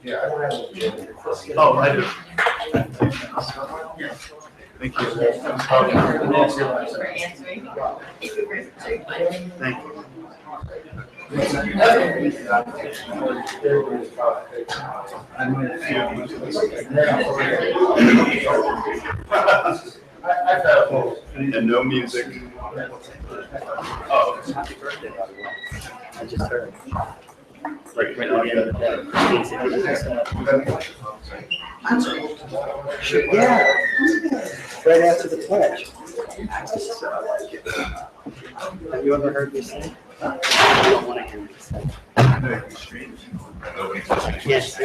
Yeah, I don't have it. Oh, I do. Thank you. For answering. Thank you. I've had both. And no music. Oh, Happy birthday, by the way. I just heard. right. Right on the other day. Yeah. Right after the pledge. Have you ever heard me sing? I don't want to hear me sing. Yes.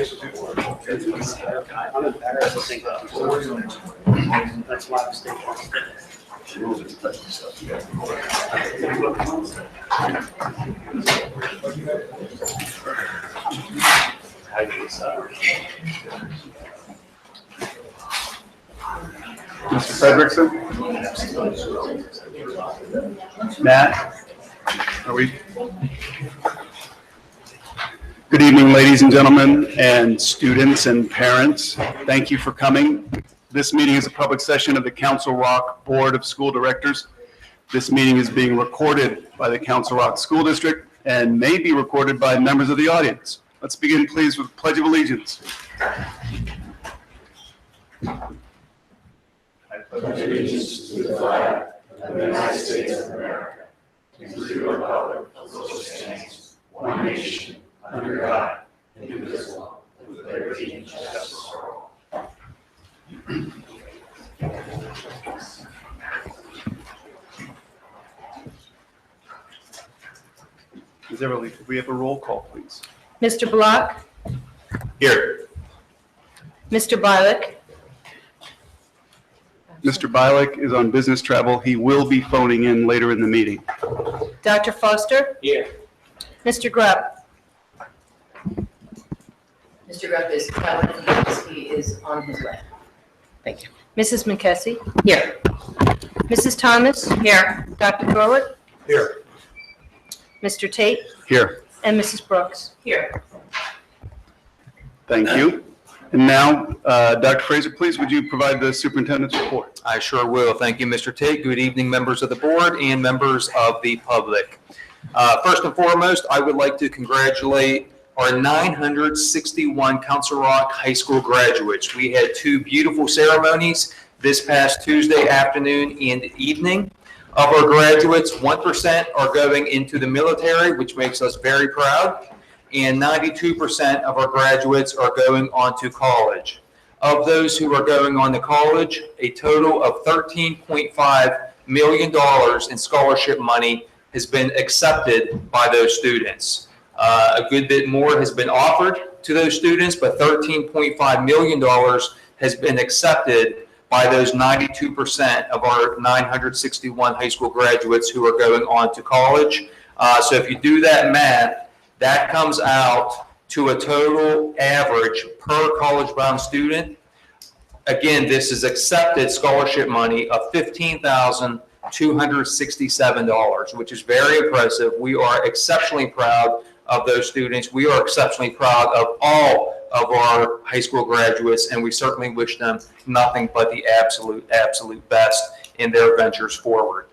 I'm embarrassed to think that. That's why I'm staying. Mr. Frederickson? Matt? Are we? Good evening, ladies and gentlemen, and students and parents. Thank you for coming. This meeting is a public session of the Council Rock Board of School Directors. This meeting is being recorded by the Council Rock School District and may be recorded by members of the audience. Let's begin, please, with the Pledge of Allegiance. I pledge Allegiance to the flag of the United States of America, and to the republic for which it stands, one nation, under God, indivisible, with liberty and justice for all. Could we have a roll call, please? Mr. Block, Here. Mr. Bialik, Mr. Bialik is on business travel. He will be phoning in later in the meeting. Dr. Foster. Here. Mr. Grubb. Mr. Grubb is traveling, he is on his way. Thank you. Mrs. McKessie. Here. Mrs. Thomas. Here. Dr. Thorwick. Here. Mr. Tate. Here. And Mrs. Brooks. Here. Thank you. And now, Dr. Fraser, please, would you provide the superintendent's report? I sure will. Thank you, Mr. Tate. Good evening, members of the board and members of the public. First and foremost, I would like to congratulate our 961 Council Rock High School graduates. We had two beautiful ceremonies this past Tuesday afternoon and evening. Of our graduates, 1% are going into the military, which makes us very proud, and 92% of our graduates are going on to college. Of those who are going on to college, a total of $13.5 million in scholarship money has been accepted by those students. A good bit more has been offered to those students, but $13.5 million has been accepted by those 92% of our 961 high school graduates who are going on to college. So if you do that math, that comes out to a total average per college-bound student. Again, this is accepted scholarship money of $15,267, which is very impressive. We are exceptionally proud of those students. We are exceptionally proud of all of our high school graduates, and we certainly wish them nothing but the absolute best in their ventures forward.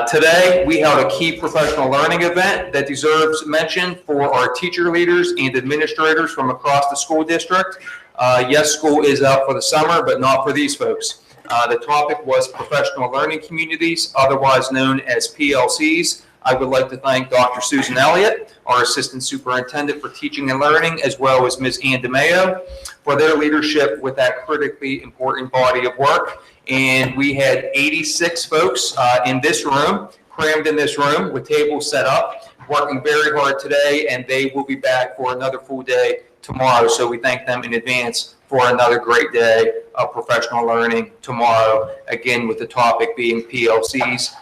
Today, we held a key professional learning event that deserves mention for our teacher leaders and administrators from across the school district. Yes, school is out for the summer, but not for these folks. The topic was professional learning communities, otherwise known as PLCs. I would like to thank Dr. Susan Elliott, our Assistant Superintendent for Teaching and Learning, as well as Ms. Ann DeMayo for their leadership with that critically important body of work. And we had 86 folks in this room, crammed in this room with tables set up, working very hard today, and they will be back for another full day tomorrow. So we thank them in advance for another great day of professional learning tomorrow. Again, with the topic being PLCs,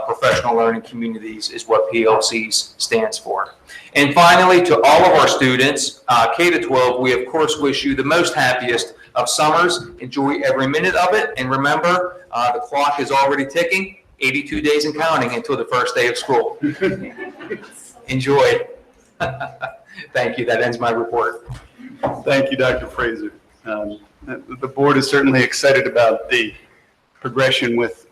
professional learning communities is what PLCs stands for. And finally, to all of our students, K to 12, we of course wish you the most happiest of summers. Enjoy every minute of it. And remember, the clock is already ticking, 82 days and counting until the first day of school. Enjoy. Thank you. That ends my report. Thank you, Dr. Fraser. The board is certainly excited about the progression with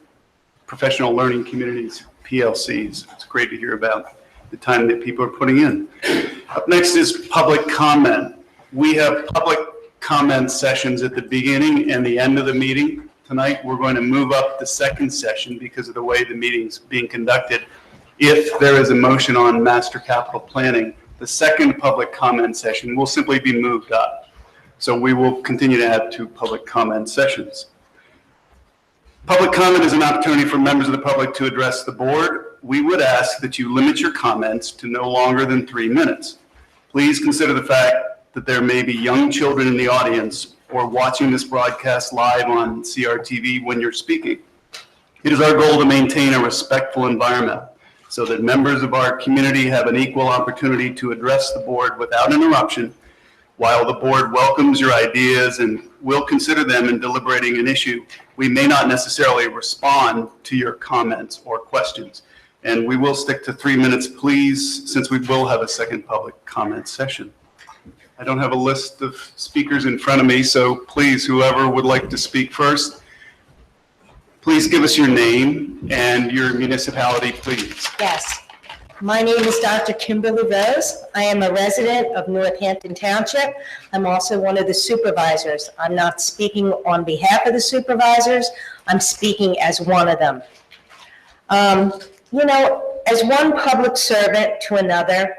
professional learning communities, PLCs. It's great to hear about the time that people are putting in. Up next is public comment. We have public comment sessions at the beginning and the end of the meeting. Tonight, we're going to move up the second session because of the way the meeting's being conducted. If there is a motion on master capital planning, the second public comment session will simply be moved up. So we will continue to have 2 public comment sessions. Public comment is an opportunity for members of the public to address the board. We would ask that you limit your comments to no longer than 3 minutes. Please consider the fact that there may be young children in the audience or watching this broadcast live on CRTV when you're speaking. It is our goal to maintain a respectful environment so that members of our community have an equal opportunity to address the board without interruption. While the board welcomes your ideas and will consider them in deliberating an issue, we may not necessarily respond to your comments or questions. And we will stick to 3 minutes, please, since we will have a second public comment session. I don't have a list of speakers in front of me, so please, whoever would like to speak first, please give us your name and your municipality, please. Yes. My name is Dr. Kimberly Rose. I am a resident of Northampton Township. I'm also one of the supervisors. I'm not speaking on behalf of the supervisors. I'm speaking as one of them. As one public servant to another,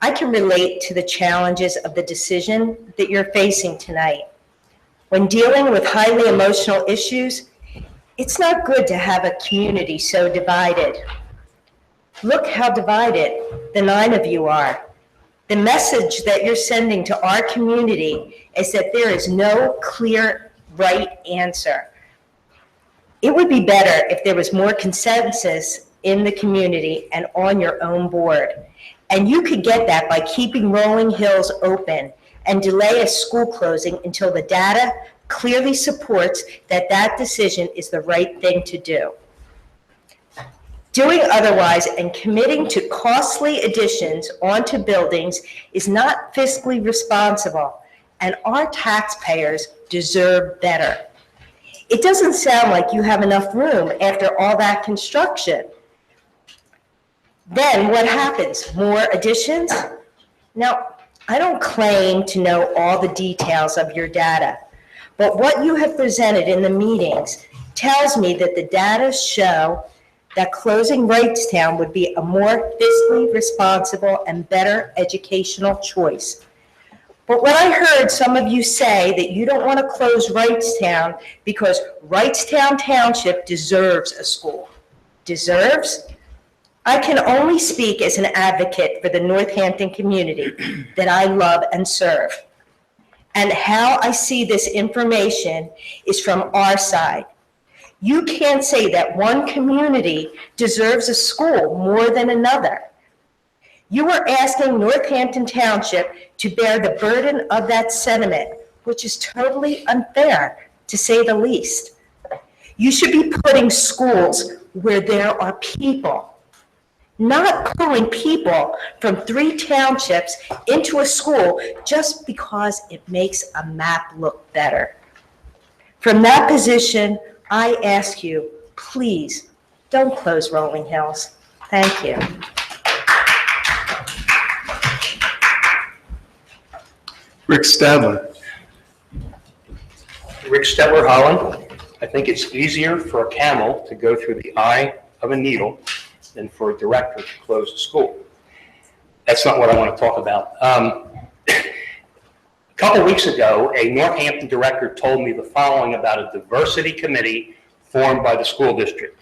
I can relate to the challenges of the decision that you're facing tonight. When dealing with highly emotional issues, it's not good to have a community so divided. Look how divided the 9 of you are. The message that you're sending to our community is that there is no clear right answer. It would be better if there was more consensus in the community and on your own board. And you could get that by keeping Rolling Hills open and delay a school closing until the data clearly supports that that decision is the right thing to do. Doing otherwise and committing to costly additions onto buildings is not fiscally responsible, and our taxpayers deserve better. It doesn't sound like you have enough room after all that construction. Then what happens? More additions? Now, I don't claim to know all the details of your data, but what you have presented in the meetings tells me that the data show that closing Wrightstown would be a more fiscally responsible and better educational choice. But when I heard some of you say that you don't want to close Wrightstown because Wrightstown Township deserves a school. Deserves? I can only speak as an advocate for the Northampton community that I love and serve. And how I see this information is from our side. You can't say that one community deserves a school more than another. You are asking Northampton Township to bear the burden of that sentiment, which is totally unfair, to say the least. You should be putting schools where there are people, not pulling people from 3 townships into a school just because it makes a map look better. From that position, I ask you, please, don't close Rolling Hills. Thank you. Rick Stadler. Rick Stetler, Holland. I think it's easier for a camel to go through the eye of a needle than for a director to close a school. That's not what I want to talk about. A couple weeks ago, a Northampton director told me the following about a diversity committee formed by the school district.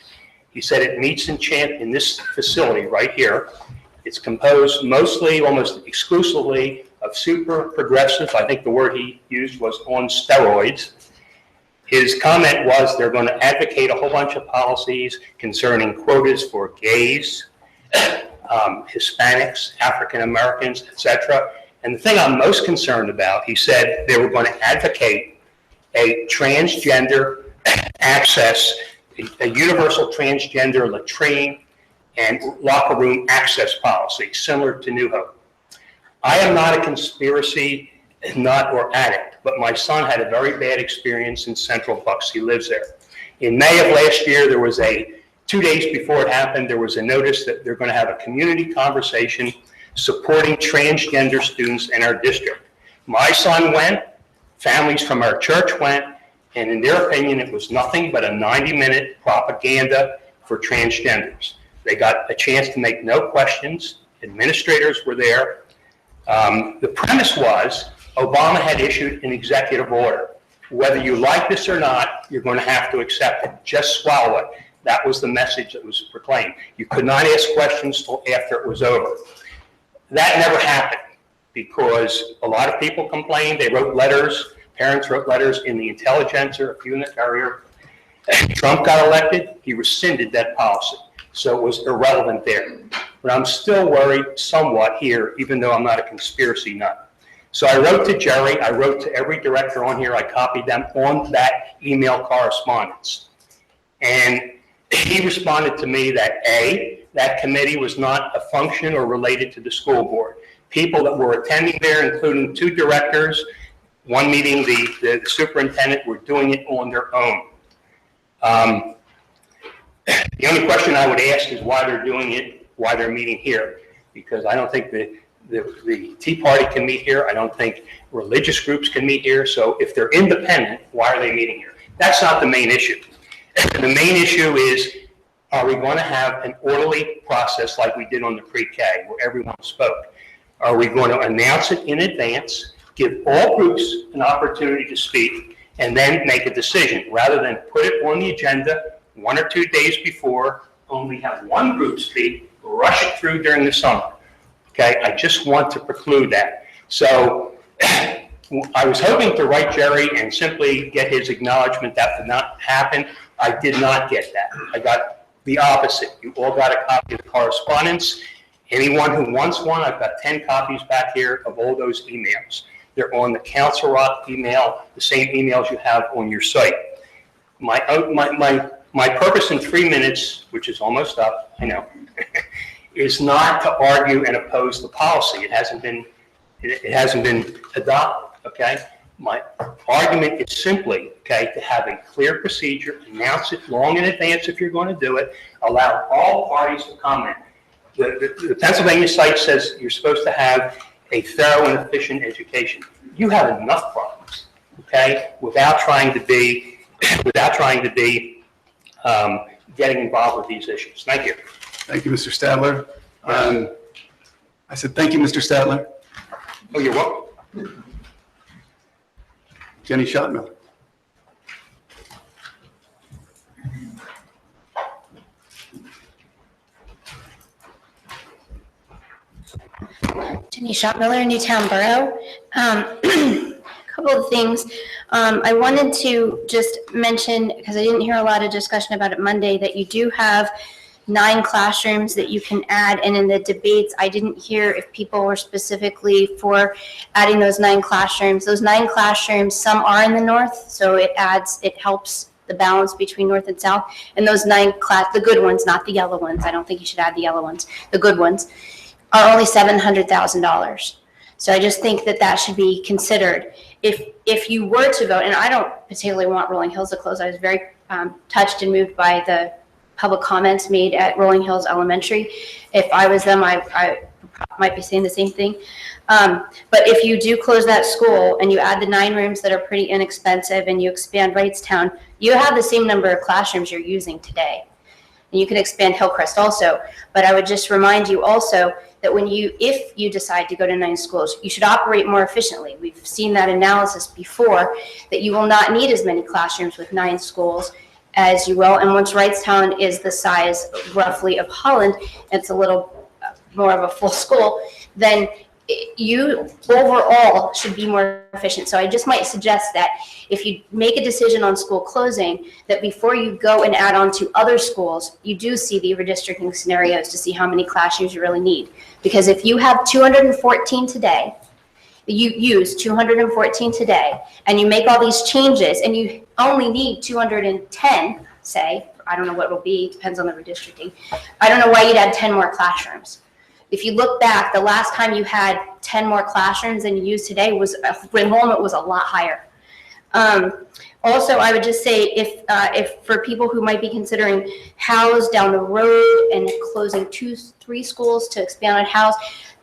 He said it meets in this facility right here. It's composed mostly, almost exclusively, of super progressive. I think the word he used was on steroids. His comment was they're going to advocate a whole bunch of policies concerning quotas for gays, Hispanics, African Americans, etc. And the thing I'm most concerned about, he said they were going to advocate a transgender access, a universal transgender latrine and locker room access policy, similar to New Hope. I am not a conspiracy not or addict, but my son had a very bad experience in Central Bucks. He lives there. In May of last year, there was 2 days before it happened, there was a notice that they're going to have a community conversation supporting transgender students in our district. My son went, families from our church went, and in their opinion, it was nothing but a 90-minute propaganda for transgenders. They got a chance to make no questions. Administrators were there. The premise was Obama had issued an executive order. Whether you like this or not, you're going to have to accept it. Just swallow it. That was the message that was proclaimed. You could not ask questions till after it was over. That never happened because a lot of people complained. They wrote letters. Parents wrote letters in the Intelligencer, a few in the Courier. Trump got elected. He rescinded that policy. So it was irrelevant there. But I'm still worried somewhat here, even though I'm not a conspiracy nut. So I wrote to Jerry. I wrote to every director on here. I copied them on that email correspondence. And he responded to me that A, that committee was not a function or related to the school board. People that were attending there, including 2 directors, one meeting the superintendent, were doing it on their own. The only question I would ask is why they're doing it, why they're meeting here, because I don't think the Tea Party can meet here. I don't think religious groups can meet here. So if they're independent, why are they meeting here? That's not the main issue. The main issue is, are we going to have an orderly process like we did on the pre-K where everyone spoke? Are we going to announce it in advance, give all groups an opportunity to speak, and then make a decision rather than put it on the agenda 1 or 2 days before, only have one group speak, rush it through during the summer? Okay, I just want to preclude that. So I was hoping to write Jerry and simply get his acknowledgement. That did not happen. I did not get that. I got the opposite. You all got a copy of the correspondence. Anyone who wants one, I've got 10 copies back here of all those emails. They're on the Council Rock email, the same emails you have on your site. My purpose in 3 minutes, which is almost up, I know, is not to argue and oppose the policy. It hasn't been adopted, okay? My argument is simply, okay, to have a clear procedure, announce it long in advance if you're going to do it, allow all parties to comment. The Pennsylvania site says you're supposed to have a thorough and efficient education. You have enough problems, okay, without trying to be getting involved with these issues. Thank you. Thank you, Mr. Stadler. I said, thank you, Mr. Stadler. Oh, you're welcome. Jenny Schottmiller. Jenny Schottmiller, Newtown Borough. A couple of things. I wanted to just mention, because I didn't hear a lot of discussion about it Monday, that you do have 9 classrooms that you can add. And in the debates, I didn't hear if people were specifically for adding those 9 classrooms. Those 9 classrooms, some are in the north, so it helps the balance between north and south. And those 9 the good ones, not the yellow ones. I don't think you should add the yellow ones. The good ones are only $700,000. So I just think that should be considered. If you were to vote, and I don't particularly want Rolling Hills to close. I was very touched and moved by the public comments made at Rolling Hills Elementary. If I was them, I might be saying the same thing. But if you do close that school and you add the 9 rooms that are pretty inexpensive and you expand Wrightstown, you have the same number of classrooms you're using today. And you can expand Hillcrest also. But I would just remind you also that if you decide to go to 9 schools, you should operate more efficiently. We've seen that analysis before, that you will not need as many classrooms with 9 schools as you will. And once Wrightstown is the size roughly of Holland, it's a little more of a full school, then you overall should be more efficient. So I just might suggest that if you make a decision on school closing, that before you go and add on to other schools, you do see the redistricting scenarios to see how many classrooms you really need. Because if you have 214 today, you use 214 today, and you make all these changes, and you only need 210, say, I don't know what it will be, depends on the redistricting. I don't know why you'd add 10 more classrooms. If you look back, the last time you had 10 more classrooms than you use today enrollment was a lot higher. Also, I would just say if for people who might be considering House down the road and closing 3 schools to expand on House,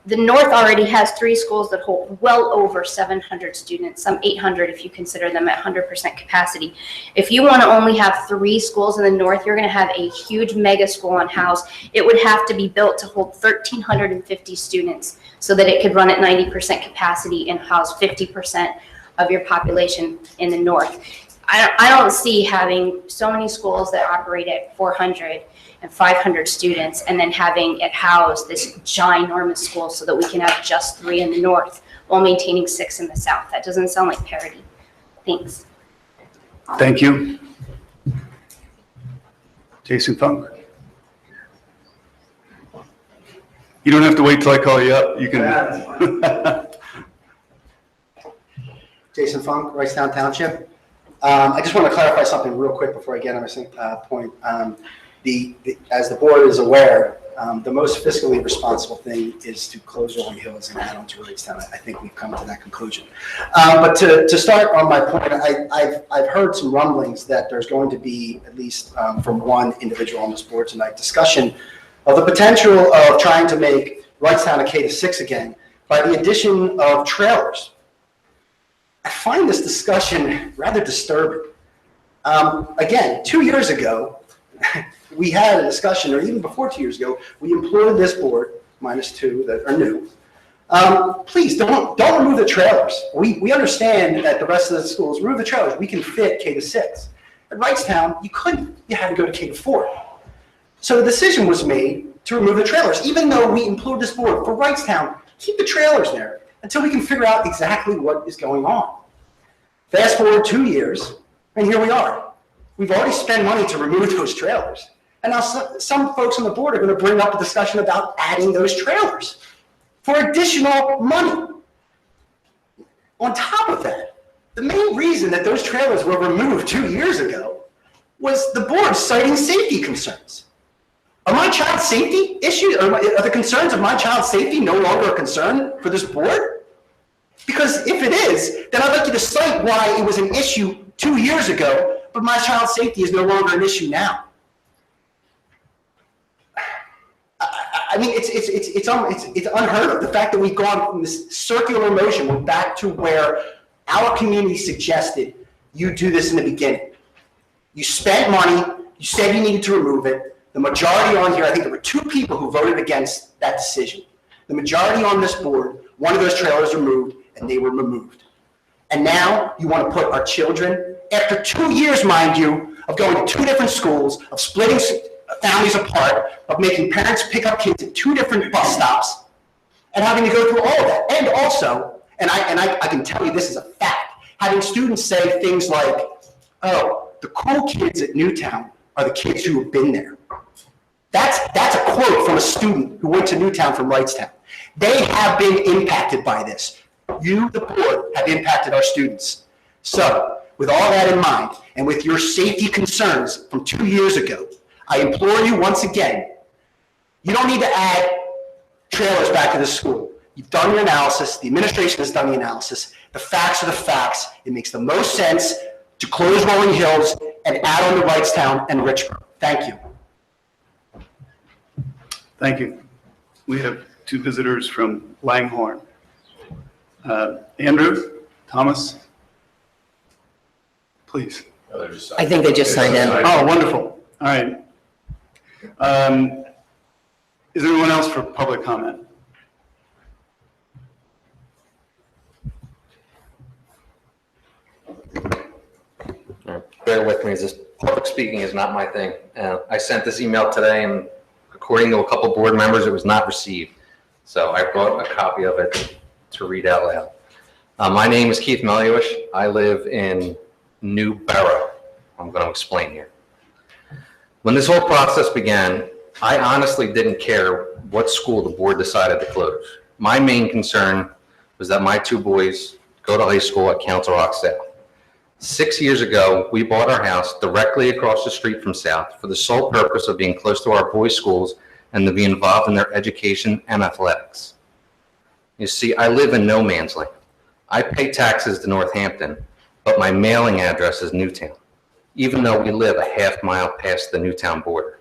the North already has 3 schools that hold well over 700 students, some 800 if you consider them at 100% capacity. If you want to only have 3 schools in the North, you're going to have a huge mega school on House. It would have to be built to hold 1,350 students so that it could run at 90% capacity and house 50% of your population in the North. I don't see having so many schools that operate at 400 and 500 students and then having it house this ginormous school so that we can have just 3 in the North while maintaining 6 in the South. That doesn't sound like parity. Thanks. Thank you. Jason Funk. You don't have to wait till I call you up. You can. Jason Funk, Wrightstown Township. I just want to clarify something real quick before I get on my point. As the board is aware, the most fiscally responsible thing is to close Rolling Hills and add on to Wrightstown. I think we've come to that conclusion. But to start on my point, I've heard some rumblings that there's going to be, at least from one individual on this board tonight, discussion of the potential of trying to make Wrightstown a K-6 again by the addition of trailers. I find this discussion rather disturbing. Again, 2 years ago, we had a discussion, or even before 2 years ago, we implored this board, -2 that are new, please don't remove the trailers. We understand that the rest of the schools, remove the trailers, we can fit K-6. At Wrightstown, you couldn't, you had to go to K-4. So the decision was made to remove the trailers, even though we implored this board for Wrightstown, keep the trailers there until we can figure out exactly what is going on. Fast forward 2 years, and here we are. We've already spent money to remove those trailers. And now some folks on the board are going to bring up a discussion about adding those trailers for additional money. On top of that, the main reason that those trailers were removed 2 years ago was the board citing safety concerns. Are my child's safety issues, are the concerns of my child's safety no longer a concern for this board? Because if it is, then I'd like you to cite why it was an issue 2 years ago, but my child's safety is no longer an issue now. I mean, it's unheard of. The fact that we've gone from this circular motion, we're back to where our community suggested you do this in the beginning. You spent money, you said you needed to remove it. The majority on here, I think there were 2 people who voted against that decision. The majority on this board, one of those trailers removed, and they were removed. And now you want to put our children, after 2 years, mind you, of going to 2 different schools, of splitting families apart, of making parents pick up kids at 2 different bus stops, and having to go through all of that. And also, and I can tell you this is a fact, having students say things like, oh, the cool kids at Newtown are the kids who have been there. That's a quote from a student who went to Newtown from Wrightstown. They have been impacted by this. You, the board, have impacted our students. So, with all that in mind, and with your safety concerns from 2 years ago, I implore you once again, you don't need to add trailers back to the school. You've done your analysis, the administration has done the analysis, the facts are the facts. It makes the most sense to close Rolling Hills and add on to Wrightstown and Richboro. Thank you. Thank you. We have 2 visitors from Langhorne. Andrew, Thomas, please. I think they just signed in. Oh, wonderful. All right. Is there anyone else for public comment? Bear with me, this public speaking is not my thing. I sent this email today, and according to a couple board members, it was not received. So I brought a copy of it to read out loud. My name is Keith Meliush. I live in New Borough. I'm going to explain here. When this whole process began, I honestly didn't care what school the board decided to close. My main concern was that my 2 boys go to high school at Council Rock South. 6 years ago, we bought our house directly across the street from South for the sole purpose of being close to our boys' schools and to be involved in their education and athletics. You see, I live in no man's land. I pay taxes to Northampton, but my mailing address is Newtown, even though we live a half-mile past the Newtown border.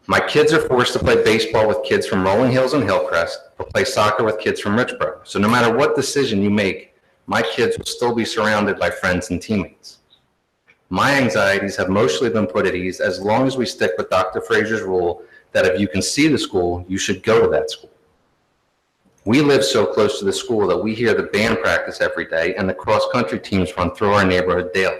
My kids are forced to play baseball with kids from Rolling Hills and Hillcrest, or play soccer with kids from Richboro. So no matter what decision you make, my kids will still be surrounded by friends and teammates. My anxieties have mostly been put at ease as long as we stick with Dr. Frazier's rule that if you can see the school, you should go to that school. We live so close to the school that we hear the band practice every day and the cross-country teams run through our neighborhood daily.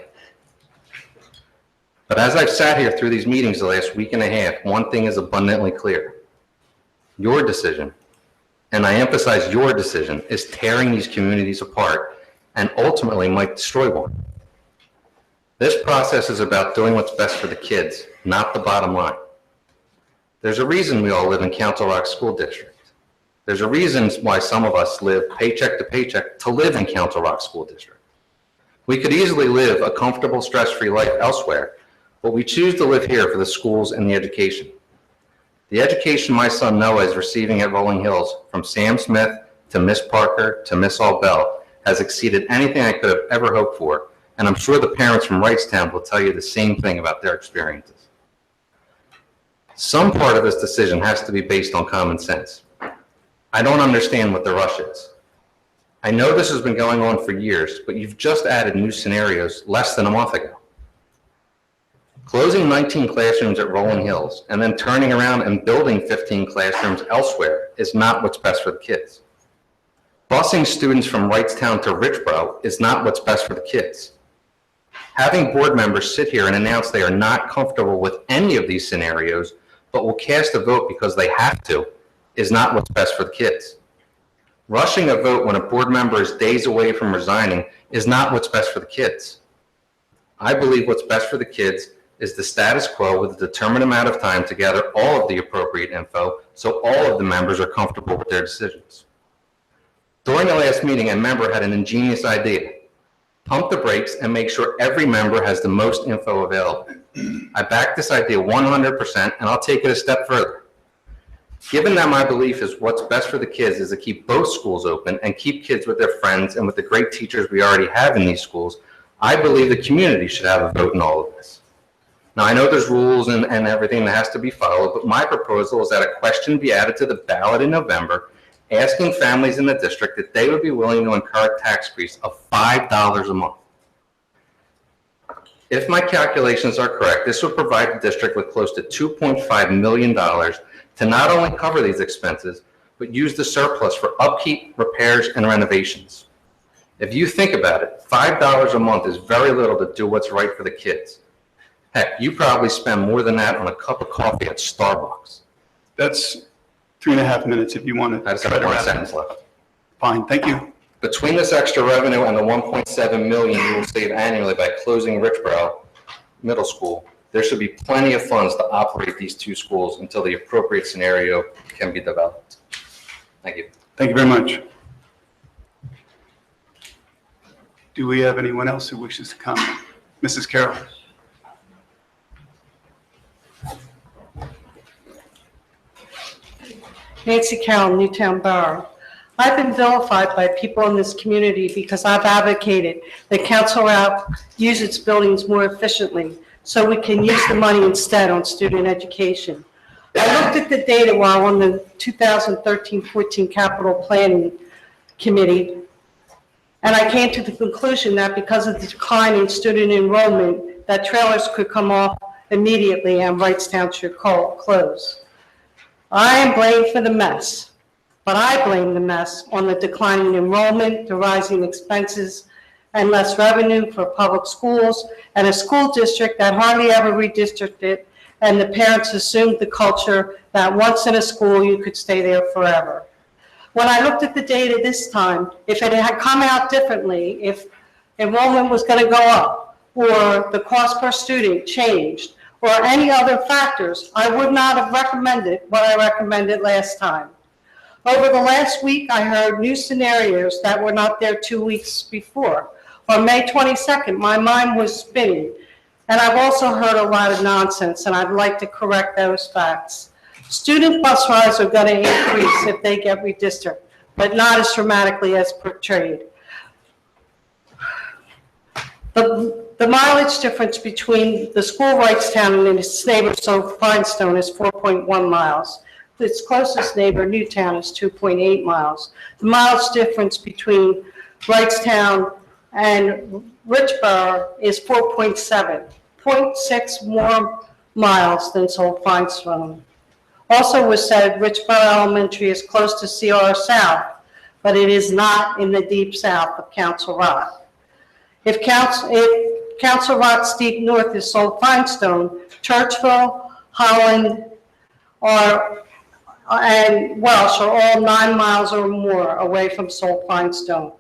But as I've sat here through these meetings the last week and a half, one thing is abundantly clear. Your decision, and I emphasize your decision, is tearing these communities apart and ultimately might destroy one. This process is about doing what's best for the kids, not the bottom line. There's a reason we all live in Council Rock School District. There's a reason why some of us live paycheck to paycheck to live in Council Rock School District. We could easily live a comfortable, stress-free life elsewhere, but we choose to live here for the schools and the education. The education my son Noah is receiving at Rolling Hills, from Sam Smith to Miss Parker to Miss Allbell, has exceeded anything I could have ever hoped for, and I'm sure the parents from Wrightstown will tell you the same thing about their experiences. Some part of this decision has to be based on common sense. I don't understand what the rush is. I know this has been going on for years, but you've just added new scenarios less than a month ago. Closing 19 classrooms at Rolling Hills and then turning around and building 15 classrooms elsewhere is not what's best for the kids. Busing students from Wrightstown to Richboro is not what's best for the kids. Having board members sit here and announce they are not comfortable with any of these scenarios, but will cast a vote because they have to, is not what's best for the kids. Rushing a vote when a board member is days away from resigning is not what's best for the kids. I believe what's best for the kids is the status quo with a determined amount of time to gather all of the appropriate info so all of the members are comfortable with their decisions. During the last meeting, a member had an ingenious idea. Pump the brakes and make sure every member has the most info available. I back this idea 100%, and I'll take it a step further. Given that my belief is what's best for the kids is to keep both schools open and keep kids with their friends and with the great teachers we already have in these schools, I believe the community should have a vote in all of this. Now, I know there's rules and everything that has to be followed, but my proposal is that a question be added to the ballot in November asking families in the district that they would be willing to incur a tax increase of $5 a month. If my calculations are correct, this would provide the district with close to $2.5 million to not only cover these expenses, but use the surplus for upkeep, repairs, and renovations. If you think about it, $5 a month is very little to do what's right for the kids. Heck, you probably spend more than that on a cup of coffee at Starbucks. That's 3.5 minutes if you want to. I just have one sentence left. Fine, thank you. Between this extra revenue and the $1.7 million you will save annually by closing Richboro Middle School, there should be plenty of funds to operate these two schools until the appropriate scenario can be developed. Thank you. Thank you very much. Do we have anyone else who wishes to comment? Mrs. Carroll. Nancy Carroll, Newtown Borough. I've been vilified by people in this community because I've advocated that Council Rock use its buildings more efficiently so we can use the money instead on student education. I looked at the data while on the 2013-14 Capital Planning Committee, and I came to the conclusion that because of the decline in student enrollment, that trailers could come off immediately and Wrightstown should close. I am blamed for the mess, but I blame the mess on the declining enrollment, the rising expenses, and less revenue for public schools, and a school district that hardly ever redistricted, and the parents assumed the culture that once in a school, you could stay there forever. When I looked at the data this time, if it had come out differently, if enrollment was going to go up, or the cost per student changed, or any other factors, I would not have recommended what I recommended last time. Over the last week, I heard new scenarios that were not there 2 weeks before. On May 22nd, my mind was spinning, and I've also heard a lot of nonsense, and I'd like to correct those facts. Student bus rides are going to increase if they get redistricted, but not as dramatically as portrayed. The mileage difference between the school Wrightstown and its neighbor, so Finestone, is 4.1 miles. Its closest neighbor, Newtown, is 2.8 miles. The mileage difference between Wrightstown and Richboro is 4.7, 0.6 more miles than Old Finestone. Also was said, Richboro Elementary is close to CR South, but it is not in the deep south of Council Rock. If Council Rock's deep north is Old Finestone, Churchville, Holland, and Welsh are all 9 miles or more away from Old Finestone.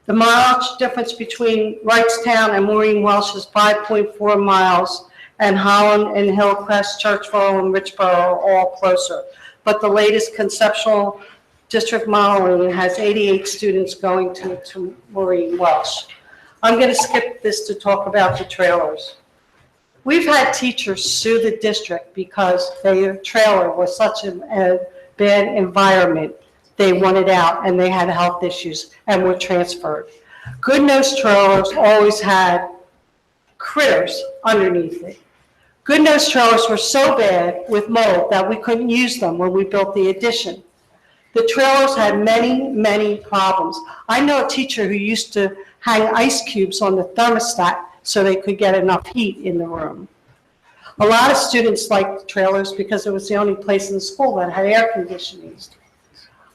The mileage difference between Wrightstown and Maureen Welsh is 5.4 miles, and Holland and Hillcrest, Churchville, and Richboro are all closer. But the latest conceptual district modeling has 88 students going to Maureen Welsh. I'm going to skip this to talk about the trailers. We've had teachers sue the district because their trailer was such a bad environment. They wanted out and they had health issues and were transferred. Goodnose trailers always had critters underneath it. Goodnose trailers were so bad with mold that we couldn't use them when we built the addition. The trailers had many, many problems. I know a teacher who used to hang ice cubes on the thermostat so they could get enough heat in the room. A lot of students liked trailers because it was the only place in the school that had air conditioning.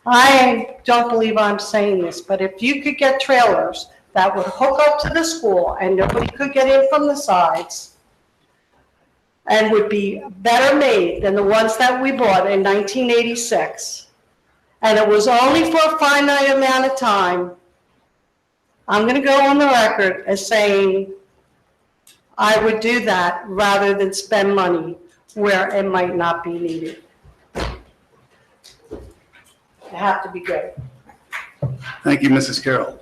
I don't believe I'm saying this, but if you could get trailers that would hook up to the school and nobody could get in from the sides and would be better made than the ones that we bought in 1986, and it was only for a finite amount of time, I'm going to go on the record as saying I would do that rather than spend money where it might not be needed. They have to be good. Thank you, Mrs. Carroll.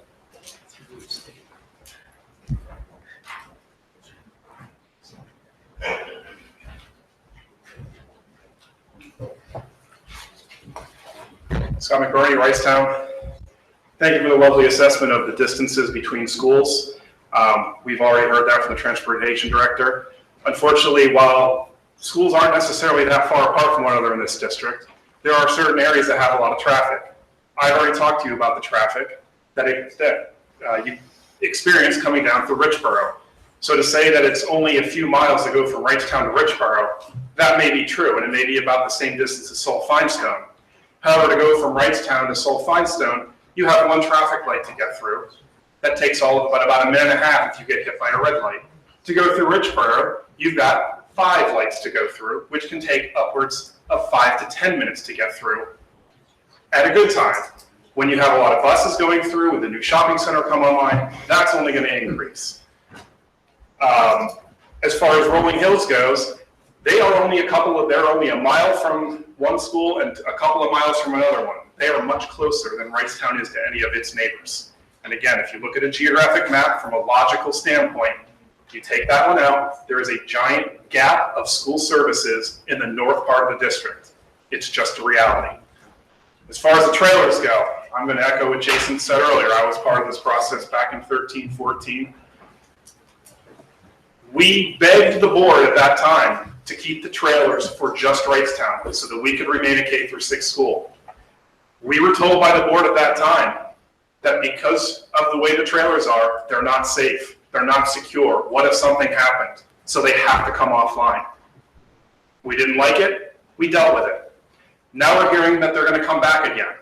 Scott McBurney, Wrightstown. Thank you for the lovely assessment of the distances between schools. We've already heard that from the transportation director. Unfortunately, while schools aren't necessarily that far apart from one another in this district, there are certain areas that have a lot of traffic. I've already talked to you about the traffic that you experience coming down through Richboro. So to say that it's only a few miles to go from Wrightstown to Richboro, that may be true, and it may be about the same distance as Old Finestone. However, to go from Wrightstown to Old Finestone, you have one traffic light to get through. That takes about a minute and a half if you get hit by a red light. To go through Richboro, you've got 5 lights to go through, which can take upwards of 5 to 10 minutes to get through at a good time. When you have a lot of buses going through, with the new shopping center come online, that's only going to increase. As far as Rolling Hills goes, they're only a mile from one school and a couple of miles from another one. They are much closer than Wrightstown is to any of its neighbors. And again, if you look at a geographic map from a logical standpoint, you take that one out, there is a giant gap of school services in the north part of the district. It's just a reality. As far as the trailers go, I'm going to echo what Jason said earlier. I was part of this process back in 13-14. We begged the board at that time to keep the trailers for just Wrightstown so that we could remain a K-6 school. We were told by the board at that time that because of the way the trailers are, they're not safe, they're not secure. What if something happened? So they have to come offline. We didn't like it, we dealt with it. Now we're hearing that they're going to come back again.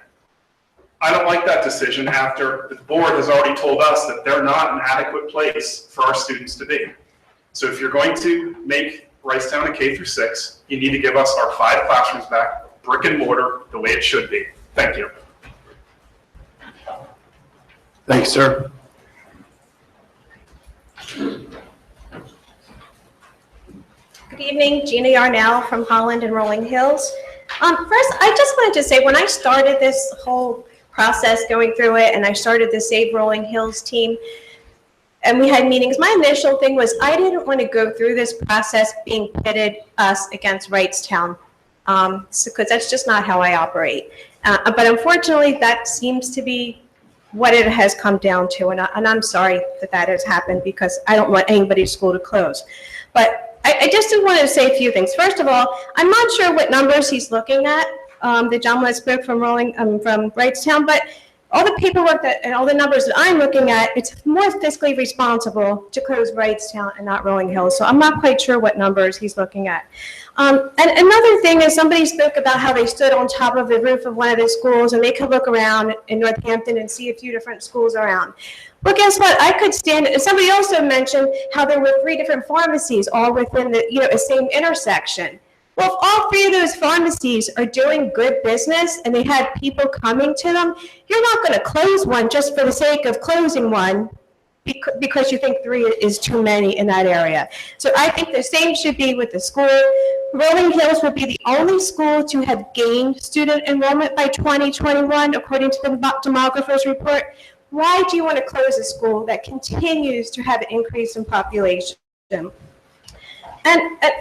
I don't like that decision after the board has already told us that they're not an adequate place for our students to be. So if you're going to make Wrightstown a K-6, you need to give us our 5 classrooms back, brick and mortar, the way it should be. Thank you. Thanks, sir. Good evening, Gina Yarnell from Holland and Rolling Hills. First, I just wanted to say when I started this whole process going through it and I started the Save Rolling Hills team and we had meetings, my initial thing was I didn't want to go through this process being pitted us against Wrightstown. because that's just not how I operate. But unfortunately, that seems to be what it has come down to, and I'm sorry that has happened, because I don't want anybody's school to close. But I just did want to say a few things. First of all, I'm not sure what numbers he's looking at, the gentleman that spoke from Wrightstown, but all the paperwork and all the numbers that I'm looking at, it's more fiscally responsible to close Wrightstown and not Rolling Hills. So I'm not quite sure what numbers he's looking at. And another thing is, somebody spoke about how they stood on top of the roof of one of the schools and they could look around in Northampton and see a few different schools around. Well, guess what? I could stand, and somebody also mentioned how there were 3 different pharmacies all within the same intersection. Well, if all 3 of those pharmacies are doing good business and they had people coming to them, you're not going to close one just for the sake of closing one because you think 3 is too many in that area. So I think the same should be with the school. Rolling Hills will be the only school to have gained student enrollment by 2021, according to the demographer's report. Why do you want to close a school that continues to have an increase in population? And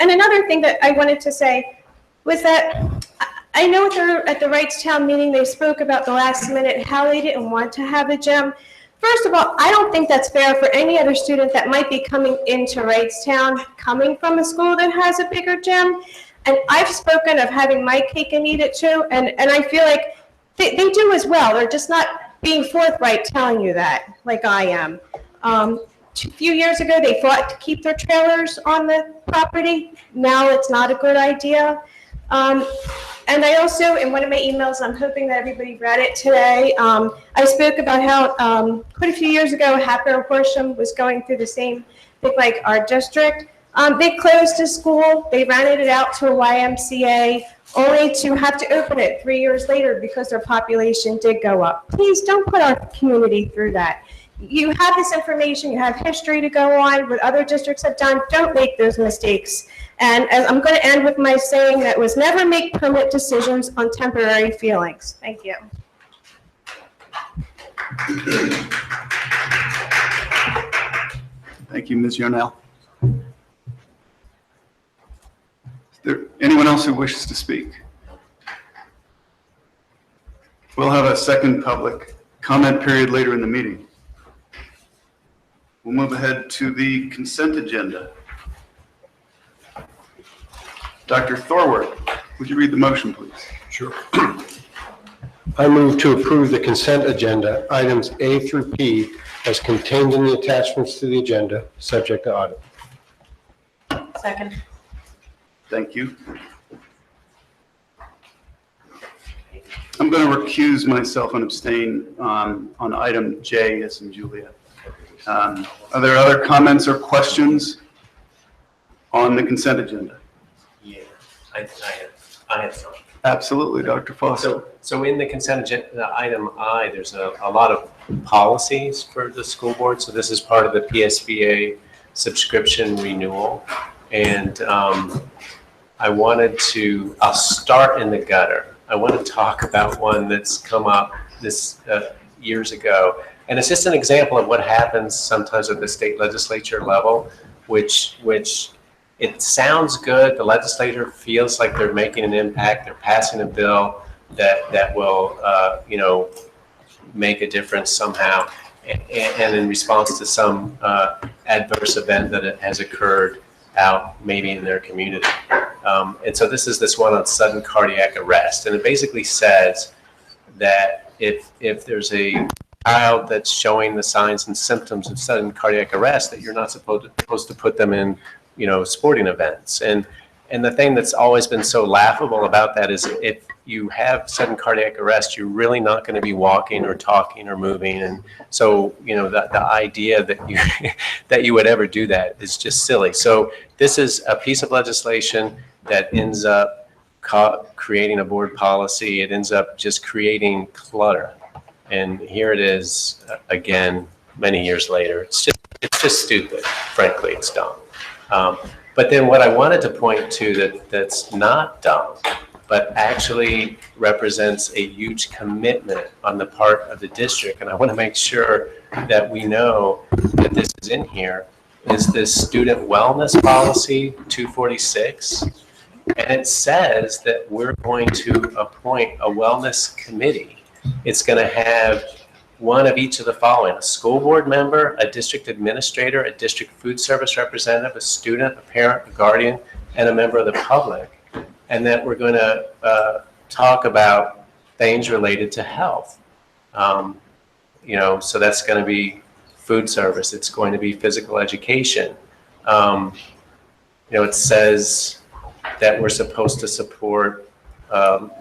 another thing that I wanted to say was that I know at the Wrightstown meeting, they spoke about the last minute, how they didn't want to have a gym. First of all, I don't think that's fair for any other student that might be coming into Wrightstown, coming from a school that has a bigger gym. And I've spoken of having my cake and eat it too, and I feel like they do as well. They're just not being forthright telling you that, like I am. A few years ago, they fought to keep their trailers on the property. Now it's not a good idea. And I also, in one of my emails, I'm hoping that everybody read it today, I spoke about how quite a few years ago, Hatboro Horsham was going through the same thing like our district. They closed a school, they rented it out to a YMCA, only to have to open it 3 years later because their population did go up. Please don't put our community through that. You have this information, you have history to go on, what other districts have done. Don't make those mistakes. And I'm going to end with my saying that was never make permanent decisions on temporary feelings. Thank you. Thank you, Ms. Yarnell. Is there anyone else who wishes to speak? We'll have a second public comment period later in the meeting. We'll move ahead to the consent agenda. Dr. Thorworth, would you read the motion, please? Sure. I move to approve the consent agenda, items A through P, as contained in the attachments to the agenda, subject to audit. Second. Thank you. I'm going to recuse myself and abstain on item J as in Julia. Are there other comments or questions on the consent agenda? Yeah, I have some. Absolutely, Dr. Foster. So in the consent agenda, item I, there's a lot of policies for the school board. So this is part of the PSBA subscription renewal. And I'll start in the gutter. I want to talk about one that's come up this years ago. And it's just an example of what happens sometimes at the state legislature level, which it sounds good. The legislature feels like they're making an impact. They're passing a bill that will, make a difference somehow. And in response to some adverse event that has occurred out maybe in their community. And so this one on sudden cardiac arrest. And it basically says that if there's a child that's showing the signs and symptoms of sudden cardiac arrest, that you're not supposed to put them in, sporting events. And the thing that's always been so laughable about that is if you have sudden cardiac arrest, you're really not going to be walking or talking or moving. And so, the idea that you would ever do that is just silly. So this is a piece of legislation that ends up creating a board policy. It ends up just creating clutter. And here it is again, many years later. It's just stupid. Frankly, it's dumb. But then what I wanted to point to that's not dumb, but actually represents a huge commitment on the part of the district, and I want to make sure that we know that this is in here, is this student wellness policy 246. And it says that we're going to appoint a wellness committee. It's going to have one of each of the following: a school board member, a district administrator, a district food service representative, a student, a parent, a guardian, and a member of the public. And that we're going to talk about things related to health. So that's going to be food service. It's going to be physical education. It says that we're supposed to support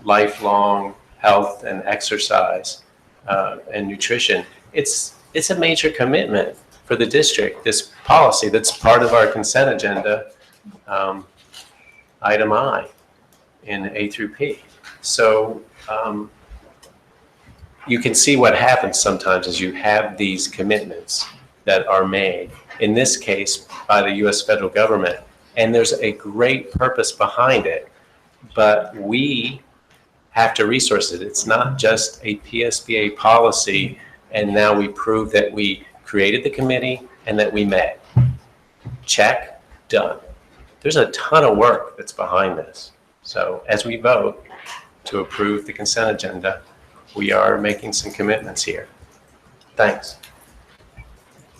lifelong health and exercise and nutrition. It's a major commitment for the district, this policy that's part of our consent agenda, item I in A through P. So you can see what happens sometimes is you have these commitments that are made, in this case by the U.S. federal government, and there's a great purpose behind it, but we have to resource it. It's not just a PSBA policy, and now we prove that we created the committee and that we met. Check, done. There's a ton of work that's behind this. So as we vote to approve the consent agenda, we are making some commitments here. Thanks.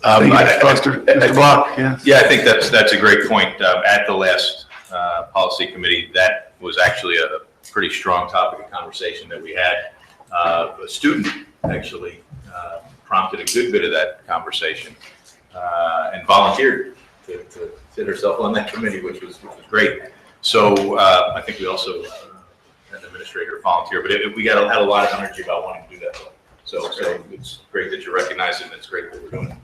Mr. Block, yes. Yeah, I think that's a great point. At the last policy committee, that was actually a pretty strong topic of conversation that we had. A student actually prompted a good bit of that conversation and volunteered to sit herself on that committee, which was great. So I think we also had an administrator volunteer, but we had a lot of energy about wanting to do that. So it's great that you recognize it, and it's great that we're doing it.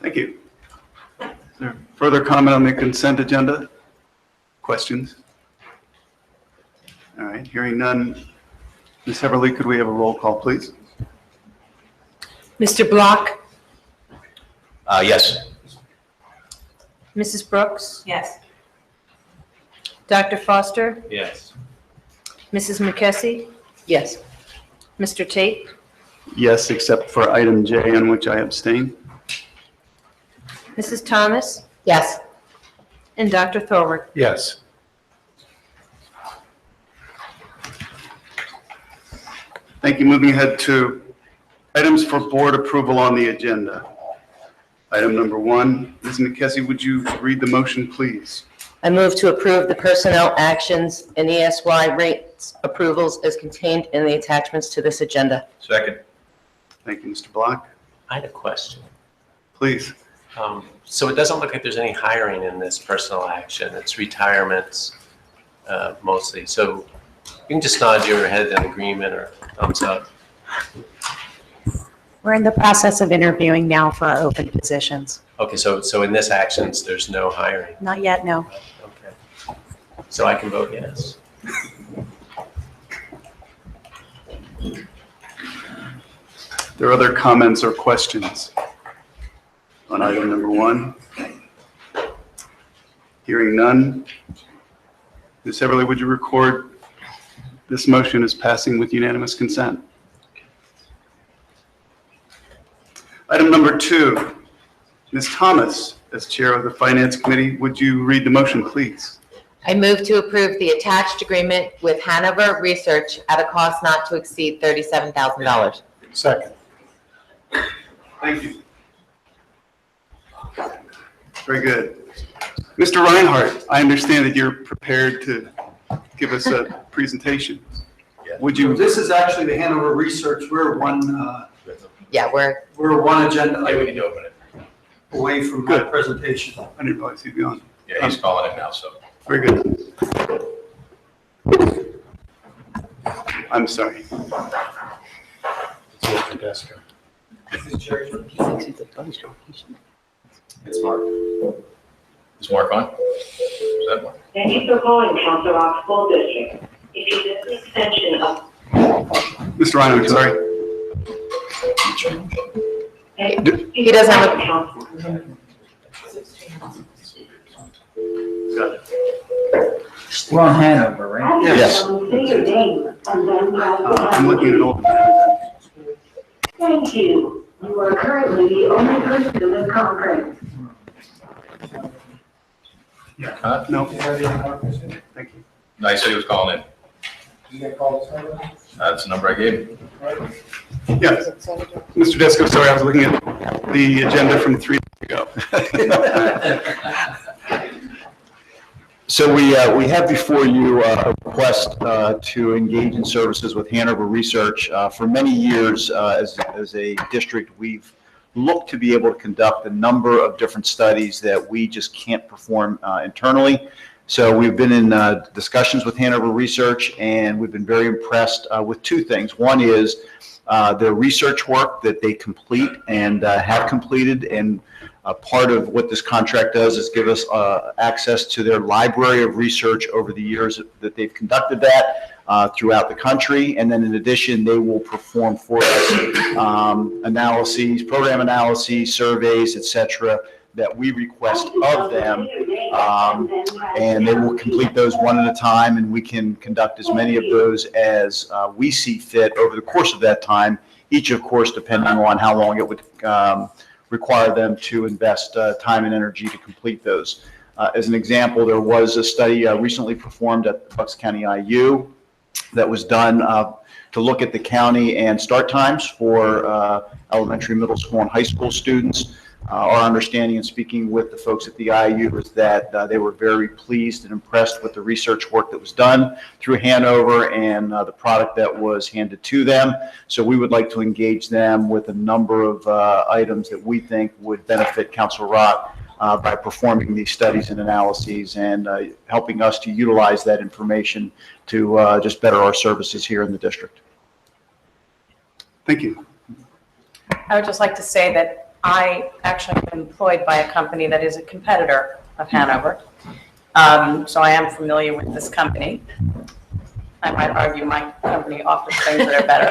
Thank you. Is there further comment on the consent agenda? Questions? All right, hearing none. Ms. Heverly, could we have a roll call, please? Mr. Block? Yes. Mrs. Brooks? Yes. Dr. Foster? Yes. Mrs. McKessie? Yes. Mr. Tate? Yes, except for item J, on which I abstain. Mrs. Thomas? Yes. And Dr. Thorwald? Yes. Thank you. Moving ahead to items for board approval on the agenda. Item number 1, Ms. McKessie, would you read the motion, please? I move to approve the personnel actions and ESY rates approvals as contained in the attachments to this agenda. Second. Thank you, Mr. Block. I had a question. Please. So it doesn't look like there's any hiring in this personnel action. It's retirements mostly. So you can just nod your head in agreement or thumbs up. We're in the process of interviewing now for our open positions. Okay, so in this actions, there's no hiring. Not yet, no. Okay. So I can vote yes. There are other comments or questions on item number 1? Hearing none. Ms. Heverly, would you record this motion as passing with unanimous consent? Item number 2, Ms. Thomas, as chair of the Finance Committee, would you read the motion, please? I move to approve the attached agreement with Hanover Research at a cost not to exceed $37,000. Second. Thank you. Very good. Mr. Reinhardt, I understand that you're prepared to give us a presentation. Would you? This is actually the Hanover Research. We're one, Yeah, we're one agenda Yeah, we need to open it. away from my presentation. I didn't realize he'd be on. Yeah, he's calling it now, so. Very good. I'm sorry. It's Mark. Is Mark on? Is that Mark? Thank you for calling Council Rock School District. If you miss the extension of. Mr. Reinhardt, sorry. he doesn't have a. Got it. We're on Hanover, right? Yes. Say your name and then. I'm looking at all. Thank you. You are currently the only person in this conference. Huh? No. Thank you. No, I said he was calling in. That's the number I gave him. Yes. Mr. Desko, sorry, I was looking at the agenda from 3 days ago. So we have before you a request to engage in services with Hanover Research. For many years, as a district, we've looked to be able to conduct a number of different studies that we just can't perform internally. So we've been in discussions with Hanover Research, and we've been very impressed with two things. One is their research work that they complete and have completed, and part of what this contract does is give us access to their library of research over the years that they've conducted that throughout the country. And then in addition, they will perform for us analyses, program analyses, surveys, et cetera, that we request of them. And they will complete those one at a time, and we can conduct as many of those as we see fit over the course of that time, each, of course, depending on how long it would require them to invest time and energy to complete those. As an example, there was a study recently performed at Bucks County IU that was done to look at the county and start times for elementary, middle school, and high school students. Our understanding in speaking with the folks at the IU is that they were very pleased and impressed with the research work that was done through Hanover and the product that was handed to them. So we would like to engage them with a number of items that we think would benefit Council Rock by performing these studies and analyses and helping us to utilize that information to just better our services here in the district. Thank you. I would just like to say that I actually am employed by a company that is a competitor of Hanover. So I am familiar with this company. I might argue my company offers things that are better.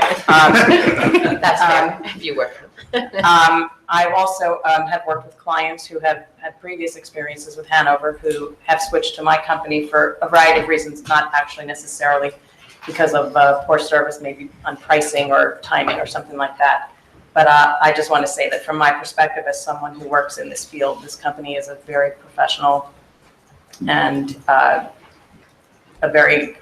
That's fair, if you work. I also have worked with clients who have had previous experiences with Hanover who have switched to my company for a variety of reasons, not actually necessarily because of poor service, maybe on pricing or timing or something like that. But I just want to say that from my perspective as someone who works in this field, this company is a very professional and a very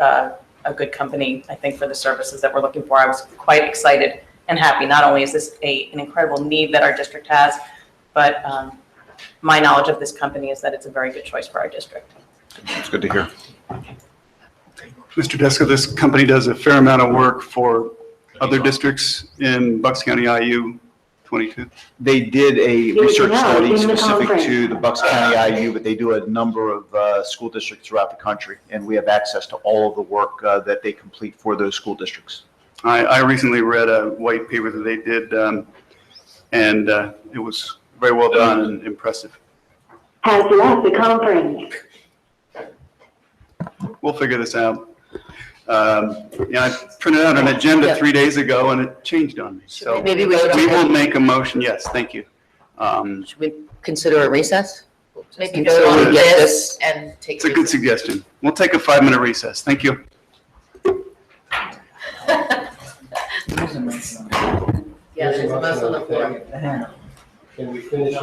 a good company, I think, for the services that we're looking for. I was quite excited and happy. Not only is this an incredible need that our district has, but my knowledge of this company is that it's a very good choice for our district. That's good to hear. Mr. Desko, this company does a fair amount of work for other districts in Bucks County IU 22? They did a research study specific to the Bucks County IU, but they do a number of school districts throughout the country, and we have access to all of the work that they complete for those school districts. I recently read a white paper that they did, and it was very well done and impressive. Has left the conference. We'll figure this out. Yeah, I printed out an agenda 3 days ago and it changed on me. So Maybe we should- we will make a motion. Yes, thank you. Should we consider a recess? Maybe So vote on we this get this- and take. It's a good suggestion. We'll take a 5-minute recess. Thank you. Yeah, there's a mess on the floor. Can we finish?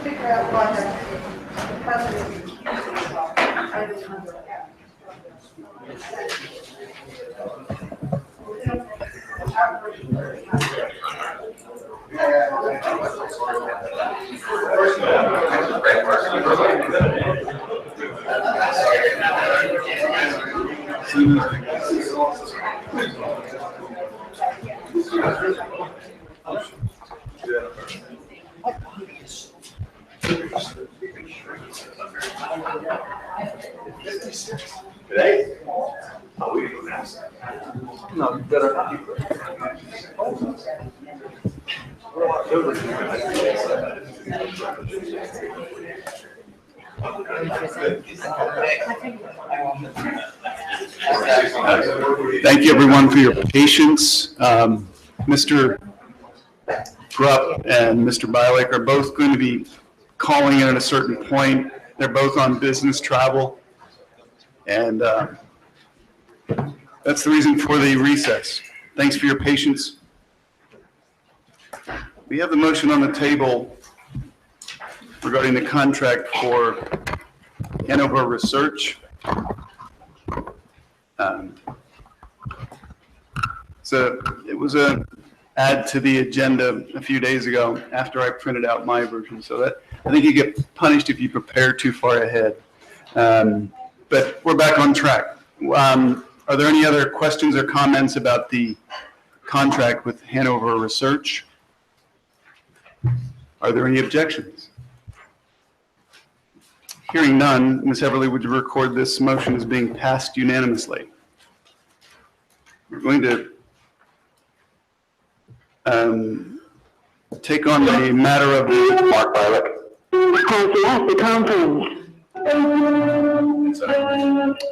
figure out why the president Today? Oh, we didn't ask. No, better not. Thank you, everyone, for your patience. Mr. Grupp and Mr. Bialik are both going to be calling in at a certain point. They're both on business travel. And that's the reason for the recess. Thanks for your patience. We have the motion on the table regarding the contract for Hanover Research. So it was a add to the agenda a few days ago after I printed out my version. So that I think you get punished if you prepare too far ahead. But we're back on track. Are there any other questions or comments about the contract with Hanover Research? Are there any objections? Hearing none, Ms. Everly, would you record this motion as being passed unanimously? We're going to take on the matter of the Mark Bialik.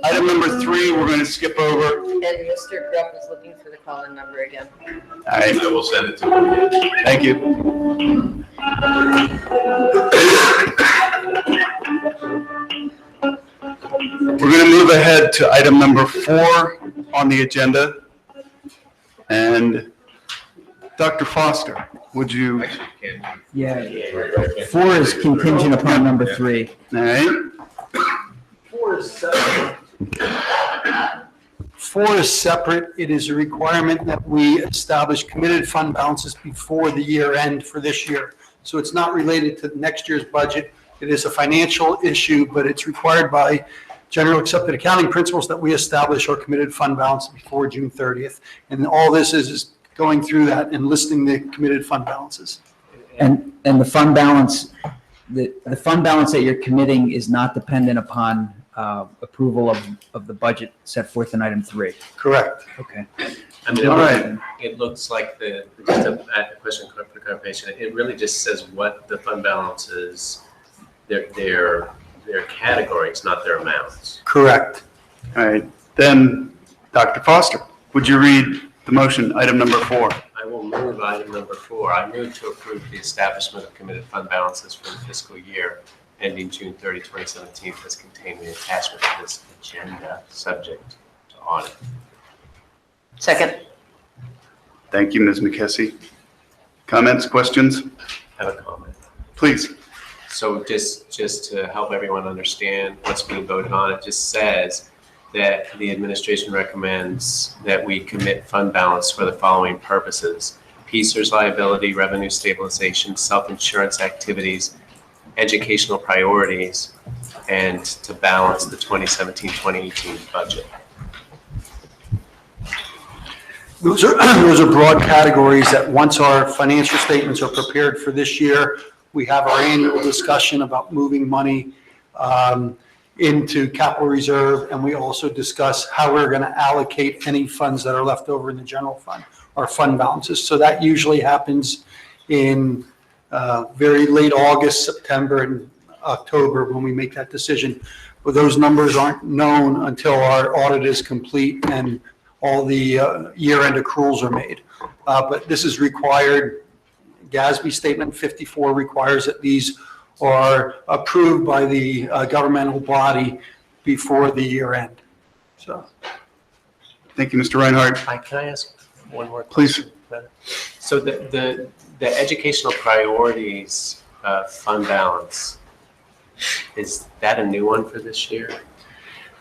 Item number 3, we're going to skip over. And Mr. Grupp is looking for the call-in number again. All right. I will send it to him. Thank you. We're going to move ahead to item number 4 on the agenda. And Dr. Foster, would you? Yeah, 4 is contingent upon number 3. All right. 4 is separate. 4 is separate. It is a requirement that we establish committed fund balances before the year end for this year. So it's not related to next year's budget. It is a financial issue, but it's required by general accepted accounting principles that we establish our committed fund balance before June 30th. And all this is going through that and listing the committed fund balances. And the fund balance, the fund balance that you're committing is not dependent upon approval of the budget set forth in item 3. Correct. Okay. I mean, All right. it looks like just to add a question for clarification, it really just says what the fund balance is, their categories, not their amounts. Correct. All right. Then, Dr. Foster, would you read the motion, item number 4? I will move item number 4. I move to approve the establishment of committed fund balances for the fiscal year ending June 30, 2017, as contained in the attachment to this agenda, subject to audit. Second. Thank you, Ms. McKessie. Comments, questions? I have a comment. Please. So just to help everyone understand what's being voted on, it just says that the administration recommends that we commit fund balance for the following purposes: PSERS liability, revenue stabilization, self-insurance activities, educational priorities, and to balance the 2017-2018 budget. Those are broad categories that once our financial statements are prepared for this year, we have our annual discussion about moving money into capital reserve, and we also discuss how we're going to allocate any funds that are left over in the general fund, our fund balances. So that usually happens in very late August, September, and October when we make that decision. But those numbers aren't known until our audit is complete and all the year-end accruals are made. But this is required. GASB Statement 54 requires that these are approved by the governmental body before the year end. So, thank you, Mr. Reinhardt. Can I ask one more question? Please. So the educational priorities fund balance, is that a new one for this year?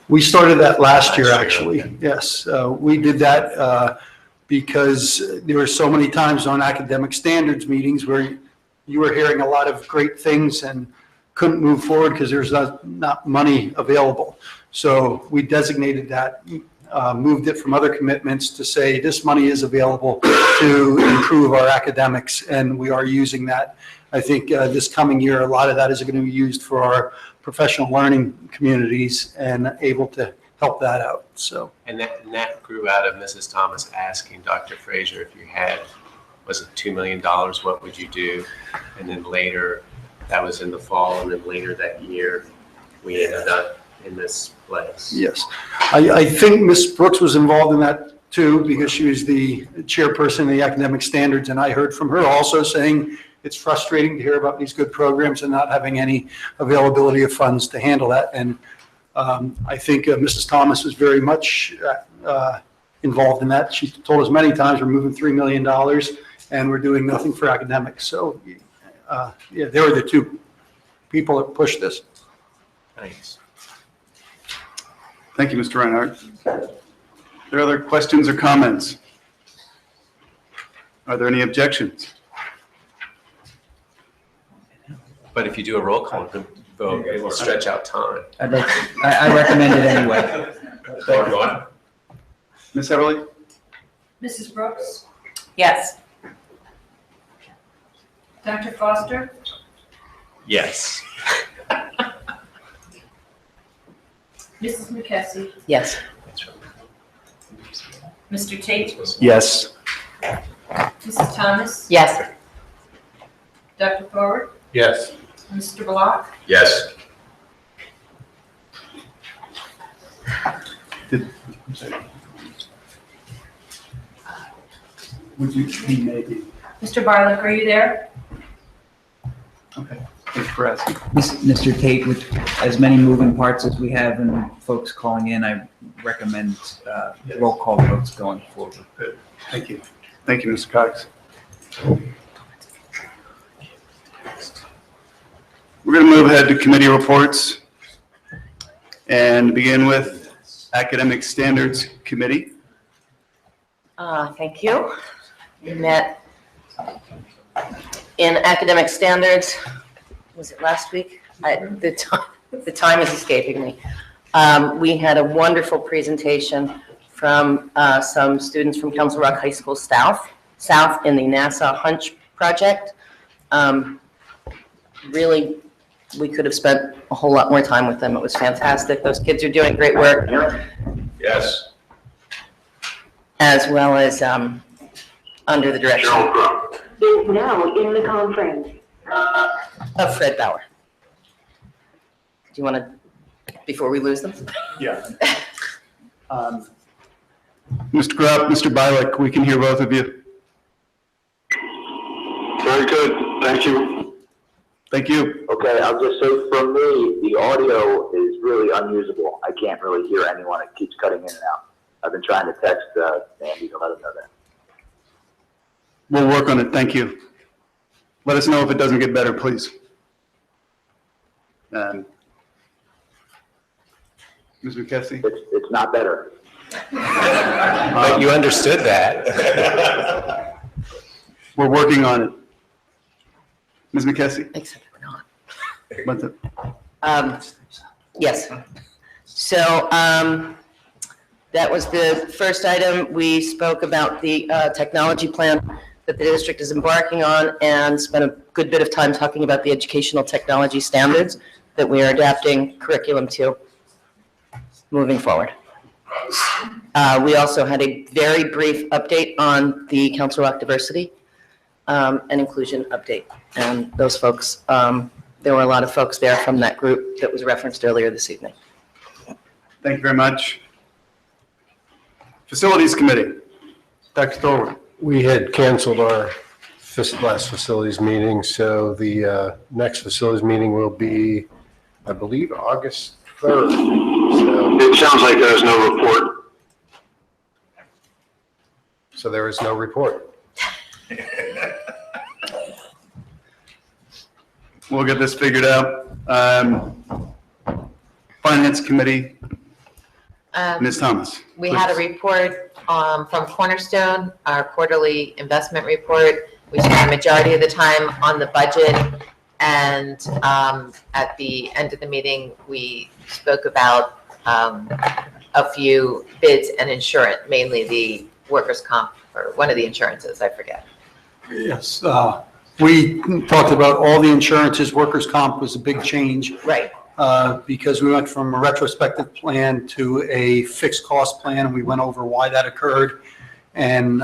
We started that last year, Last year, actually. okay. Yes, we did that because there were so many times on academic standards meetings where you were hearing a lot of great things and couldn't move forward because there's not money available. So we designated that, moved it from other commitments to say this money is available to improve our academics, and we are using that. I think this coming year, a lot of that is going to be used for our professional learning communities and able to help that out, so. And that grew out of Mrs. Thomas asking Dr. Frazier if you had, was it $2 million, what would you do? And then later, that was in the fall, and then later that year, we ended up in this place. Yes. I think Ms. Brooks was involved in that too, because she was the chairperson of the academic standards, and I heard from her also saying it's frustrating to hear about these good programs and not having any availability of funds to handle that. And I think Mrs. Thomas is very much involved in that. She told us many times we're moving $3 million and we're doing nothing for academics. So yeah, they were the two people that pushed this. Thanks. Thank you, Mr. Reinhardt. Are there other questions or comments? Are there any objections? But if you do a roll call vote, it will stretch out time. I recommend it anyway. Ms. Everly? Mrs. Brooks? Yes. Dr. Foster? Yes. Mrs. McKessie? Yes. Mr. Tate? Yes. Mrs. Thomas? Yes. Dr. Forward? Yes. Mr. Block? Yes. Would you be maybe? Mr. Barlick, are you there? Okay. Thanks for asking. Mr. Tate, with as many moving parts as we have and folks calling in, I recommend roll call votes going forward. Good. Thank you. Thank you, Mr. Cox. We're going to move ahead to committee reports and begin with Academic Standards Committee. Thank you. We met in academic standards, was it last week? The time is escaping me. We had a wonderful presentation from some students from Council Rock High School South in the NASA Hunch Project. Really, we could have spent a whole lot more time with them. It was fantastic. Those kids are doing great work. Yes. As well as under the direction Is now in the conference. of Fred Bauer. Do you want to, before we lose them? Yeah. Mr. Grubb, Mr. Bialik, we can hear both of you. Very good, thank you. Thank you. Okay, I'll just say for me, the audio is really unusable. I can't really hear anyone. It keeps cutting in and out. I've been trying to text Andy to let him know that. We'll work on it. Thank you. Let us know if it doesn't get better, please. Ms. McKessie? It's not better. But you understood that. We're working on it. Ms. McKessie? Except we're not. What's it? Yes. So that was the first item. We spoke about the technology plan that the district is embarking on and spent a good bit of time talking about the educational technology standards that we are adapting curriculum to moving forward. We also had a very brief update on the Council Rock diversity and inclusion update. And those folks, there were a lot of folks there from that group that was referenced earlier this evening. Thank you very much. Facilities Committee. Dr. Thorwald. We had canceled our last facilities meeting, so the next facilities meeting will be, I believe, August 3rd. So, It sounds like there's no report. so there is no report. We'll get this figured out. Finance Committee, Ms. Thomas. We had a report from Cornerstone, our quarterly investment report. We spent the majority of the time on the budget, and at the end of the meeting, we spoke about a few bids and insurance, mainly the workers' comp, or one of the insurances, I forget. Yes, we talked about all the insurances. Workers' comp was a big change. Right. Because we went from a retrospective plan to a fixed cost plan, and we went over why that occurred and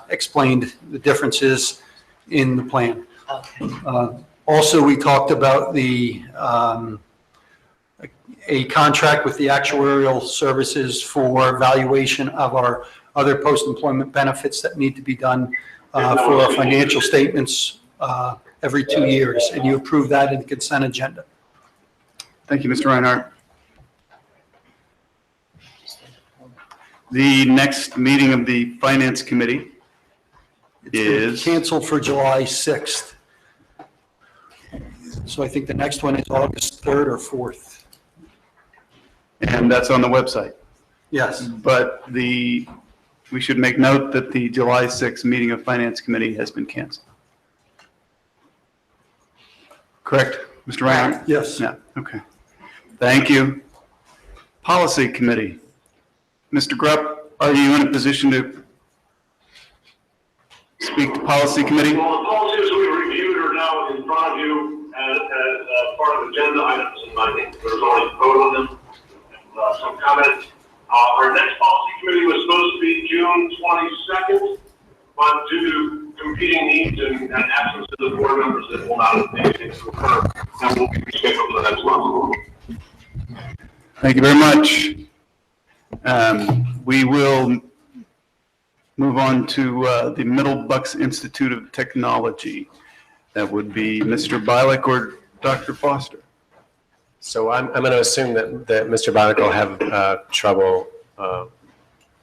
explained the differences in the plan. Okay. Also, we talked about a contract with the actuarial services for valuation of our other post-employment benefits that need to be done for our financial statements every 2 years, and you approved that in the consent agenda. Thank you, Mr. Reinhardt. The next meeting of the Finance Committee is canceled for July 6th. So I think the next one is August 3rd or 4th. And that's on the website. Yes. But we should make note that the July 6th meeting of Finance Committee has been canceled. Correct, Mr. Reinhardt? Yes. Yeah, okay. Thank you. Policy Committee. Mr. Grupp, are you in a position to speak to Policy Committee? Well, the policies we reviewed are now in front of you as part of agenda items, and I think there's already a vote on them and some comments. Our next policy committee was supposed to be June 22nd, but due to competing needs and absence of the board members, it will not be able to occur, and will be rescheduled for the next month. Thank you very much. We will move on to the Middle Bucks Institute of Technology. That would be Mr. Bialik or Dr. Foster. So I'm going to assume that Mr. Bialik will have trouble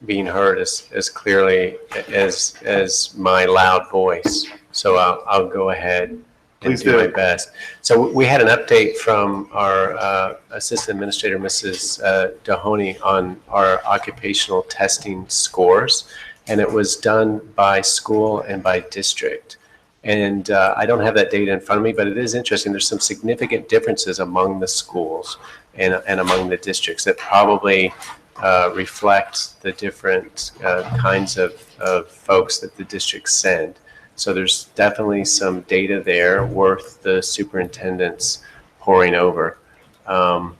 being heard as clearly as my loud voice. So I'll go ahead and Please do do. my best. So we had an update from our Assistant Administrator, Mrs. Dahoney, on our occupational testing scores, and it was done by school and by district. And I don't have that data in front of me, but it is interesting. There's some significant differences among the schools and among the districts that probably reflect the different kinds of folks that the districts send. So there's definitely some data there worth the superintendents poring over. One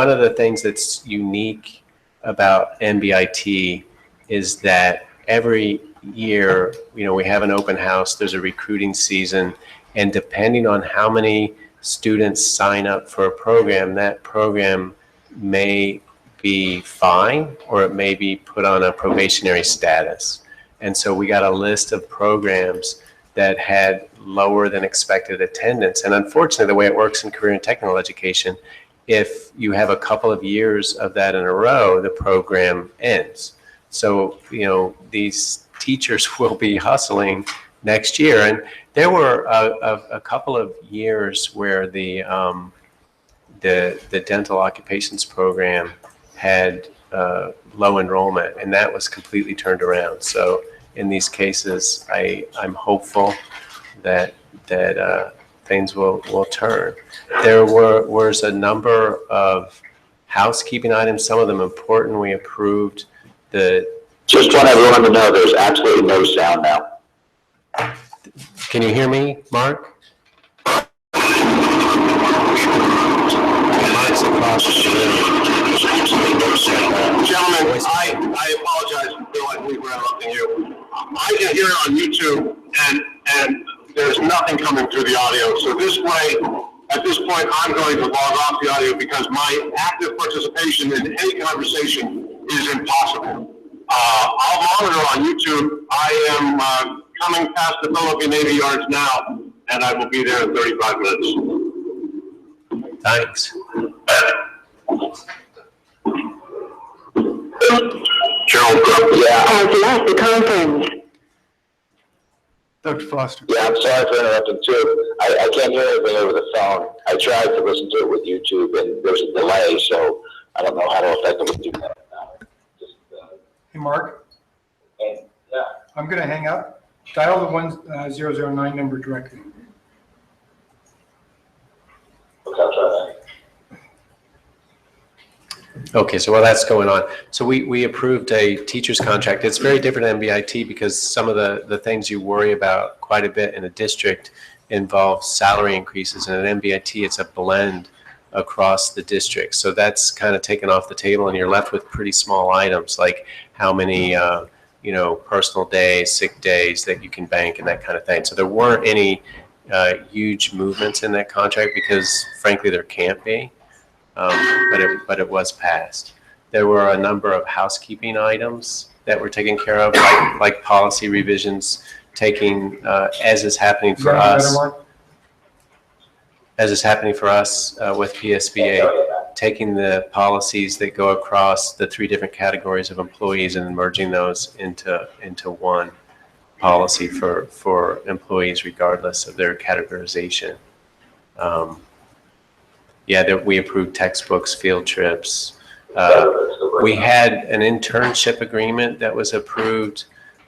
of the things that's unique about MBIT is that every year, we have an open house, there's a recruiting season, and depending on how many students sign up for a program, that program may be fine or it may be put on a probationary status. And so we got a list of programs that had lower than expected attendance. And unfortunately, the way it works in career and technical education, if you have a couple of years of that in a row, the program ends. So, these teachers will be hustling next year. And there were a couple of years where the dental occupations program had low enrollment, and that was completely turned around. So in these cases, I'm hopeful that things will turn. There was a number of housekeeping items, some of them important. We approved Just want everyone to know there's absolutely no sound now. Can you hear me, Mark? Mark's across the room. Gentlemen, I apologize for feeling like we were interrupting you. I can hear it on YouTube, and there's nothing coming through the audio. So at this point, I'm going to log off the audio because my active participation in any conversation is impossible. I'll monitor on YouTube. I am coming past the Philadelphia Navy Yards now, and I will be there in 35 minutes. Thanks. Gerald Grupp, yeah. Has left the conference. Dr. Foster. Yeah, I'm sorry for interrupting too. I can't hear anything over the phone. I tried to listen to it with YouTube and there's a delay, so I don't know how to effectively do that. Hey, Mark, And, yeah. I'm going to hang up. Dial the 1009 number directly. Okay, I'll try that. Okay, so while that's going on, so we approved a teacher's contract. It's very different than MBIT because some of the things you worry about quite a bit in a district involve salary increases. And at MBIT, it's a blend across the district. So that's kind of taken off the table and you're left with pretty small items like how many, personal days, sick days that you can bank and that kind of thing. So there weren't any huge movements in that contract because frankly, there can't be. But it was passed. There were a number of housekeeping items that were taken care of, like policy revisions, taking, as is happening for us. As is happening for us with PSBA, taking the policies that go across the 3 different categories of employees and merging those into one policy for employees regardless of their categorization. That we approved textbooks, field trips. We had an internship agreement that was approved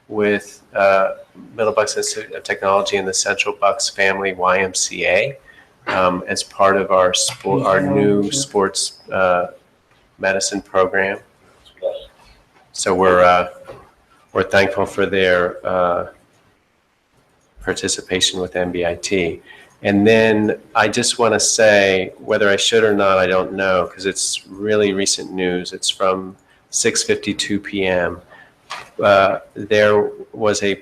with Middle Bucks Institute of Technology and the Central Bucks Family YMCA as part of our new sports medicine program. So we're thankful for their participation with MBIT. And then I just want to say, whether I should or not, I don't know, because it's really recent news. It's from 6:52 p.m. There was an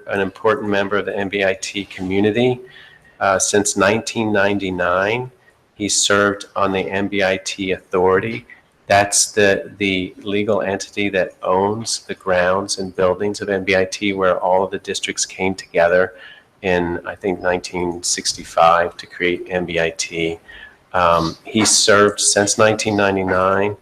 important member of the MBIT community. Since 1999, he served on the MBIT Authority. That's the legal entity that owns the grounds and buildings of MBIT, where all of the districts came together in, I think, 1965 to create MBIT. He served since 1999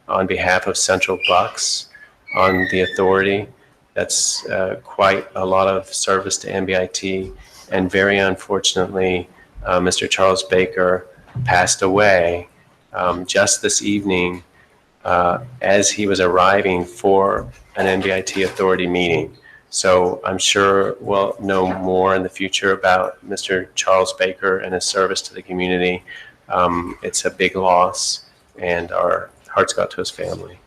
on behalf of Central Bucks on the authority. That's quite a lot of service to MBIT. And very unfortunately, Mr. Charles Baker passed away just this evening as he was arriving for an MBIT authority meeting. So I'm sure we'll know more in the future about Mr. Charles Baker and his service to the community. It's a big loss, and our hearts go out to his family.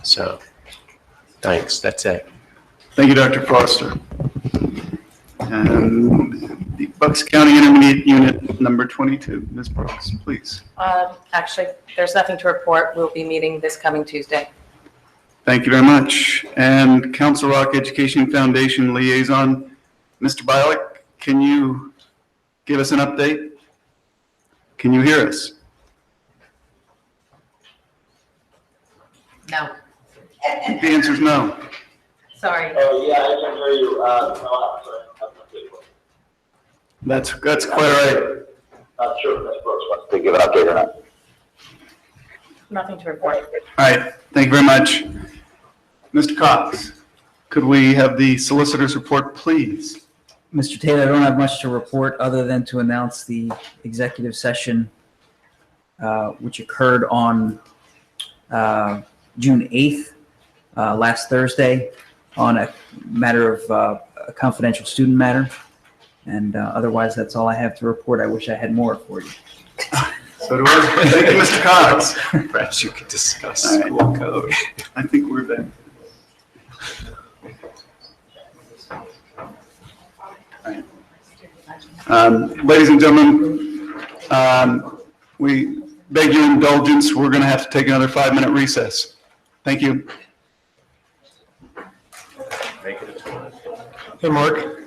So, thanks. That's it. Thank you, Dr. Foster. And the Bucks County Intermediate Unit number 22, Ms. Brooks, please. Actually, there's nothing to report. We'll be meeting this coming Tuesday. Thank you very much. And Council Rock Education Foundation Liaison, Mr. Bialik, can you give us an update? Can you hear us? No. The answer is no. Sorry. Oh, yeah, I can hear you. No, I'm sorry. That's quite all right. Not sure if Ms. Brooks wants to give an update or not. Nothing to report. All right, thank you very much. Mr. Cox, could we have the solicitor's report, please? Mr. Taylor, I don't have much to report other than to announce the executive session, which occurred on June 8th, last Thursday, on a matter of a confidential student matter. And otherwise, that's all I have to report. I wish I had more for you. So do I. Thank you, Mr. Cox. Perhaps you could discuss All right. school code. I think we're back. Ladies and gentlemen, we beg your indulgence. We're going to have to take another 5-minute recess. Thank you. Make it a 20. Hey, Mark.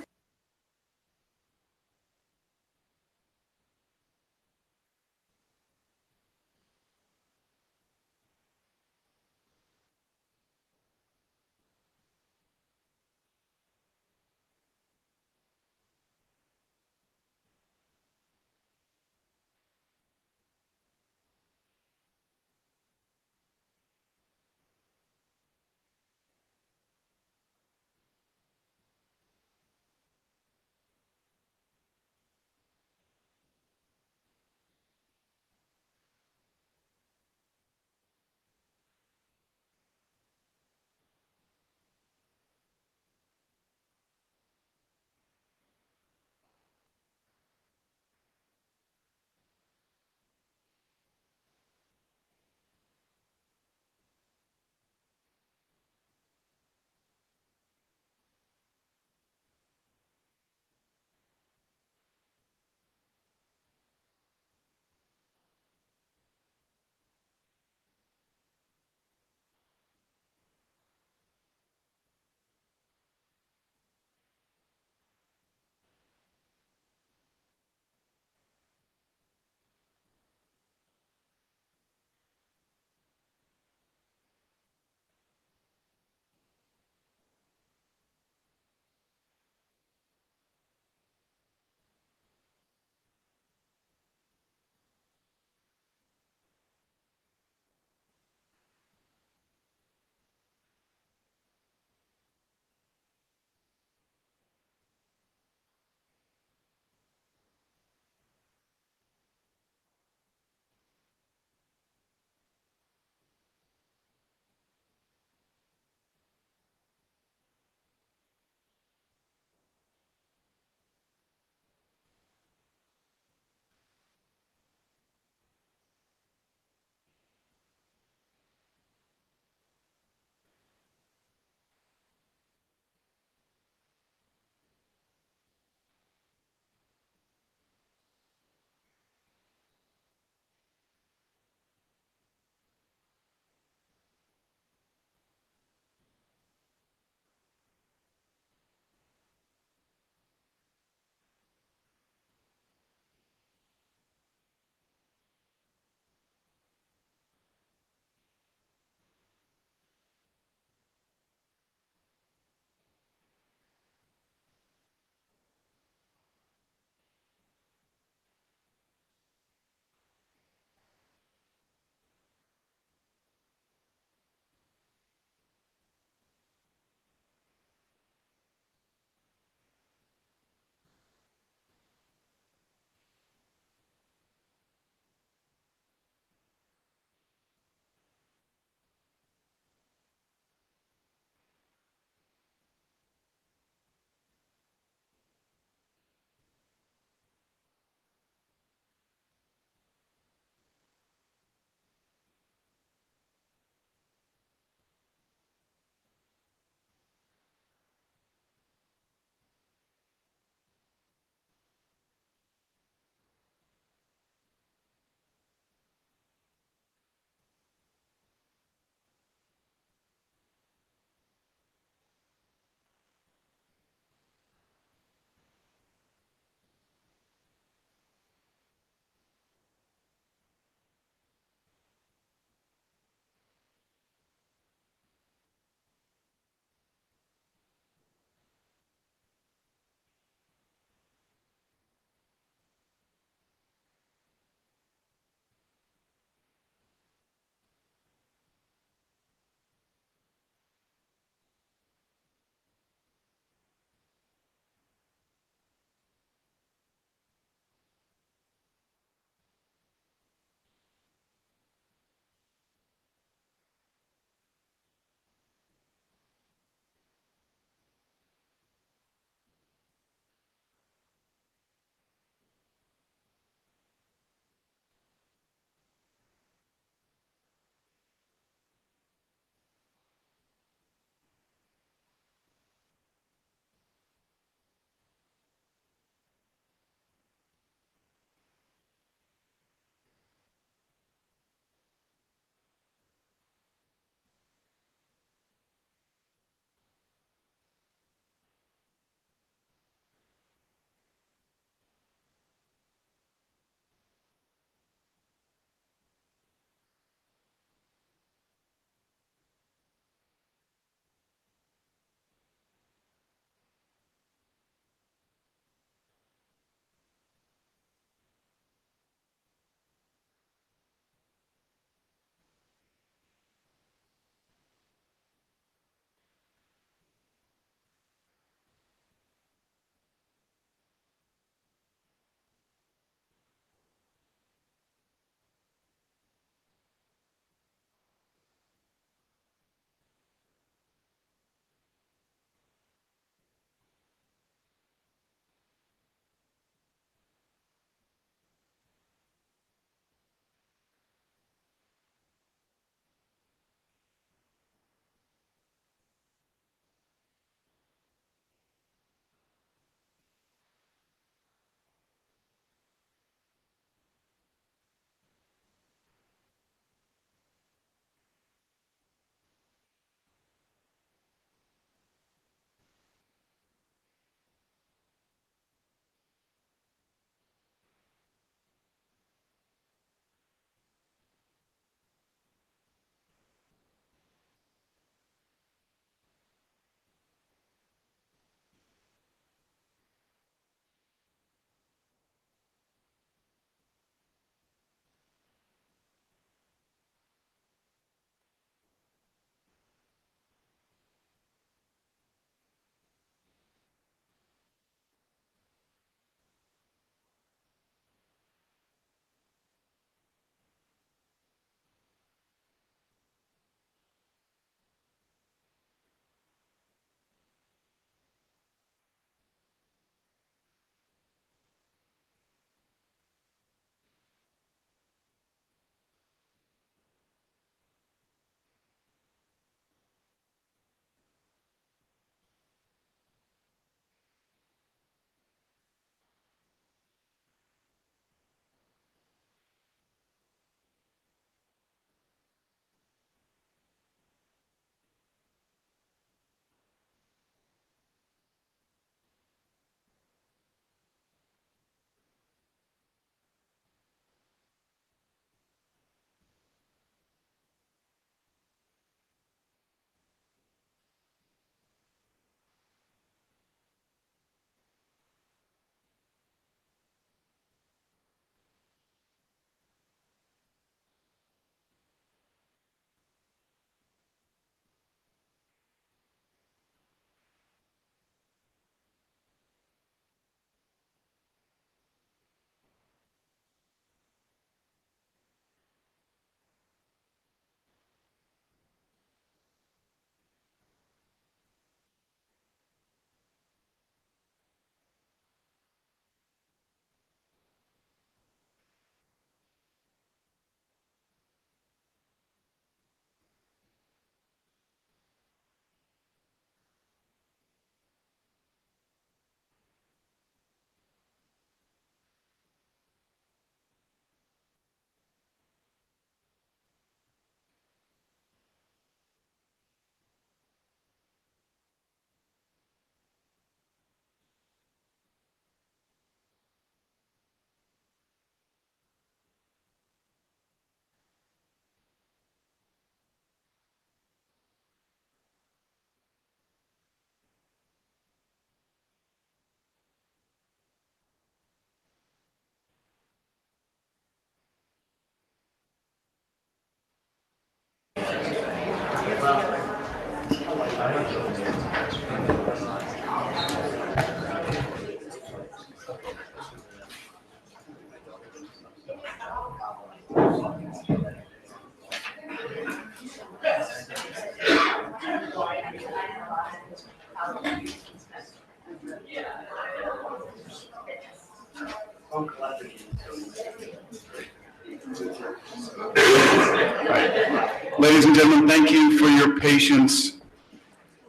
Ladies and gentlemen, thank you for your patience.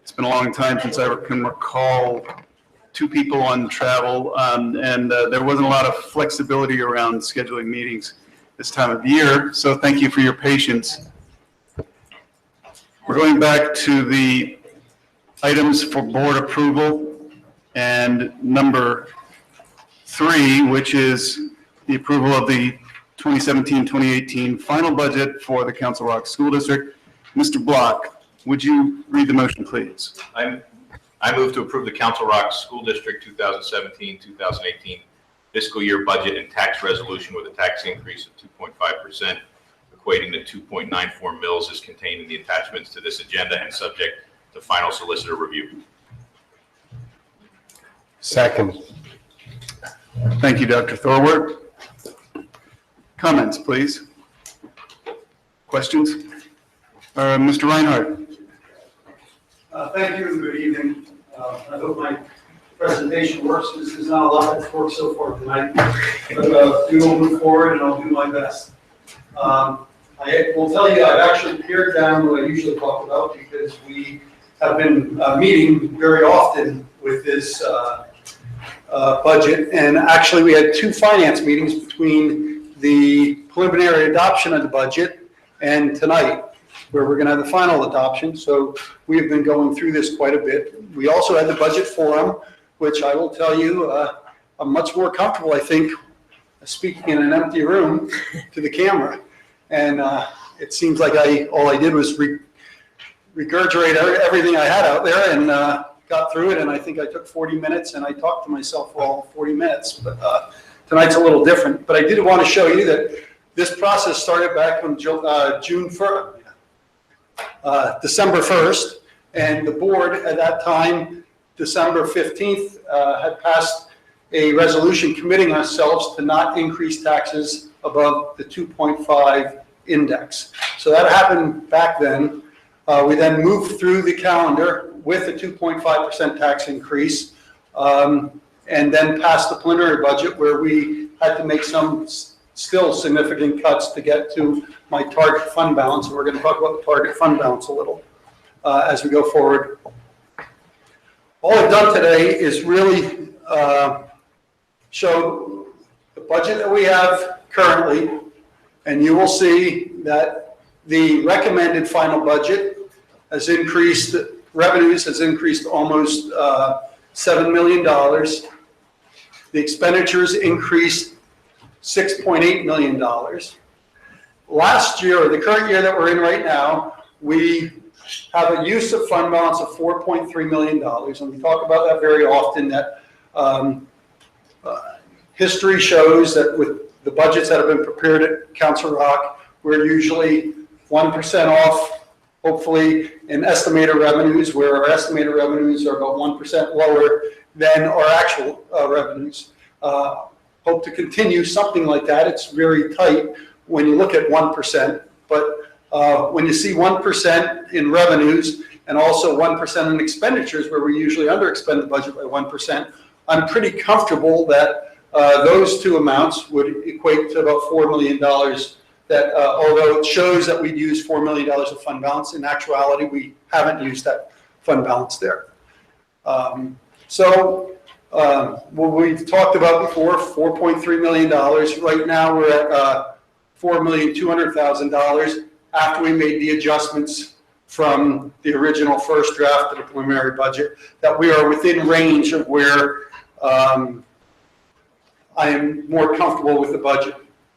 It's been a long time since I can recall two people on travel, and there wasn't a lot of flexibility around scheduling meetings this time of year, so thank you for your patience. We're going back to the items for board approval, and number 3, which is the approval of the 2017-2018 final budget for the Council Rock School District. Mr. Block, would you read the motion, please? I move to approve the Council Rock School District 2017-2018 fiscal year budget and tax resolution with a tax increase of 2.5%, equating to 2.94 mils as contained in the attachments to this agenda and subject to final solicitor review. Second. Thank you, Dr. Thorwart. Comments, please? Questions? Mr. Reinhardt. Thank you and good evening. I hope my presentation works. This is not a lot that's worked so far tonight, but we will move forward and I'll do my best. I will tell you I've actually pared down what I usually talk about because we have been meeting very often with this budget, and actually we had 2 finance meetings between the preliminary adoption of the budget and tonight, where we're going to have the final adoption. So we have been going through this quite a bit. We also had the budget forum, which I will tell you, I'm much more comfortable, I think, speaking in an empty room to the camera. And it seems like all I did was regurgitate everything I had out there and got through it. And I think I took 40 minutes and I talked to myself for all 40 minutes. But tonight's a little different. But I did want to show you that this process started back on December 1st, and the board at that time, December 15th, had passed a resolution committing ourselves to not increase taxes above the 2.5 index. So that happened back then. We then moved through the calendar with a 2.5% tax increase, and then passed the preliminary budget where we had to make some still significant cuts to get to my target fund balance. And we're going to talk about the target fund balance a little as we go forward. All I've done today is really show the budget that we have currently, and you will see that the recommended final budget has increased, revenues has increased almost $7 million. The expenditures increased $6.8 million. Last year, or the current year that we're in right now, we have a use of fund balance of $4.3 million. And we talk about that very often, that history shows that with the budgets that have been prepared at Council Rock, we're usually 1% off, hopefully, in estimated revenues, where our estimated revenues are about 1% lower than our actual revenues. Hope to continue something like that. It's very tight when you look at 1%, but when you see 1% in revenues and also 1% in expenditures, where we usually underexpend the budget by 1%, I'm pretty comfortable that those two amounts would equate to about $4 million. That although it shows that we'd used $4 million of fund balance, in actuality, we haven't used that fund balance there. What we've talked about before, $4.3 million. Right now, we're at $4,200,000 after we made the adjustments from the original first draft of the preliminary budget, that we are within range of where I am more comfortable with the budget.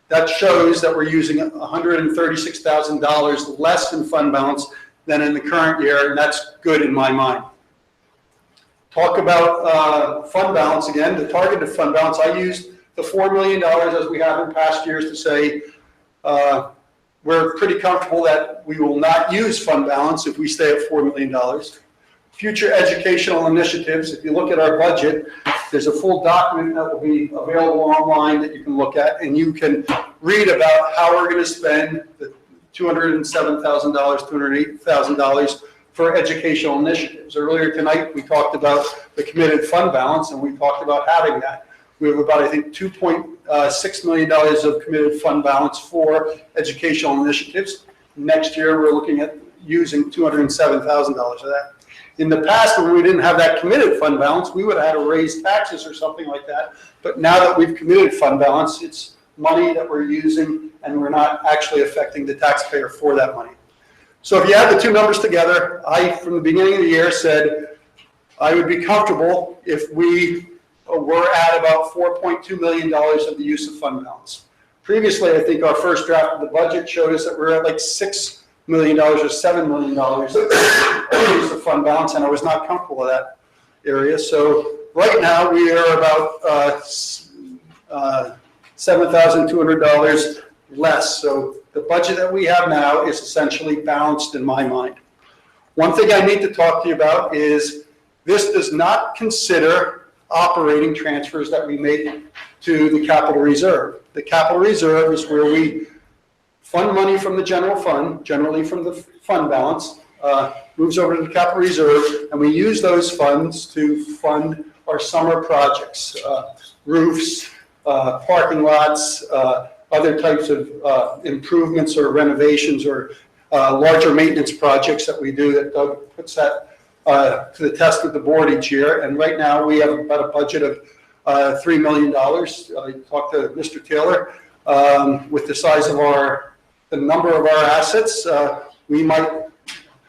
That shows that we're using $136,000 less in fund balance than in the current year, and that's good in my mind. Talk about fund balance again, the targeted fund balance. I used the $4 million as we have in past years to say we're pretty comfortable that we will not use fund balance if we stay at $4 million. Future educational initiatives, if you look at our budget, there's a full document that will be available online that you can look at, and you can read about how we're going to spend the $207,000, $208,000 for educational initiatives. Earlier tonight, we talked about the committed fund balance, and we talked about having that. We have about, I think, $2.6 million of committed fund balance for educational initiatives. Next year, we're looking at using $207,000 of that. In the past, when we didn't have that committed fund balance, we would have had to raise taxes or something like that. But now that we've committed fund balance, it's money that we're using and we're not actually affecting the taxpayer for that money. So if you add the two numbers together, I, from the beginning of the year, said I would be comfortable if we were at about $4.2 million of the use of fund balance. Previously, I think our first draft of the budget showed us that we're at like $6 million or $7 million of use of fund balance, and I was not comfortable with that area. So right now, we are about $7,200 less. So the budget that we have now is essentially balanced in my mind. One thing I need to talk to you about is this does not consider operating transfers that we make to the capital reserve. The capital reserve is where we fund money from the general fund, generally from the fund balance, moves over to the capital reserve, and we use those funds to fund our summer projects, roofs, parking lots, other types of improvements or renovations or larger maintenance projects that we do that Doug puts that to the test with the board each year. And right now we have about a budget of $3 million. I talked to Mr. Taylor. With the size of the number of our assets, we might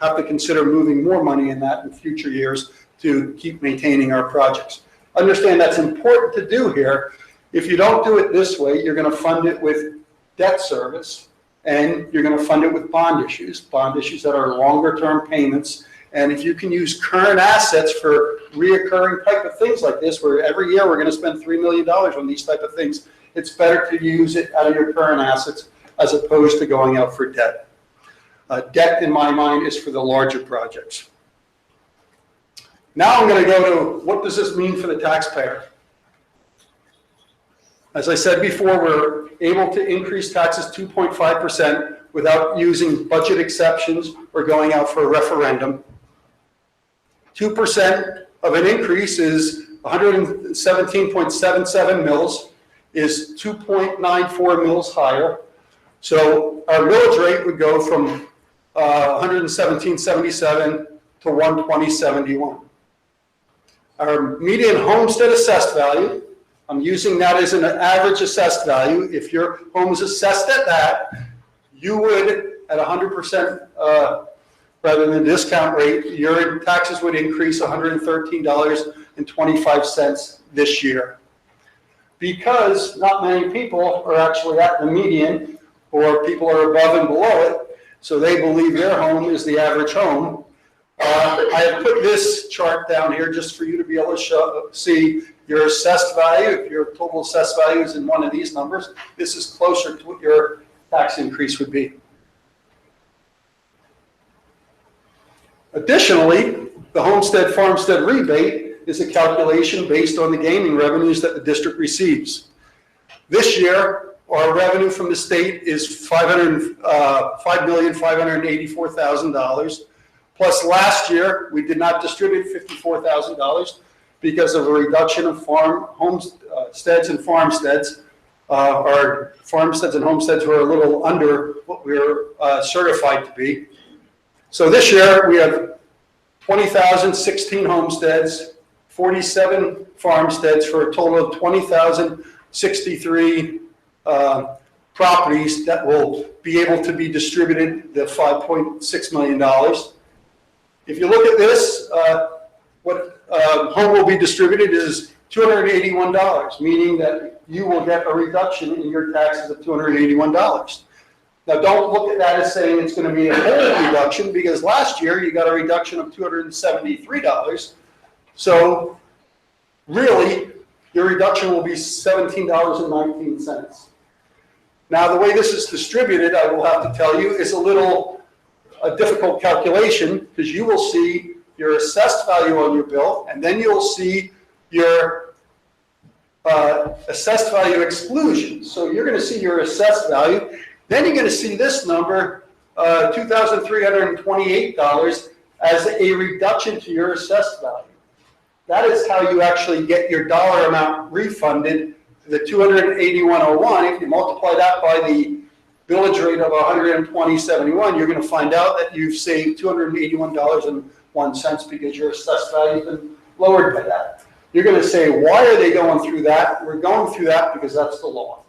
have to consider moving more money in that in future years to keep maintaining our projects. Understand that's important to do here. If you don't do it this way, you're going to fund it with debt service, and you're going to fund it with bond issues that are longer term payments. And if you can use current assets for reoccurring type of things like this, where every year we're going to spend $3 million on these type of things, it's better to use it out of your current assets as opposed to going out for debt. Debt, in my mind, is for the larger projects. Now I'm going to go to what does this mean for the taxpayer? As I said before, we're able to increase taxes 2.5% without using budget exceptions or going out for a referendum. 2% of an increase is 117.77 mils, is 2.94 mils higher. So our millage rate would go from 117.77 to 120.71. Our median homestead assessed value, I'm using that as an average assessed value. If your home is assessed at that, you would, at 100% rather than the discount rate, your taxes would increase $113.25 this year. Because not many people are actually at the median, or people are above and below it, so they believe their home is the average home. I have put this chart down here just for you to be able to see your assessed value. If your total assessed value is in one of these numbers, this is closer to what your tax increase would be. Additionally, the homestead farmstead rebate is a calculation based on the gaming revenues that the district receives. This year, our revenue from the state is $5,584,000. Plus last year, we did not distribute $54,000 because of a reduction of homesteads and farmsteads. Our farmsteads and homesteads were a little under what we were certified to be. So this year, we have 20,016 homesteads, 47 farmsteads for a total of 20,063 properties that will be able to be distributed the $5.6 million. If you look at this, what home will be distributed is $281, meaning that you will get a reduction in your taxes of $281. Now, don't look at that as saying it's going to be a whole reduction, because last year you got a reduction of $273. So really, your reduction will be $17.19. Now, the way this is distributed, I will have to tell you, is a difficult calculation, because you will see your assessed value on your bill, and then you'll see your assessed value exclusion. So you're going to see your assessed value. Then you're going to see this number, $2,328, as a reduction to your assessed value. that is how you actually get your dollar amount refunded. The 281.01, if you multiply that by the village rate of 120.71, you're going to find out that you've saved $281.01 because your assessed value has been lowered by that. You're going to say, why are they going through that? We're going through that because that's the law.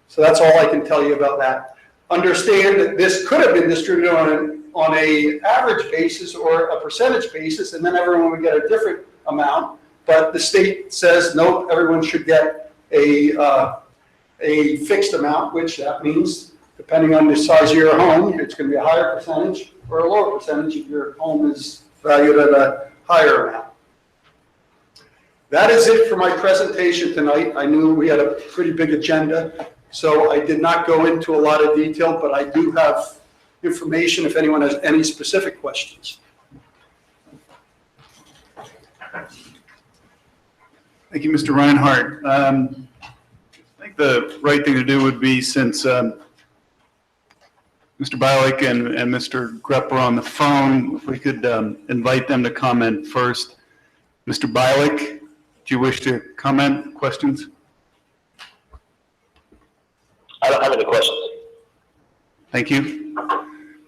So that's all I can tell you about that. Understand that this could have been distributed on a average basis or a percentage basis, and then everyone would get a different amount. But the state says, no, everyone should get a fixed amount, which that means, depending on the size of your home, it's going to be a higher percentage or a lower percentage if your home is valued at a higher amount. That is it for my presentation tonight. I knew we had a pretty big agenda, so I did not go into a lot of detail, but I do have information if anyone has any specific questions. Thank you, Mr. Reinhardt. I think the right thing to do would be, since Mr. Bialik and Mr. Grepp are on the phone, if we could invite them to comment first. Mr. Bialik, do you wish to comment, questions? I don't have any questions. Thank you.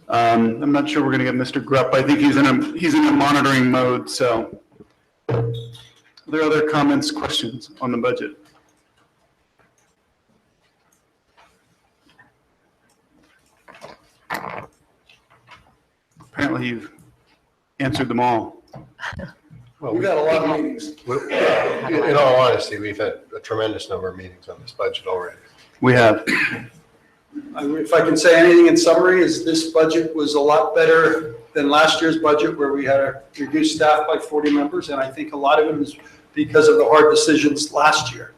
I'm not sure we're going to get Mr. Grepp. I think he's in a monitoring mode, so. Are there other comments, questions on the budget? Apparently you've answered them all. Well, We've got a lot of meetings. In all honesty, we've had a tremendous number of meetings on this budget already. We have. If I can say anything in summary, is this budget was a lot better than last year's budget, where we had a reduced staff by 40 members, and I think a lot of it was because of the hard decisions last year.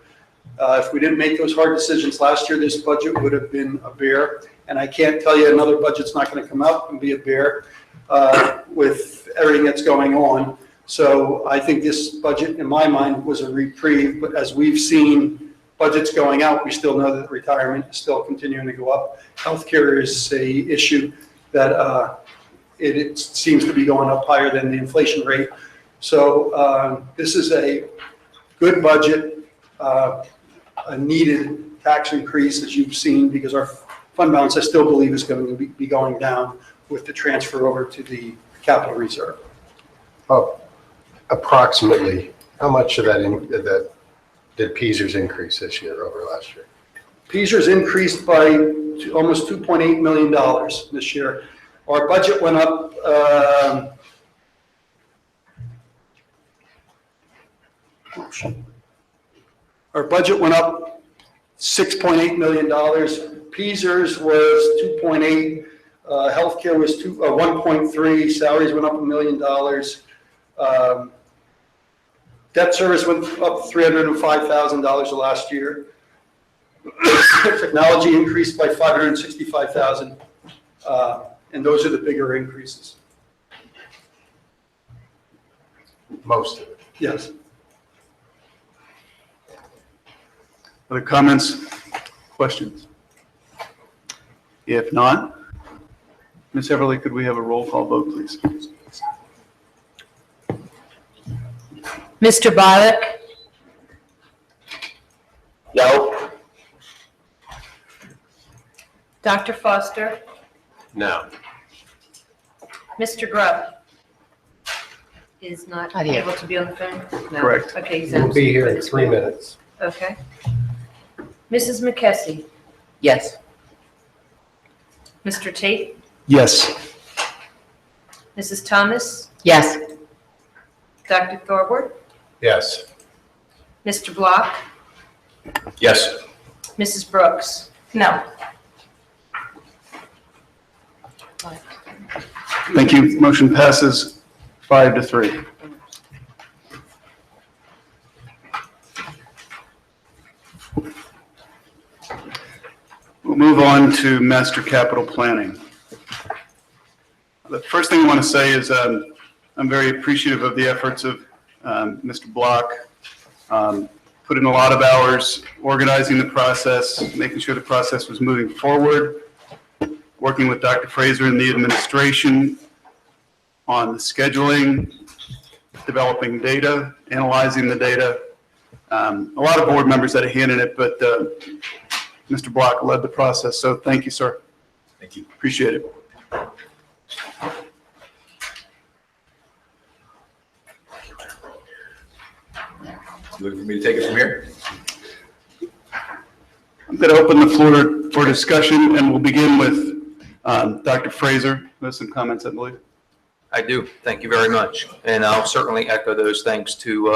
If we didn't make those hard decisions last year, this budget would have been a bear, and I can't tell you another budget's not going to come out and be a bear with everything that's going on. So I think this budget, in my mind, was a reprieve, but as we've seen budgets going out, we still know that retirement is still continuing to go up. Healthcare is a issue that it seems to be going up higher than the inflation rate. So this is a good budget, a needed tax increase, as you've seen, because our fund balance, I still believe, is going to be going down with the transfer over to the capital reserve. Oh, approximately, how much of that did PSERS increase this year over last year? PSERS increased by almost $2.8 million this year. Our budget went up $6.8 million. PSERS was 2.8. Healthcare was 1.3. Salaries went up $1 million. Debt service went up $305,000 last year. Technology increased by $565,000, and those are the bigger increases. Most of it. Yes. Other comments, questions? If not, Ms. Everly, could we have a roll call vote, please? Mr. Bialik? No. Dr. Foster? No. Mr. Grubb? Is not Not here. able to be on the phone? No. Correct. Okay, he's We'll absent be here for in this 3 week. minutes. Okay. Mrs. McKessie? Yes. Mr. Tate? Yes. Mrs. Thomas? Yes. Dr. Thorwald? Yes. Mr. Block? Yes. Mrs. Brooks? No. Thank you. Motion passes 5-3. We'll move on to master capital planning. The first thing I want to say is I'm very appreciative of the efforts of Mr. Block. Put in a lot of hours organizing the process, making sure the process was moving forward, working with Dr. Fraser and the administration on the scheduling, developing data, analyzing the data. A lot of board members had a hand in it, but Mr. Block led the process, so thank you, sir. Thank you. Appreciate it. Looking for me to take it from here? I'm going to open the floor for discussion, and we'll begin with Dr. Fraser, who has some comments, I believe. I do. Thank you very much. And I'll certainly echo those thanks to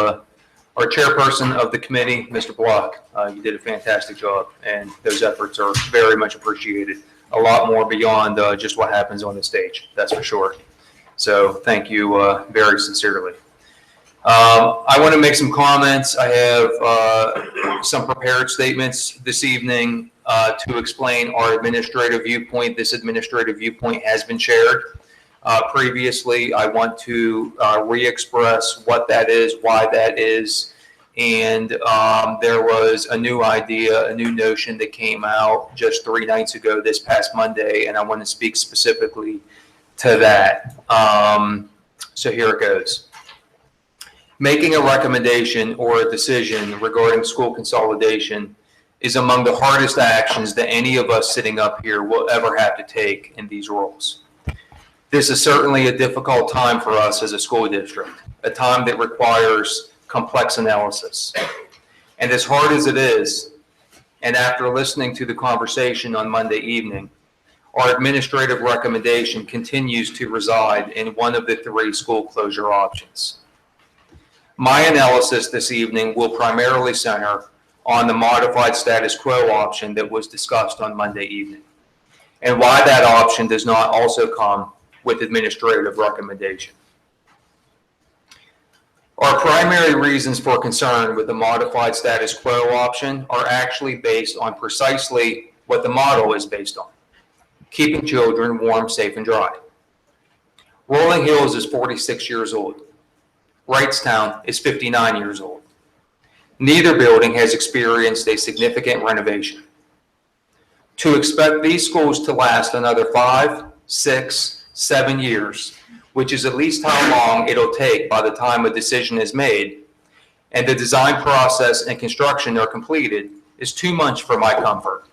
our chairperson of the committee, Mr. Block. You did a fantastic job, and those efforts are very much appreciated. A lot more beyond just what happens on the stage, that's for sure. So thank you very sincerely. I want to make some comments. I have some prepared statements this evening to explain our administrative viewpoint. This administrative viewpoint has been shared previously. I want to re-express what that is, why that is, and there was a new idea, a new notion that came out just 3 nights ago this past Monday, and I want to speak specifically to that. So here it goes. Making a recommendation or a decision regarding school consolidation is among the hardest actions that any of us sitting up here will ever have to take in these roles. This is certainly a difficult time for us as a school district, a time that requires complex analysis. And as hard as it is, and after listening to the conversation on Monday evening, our administrative recommendation continues to reside in one of the 3 school closure options. My analysis this evening will primarily center on the modified status quo option that was discussed on Monday evening, and why that option does not also come with administrative recommendation. Our primary reasons for concern with the modified status quo option are actually based on precisely what the model is based on: keeping children warm, safe, and dry. Rolling Hills is 46 years old. Wrightstown is 59 years old. Neither building has experienced a significant renovation. To expect these schools to last another 5, 6, 7 years, which is at least how long it'll take by the time a decision is made, and the design process and construction are completed, is too much for my comfort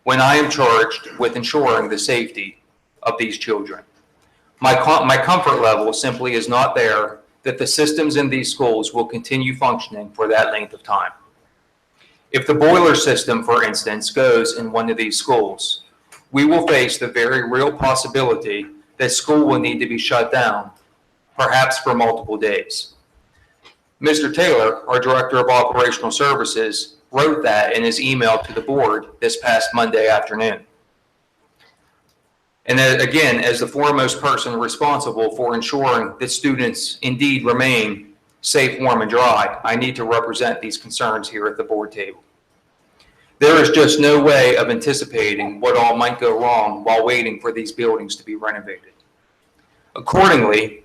when I am charged with ensuring the safety of these children. My comfort level simply is not there that the systems in these schools will continue functioning for that length of time. If the boiler system, for instance, goes in one of these schools, we will face the very real possibility that school will need to be shut down, perhaps for multiple days. Mr. Taylor, our Director of Operational Services, wrote that in his email to the board this past Monday afternoon. And again, as the foremost person responsible for ensuring that students indeed remain safe, warm, and dry, I need to represent these concerns here at the board table. There is just no way of anticipating what all might go wrong while waiting for these buildings to be renovated. Accordingly,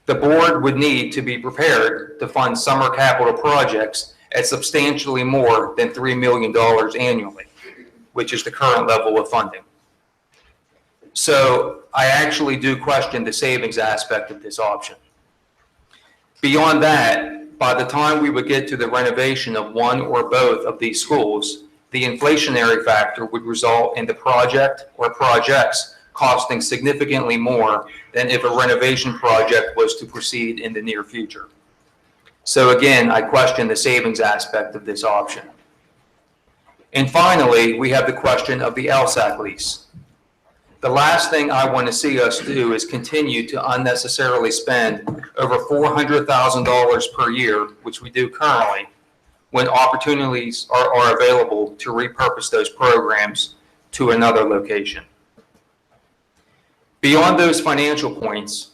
the board would need to be prepared to fund summer capital projects at substantially more than $3 million annually, which is the current level of funding. So I actually do question the savings aspect of this option. Beyond that, by the time we would get to the renovation of one or both of these schools, the inflationary factor would result in the project or projects costing significantly more than if a renovation project was to proceed in the near future. So again, I question the savings aspect of this option. And finally, we have the question of the LSAC lease. The last thing I want to see us do is continue to unnecessarily spend over $400,000 per year, which we do currently, when opportunities are available to repurpose those programs to another location. Beyond those financial points,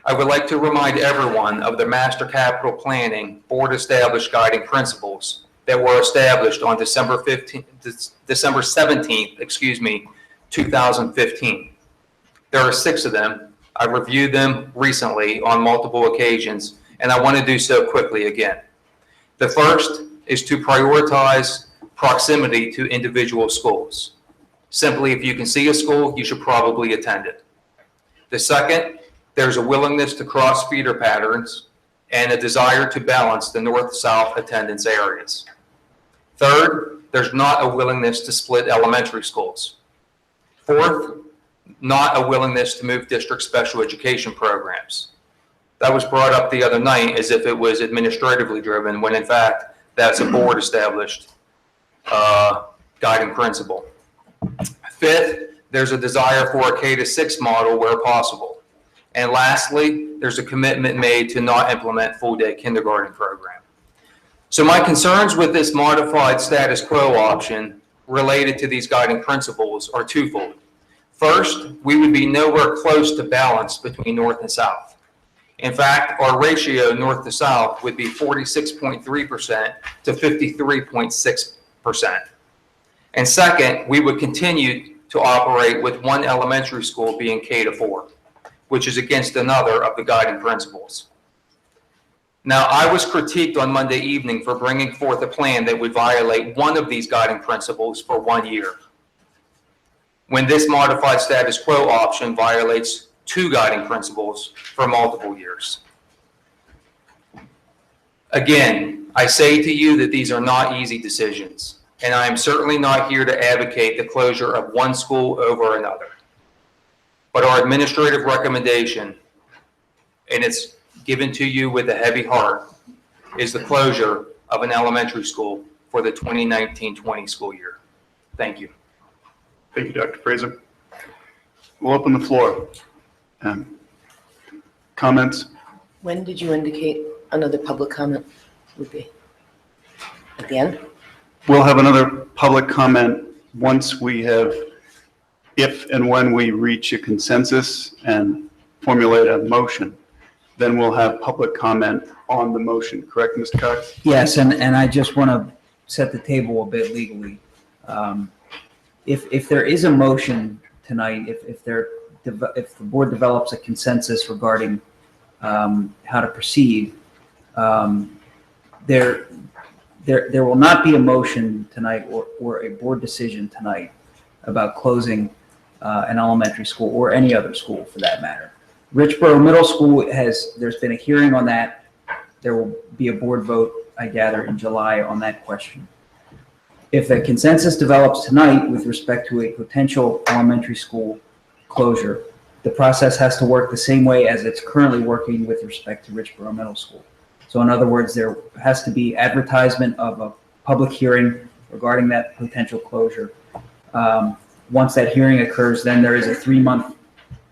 I would like to remind everyone of the Master Capital Planning Board established guiding principles that were established on December 17th, 2015. There are 6 of them. I reviewed them recently on multiple occasions, and I want to do so quickly again. The first is to prioritize proximity to individual schools. Simply, if you can see a school, you should probably attend it. The second, there's a willingness to cross feeder patterns and a desire to balance the north-south attendance areas. Third, there's not a willingness to split elementary schools. Fourth, not a willingness to move district special education programs. That was brought up the other night as if it was administratively driven, when in fact, that's a board established guiding principle. Fifth, there's a desire for a K-6 model where possible. And lastly, there's a commitment made to not implement full-day kindergarten program. So my concerns with this modified status quo option related to these guiding principles are twofold. First, we would be nowhere close to balance between north and south. In fact, our ratio north to south would be 46.3% to 53.6%. And second, we would continue to operate with one elementary school being K-4, which is against another of the guiding principles. Now, I was critiqued on Monday evening for bringing forth a plan that would violate one of these guiding principles for 1 year, when this modified status quo option violates two guiding principles for multiple years. Again, I say to you that these are not easy decisions, and I am certainly not here to advocate the closure of one school over another. But our administrative recommendation, and it's given to you with a heavy heart, is the closure of an elementary school for the 2019-20 school year. Thank you. Thank you, Dr. Fraser. We'll open the floor. Comments? When did you indicate another public comment would be? At the end? We'll have another public comment once we have, if and when we reach a consensus and formulate a motion, then we'll have public comment on the motion. Correct, Mr. Cox? Yes, and I just want to set the table a bit legally. If there is a motion tonight, if the board develops a consensus regarding how to proceed, there will not be a motion tonight or a board decision tonight about closing an elementary school or any other school for that matter. Richboro Middle School there's been a hearing on that. There will be a board vote, I gather, in July on that question. If a consensus develops tonight with respect to a potential elementary school closure, the process has to work the same way as it's currently working with respect to Richboro Middle School. So in other words, there has to be advertisement of a public hearing regarding that potential closure. Once that hearing occurs, then there is a 3-month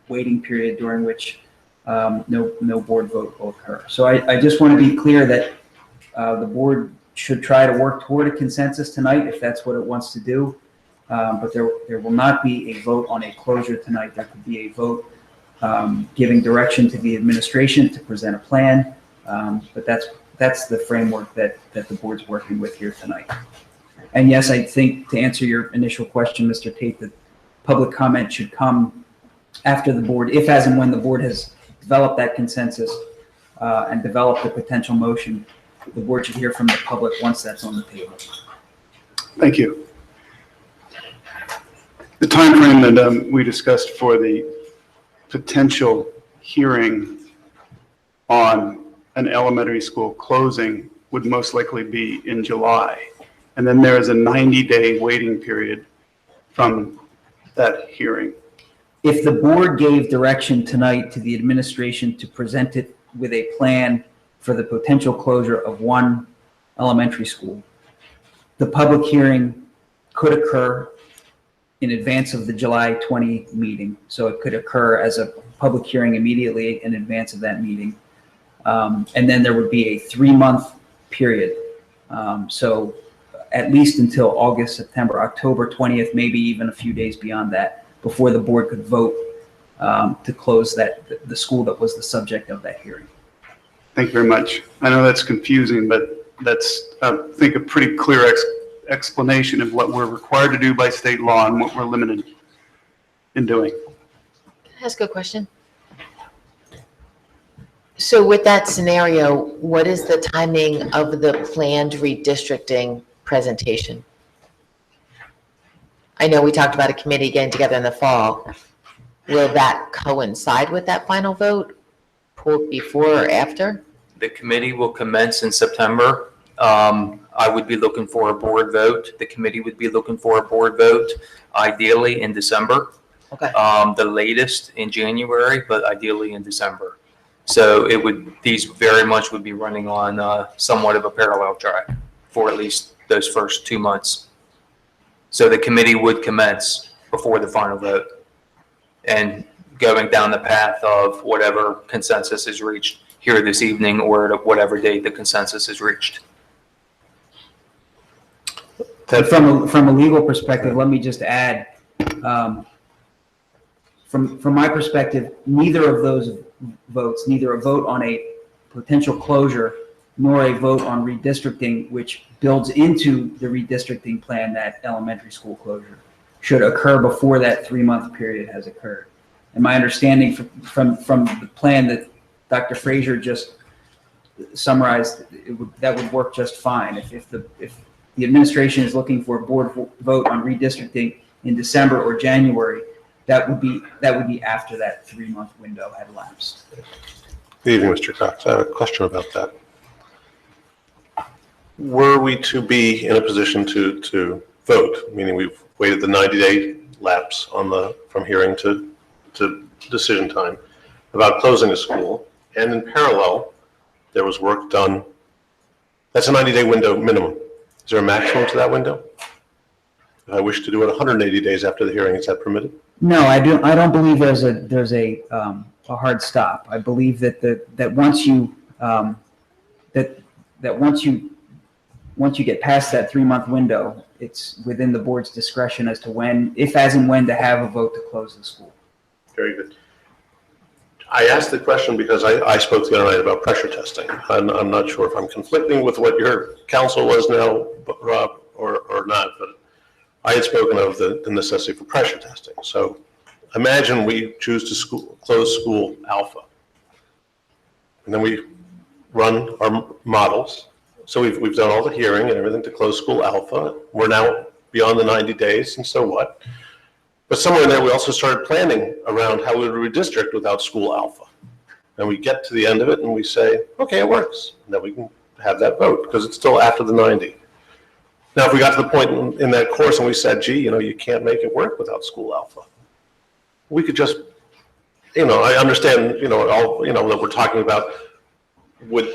waiting period during which no board vote will occur. So I just want to be clear that the board should try to work toward a consensus tonight if that's what it wants to do. But there will not be a vote on a closure tonight. There could be a vote giving direction to the administration to present a plan. But that's the framework that the board's working with here tonight. And yes, I think to answer your initial question, Mr. Tate, that public comment should come after the board, if as and when the board has developed that consensus and developed a potential motion. The board should hear from the public once that's on the table. Thank you. The timeframe that we discussed for the potential hearing on an elementary school closing would most likely be in July. And then there is a 90-day waiting period from that hearing. If the board gave direction tonight to the administration to present it with a plan for the potential closure of one elementary school, the public hearing could occur in advance of the July 20 meeting. So it could occur as a public hearing immediately in advance of that meeting. And then there would be a 3-month period. So at least until August, September, October 20th, maybe even a few days beyond that, before the board could vote to close the school that was the subject of that hearing. Thank you very much. I know that's confusing, but that's, I think, a pretty clear explanation of what we're required to do by state law and what we're limited in doing. Can I ask a question? So with that scenario, what is the timing of the planned redistricting presentation? I know we talked about a committee getting together in the fall. Will that coincide with that final vote, before or after? The committee will commence in September. I would be looking for a board vote. The committee would be looking for a board vote, ideally in December. Okay. The latest in January, but ideally in December. So these very much would be running on somewhat of a parallel track for at least those first 2 months. So the committee would commence before the final vote and going down the path of whatever consensus is reached here this evening or at whatever date the consensus is reached. From a legal perspective, let me just add, from my perspective, neither of those votes, neither a vote on a potential closure nor a vote on redistricting, which builds into the redistricting plan that elementary school closure, should occur before that 3-month period has occurred. And my understanding from the plan that Dr. Frazier just summarized, that would work just fine. If the administration is looking for a board vote on redistricting in December or January, that would be after that 3-month window had elapsed. Good evening, Mr. Cox. I have a question about that. Were we to be in a position to vote, meaning we've waited the 90-day lapse from hearing to decision time about closing a school, and in parallel, there was work done, that's a 90-day window minimum. Is there a maximum to that window? If I wish to do it 180 days after the hearing, is that permitted? No, I don't believe there's a hard stop. I believe that once you get past that 3-month window, it's within the board's discretion as to when to have a vote to close the school. Very good. I asked the question because I spoke the other night about pressure testing. I'm not sure if I'm conflicting with what your counsel was now, Rob, or not, but I had spoken of the necessity for pressure testing. So imagine we choose to close school Alpha. And then we run our models. So we've done all the hearing and everything to close school Alpha. We're now beyond the 90 days, and so what? But somewhere in there, we also started planning around how we would redistrict without school Alpha. And we get to the end of it and we say, okay, it works. And then we can have that vote because it's still after the 90. Now, if we got to the point in that course and we said, gee, you can't make it work without school Alpha, we could just, I understand, that we're talking about would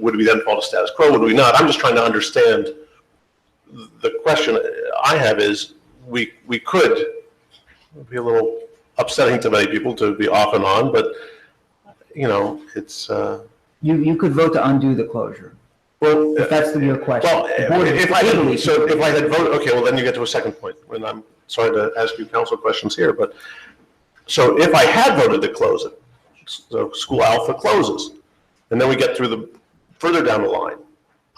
we then fall to status quo? Would we not? I'm just trying to understand. The question I have is, we could, it'd be a little upsetting to many people to be off and on, but it's. You could vote to undo the closure. Well, if that's your question. Well, if I had voted, okay, well then you get to a second point, and I'm sorry to ask you counsel questions here, but so if I had voted to close it, so school Alpha closes, and then we get through further down the line,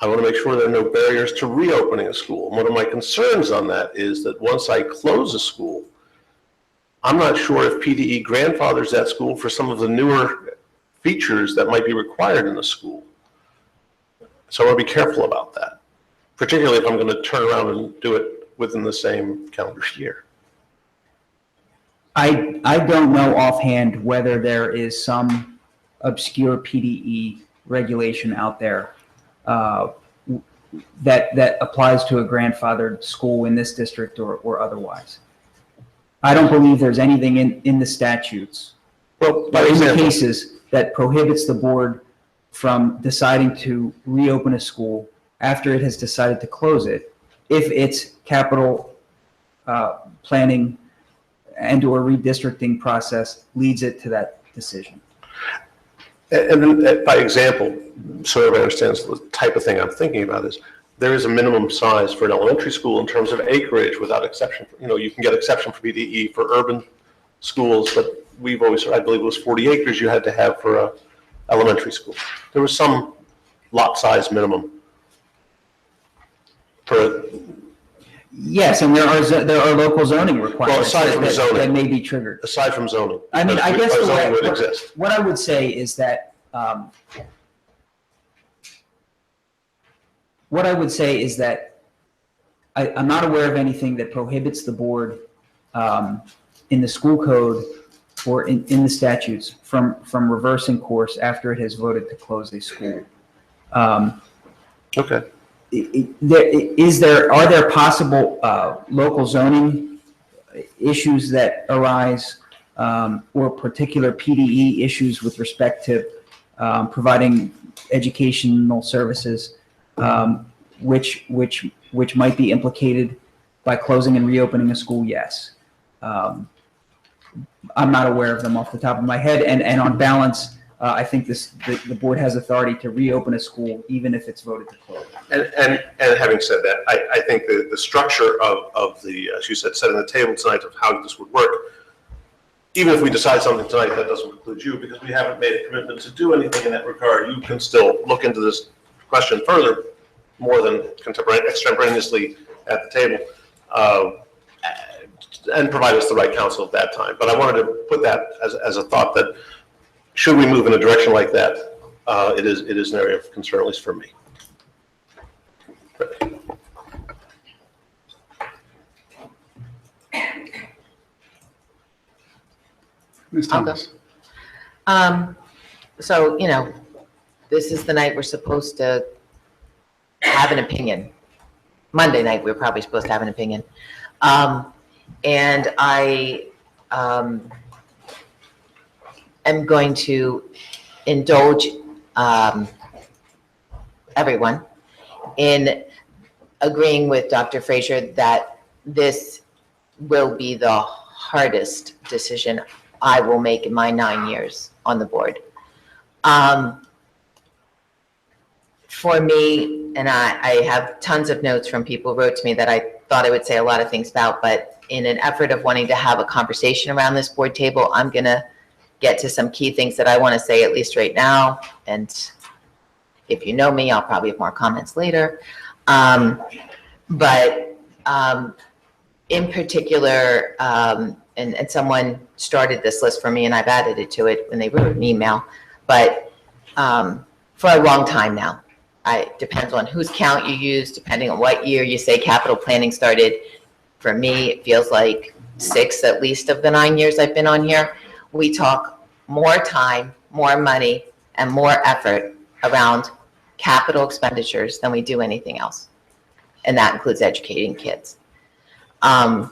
I want to make sure there are no barriers to reopening a school. And one of my concerns on that is that once I close a school, I'm not sure if PDE grandfathers that school for some of the newer features that might be required in the school. So I want to be careful about that, particularly if I'm going to turn around and do it within the same calendar year. I don't know offhand whether there is some obscure PDE regulation out there that applies to a grandfathered school in this district or otherwise. I don't believe there's anything in the statutes or in the cases that prohibits the board from deciding to reopen a school after it has decided to close it if its capital planning and or redistricting process leads it to that decision. And then by example, so everybody understands the type of thing I'm thinking about is there is a minimum size for an elementary school in terms of acreage without exception. You can get exception for PDE for urban schools, but we've always, I believe it was 40 acres you had to have for a elementary school. There was some lot size minimum for. Yes, and there are local zoning requirements that may be triggered. Aside from zoning. I mean, I guess zoning would exist. What I would say is that I'm not aware of anything that prohibits the board in the school code or in the statutes from reversing course after it has voted to close a school. Okay. Are there possible local zoning issues that arise, or particular PDE issues with respect to providing educational services, which might be implicated by closing and reopening a school? Yes. I'm not aware of them off the top of my head, and on balance, I think the board has authority to reopen a school even if it's voted to close. And having said that, I think the structure of the, as you said, setting the table tonight of how this would work, even if we decide something tonight that doesn't include you, because we haven't made a commitment to do anything in that regard, you can still look into this question further, more than extemporaneously at the table, and provide us the right counsel at that time. But I wanted to put that as a thought that should we move in a direction like that, it is an area of concern, at least for me. Ms. Thomas. So, this is the night we're supposed to have an opinion. Monday night, we're probably supposed to have an opinion. And I am going to indulge everyone in agreeing with Dr. Frazier that this will be the hardest decision I will make in my 9 years on the board. For me, and I have tons of notes from people who wrote to me that I thought I would say a lot of things about, but in an effort of wanting to have a conversation around this board table, I'm going to get to some key things that I want to say, at least right now. And if you know me, I'll probably have more comments later. But in particular, and someone started this list for me and I've added it to it when they wrote an email, but for a long time now, it depends on whose count you use, depending on what year you say capital planning started. For me, it feels like 6 at least of the 9 years I've been on here. We talk more time, more money, and more effort around capital expenditures than we do anything else. And that includes educating kids. The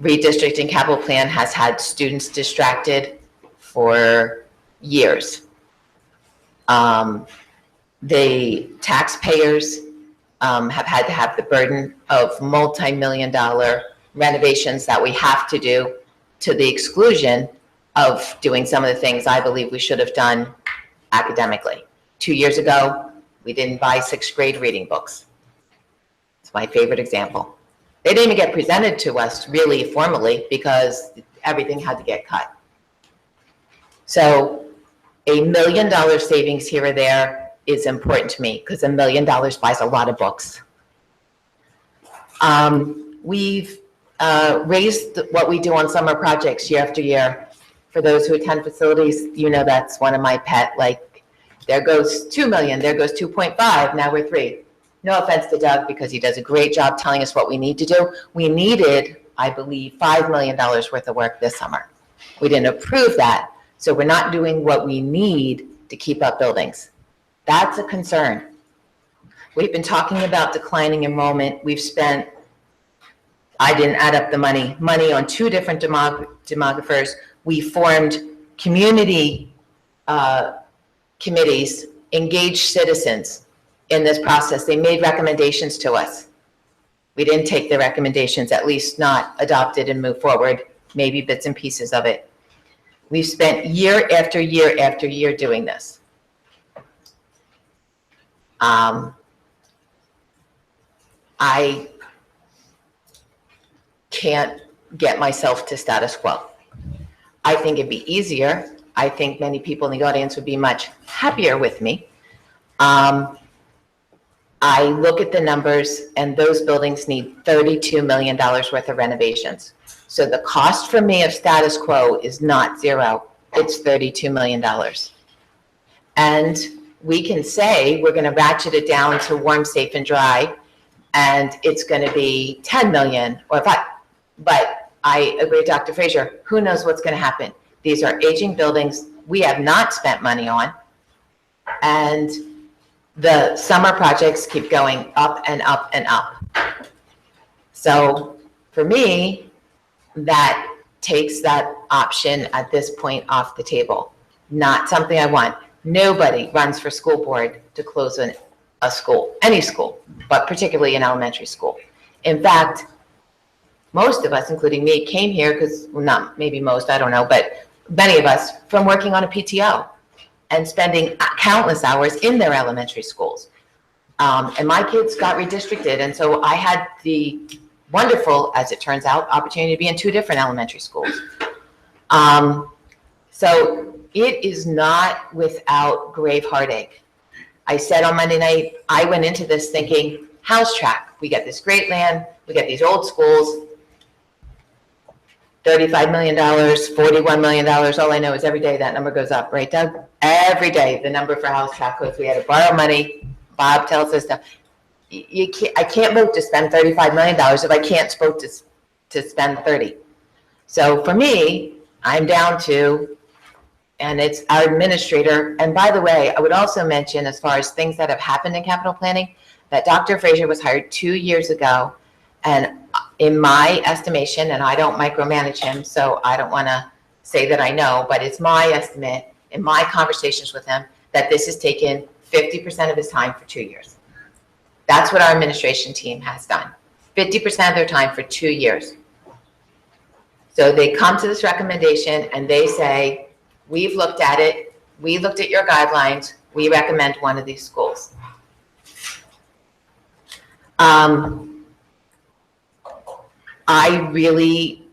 redistricting capital plan has had students distracted for years. The taxpayers have had to have the burden of multi-million-dollar renovations that we have to do, to the exclusion of doing some of the things I believe we should have done academically. 2 years ago, we didn't buy 6th grade reading books. It's my favorite example. They didn't even get presented to us really formally because everything had to get cut. So $1 million savings here or there is important to me because $1 million buys a lot of books. We've raised what we do on summer projects year after year. For those who attend facilities, that's one of my pet, like, there goes 2 million, there goes 2.5, now we're 3. No offense to Doug, because he does a great job telling us what we need to do. We needed, I believe, $5 million worth of work this summer. We didn't approve that, so we're not doing what we need to keep up buildings. That's a concern. We've been talking about declining enrollment. We've spent, I didn't add up the money on 2 different demographers. We formed community committees, engaged citizens in this process. They made recommendations to us. We didn't take the recommendations, at least not adopted and move forward, maybe bits and pieces of it. We've spent year after year after year doing this. I can't get myself to status quo. I think it'd be easier. I think many people in the audience would be much happier with me. I look at the numbers, and those buildings need $32 million worth of renovations. So the cost for me of status quo is not 0, it's $32 million. And we can say we're gonna ratchet it down to warm, safe, and dry, and it's gonna be 10 million or 5. But I agree with Dr. Frazier. Who knows what's going to happen? These are aging buildings we have not spent money on. And the summer projects keep going up and up and up. So for me, that takes that option at this point off the table. Not something I want. Nobody runs for school board to close a school, any school, but particularly an elementary school. In fact, most of us, including me, came here because, well, not maybe most, I don't know, but many of us from working on a PTO and spending countless hours in their elementary schools. And my kids got redistricted, and so I had the wonderful, as it turns out, opportunity to be in 2 different elementary schools. So it is not without grave heartache. I said on Monday night, I went into this thinking, house track, we got this great land, we got these old schools, $35 million, $41 million. All I know is every day that number goes up, right, Doug? Every day the number for house track goes. We had to borrow money. Bob tells us stuff. I can't vote to spend $35 million if I can't vote to spend 30. So for me, I'm down to, and it's our administrator. And by the way, I would also mention, as far as things that have happened in capital planning, that Dr. Frazier was hired 2 years ago. And in my estimation, and I don't micromanage him, so I don't want to say that I know, but it's my estimate in my conversations with him that this has taken 50% of his time for 2 years. That's what our administration team has done. 50% of their time for 2 years. So they come to this recommendation and they say, we've looked at it, we looked at your guidelines, we recommend one of these schools. I really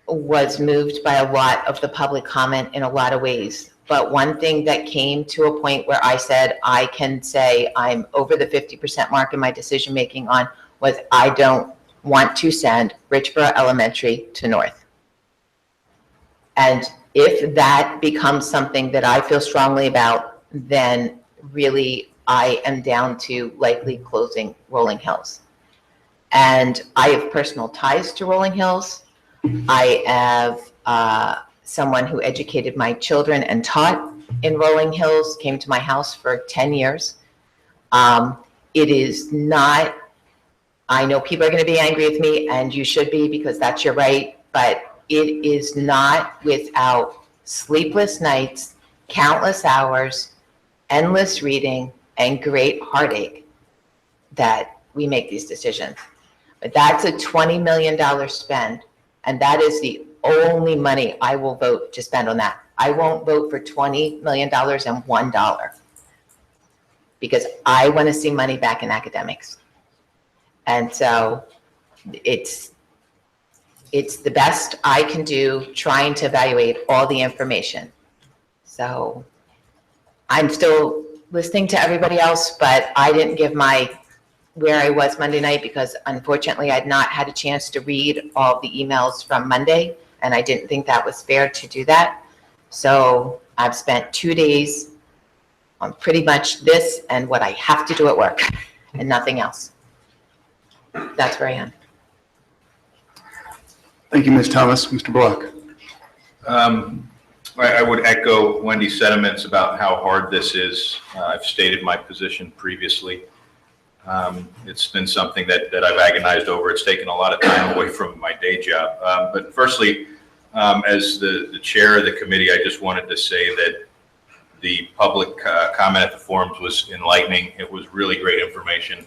was moved by a lot of the public comment in a lot of ways. But one thing that came to a point where I said, I can say I'm over the 50% mark in my decision making on was I don't want to send Richboro Elementary to North. And if that becomes something that I feel strongly about, then really I am down to likely closing Rolling Hills. And I have personal ties to Rolling Hills. I have someone who educated my children and taught in Rolling Hills, came to my house for 10 years. It is not, I know people are going to be angry with me, and you should be because that's your right, but it is not without sleepless nights, countless hours, endless reading, and great heartache that we make these decisions. But that's a $20 million spend, and that is the only money I will vote to spend on that. I won't vote for $20 million and $1 because I want to see money back in academics. And so it's the best I can do trying to evaluate all the information. So I'm still listening to everybody else, but I didn't give my where I was Monday night because unfortunately I'd not had a chance to read all the emails from Monday, and I didn't think that was fair to do that. So I've spent 2 days on pretty much this and what I have to do at work and nothing else. That's where I am. Thank you, Ms. Thomas. Mr. Block. I would echo Wendy's sentiments about how hard this is. I've stated my position previously. It's been something that I've agonized over. It's taken a lot of time away from my day job. But firstly, as the chair of the committee, I just wanted to say that the public comment at the forums was enlightening. It was really great information.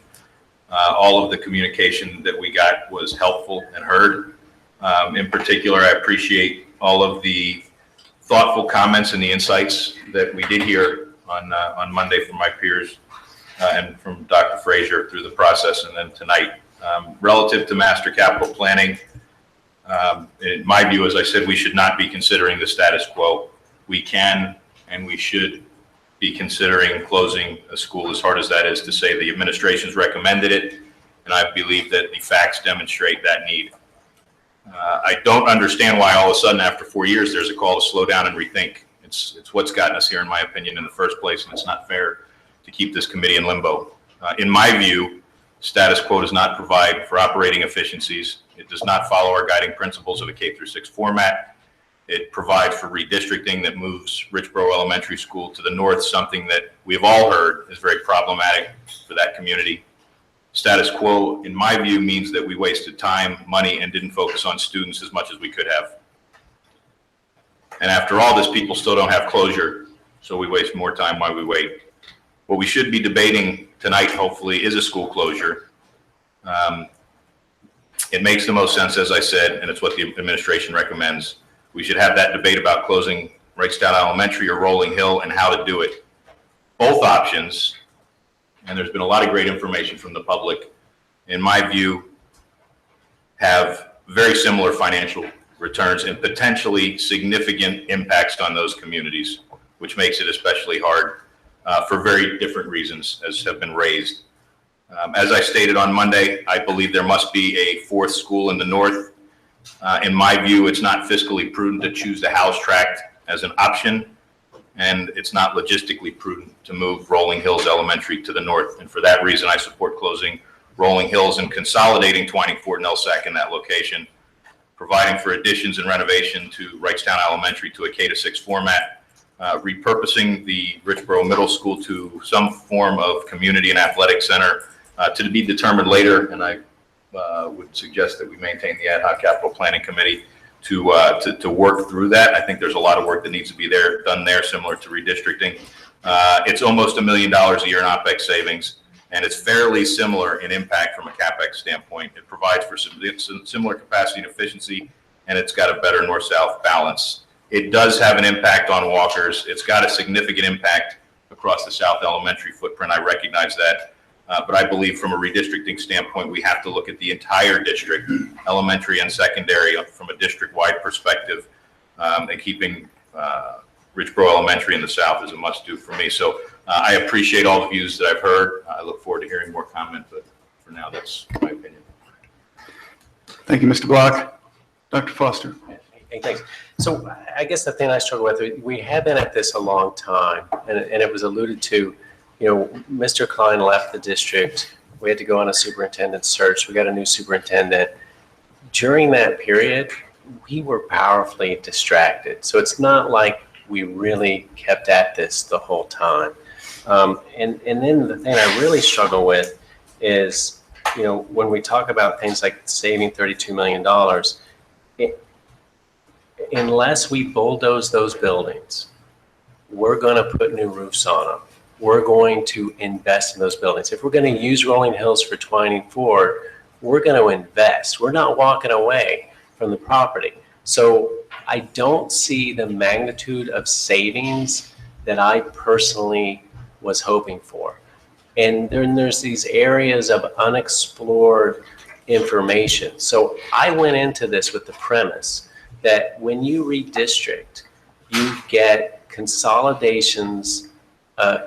All of the communication that we got was helpful and heard. In particular, I appreciate all of the thoughtful comments and the insights that we did hear on Monday from my peers and from Dr. Frazier through the process, and then tonight. Relative to master capital planning, in my view, as I said, we should not be considering the status quo. We can and we should be considering closing a school, as hard as that is to say. The administration's recommended it, and I believe that the facts demonstrate that need. I don't understand why all of a sudden after 4 years there's a call to slow down and rethink. It's what's gotten us here, in my opinion, in the first place, and it's not fair to keep this committee in limbo. In my view, Status quo does not provide for operating efficiencies. It does not follow our guiding principles of a K through 6 format. It provides for redistricting that moves Richboro Elementary School to the north, something that we've all heard is very problematic for that community. Status quo, in my view, means that we wasted time, money, and didn't focus on students as much as we could have. And after all this, people still don't have closure, so we waste more time while we wait. What we should be debating tonight, hopefully, is a school closure. It makes the most sense, as I said, and it's what the administration recommends. We should have that debate about closing Wrightstown Elementary or Rolling Hill and how to do it. Both options, and there's been a lot of great information from the public, in my view, have very similar financial returns and potentially significant impacts on those communities, which makes it especially hard for very different reasons, as have been raised. As I stated on Monday, I believe there must be a fourth school in the north. In my view, it's not fiscally prudent to choose the House tract as an option, and it's not logistically prudent to move Rolling Hills Elementary to the north. And for that reason, I support closing Rolling Hills and consolidating Twining Ford and Elsack in that location, providing for additions and renovation to Wrightstown Elementary to a K-6 format, repurposing the Richboro Middle School to some form of community and athletic center to be determined later. And I would suggest that we maintain the ad hoc capital planning committee to work through that. I think there's a lot of work that needs to be done there, similar to redistricting. It's almost $1 million a year in OpEx savings, and it's fairly similar in impact from a CapEx standpoint. It provides for some similar capacity and efficiency, and it's got a better north-south balance. It does have an impact on walkers. It's got a significant impact across the South Elementary footprint. I recognize that. But I believe from a redistricting standpoint, we have to look at the entire district, elementary and secondary, from a district-wide perspective, and keeping Richboro Elementary in the south is a must-do for me. So I appreciate all the views that I've heard. I look forward to hearing more comment, but for now, that's my opinion. Thank you, Mr. Block. Dr. Foster. Hey, thanks. So I guess the thing I struggle with, we have been at this a long time, and it was alluded to. You know, Mr. Klein left the district. We had to go on a superintendent search. We got a new superintendent. During that period, we were powerfully distracted. So it's not like we really kept at this the whole time. And then the thing I really struggle with is, you know, when we talk about things like saving $32 million, unless we bulldoze those buildings, we're going to put new roofs on them. We're going to invest in those buildings. If we're going to use Rolling Hills for Twining Ford, we're going to invest. We're not walking away from the property. So I don't see the magnitude of savings that I personally was hoping for. And then there's these areas of unexplored information. So I went into this with the premise that when you redistrict, you get consolidations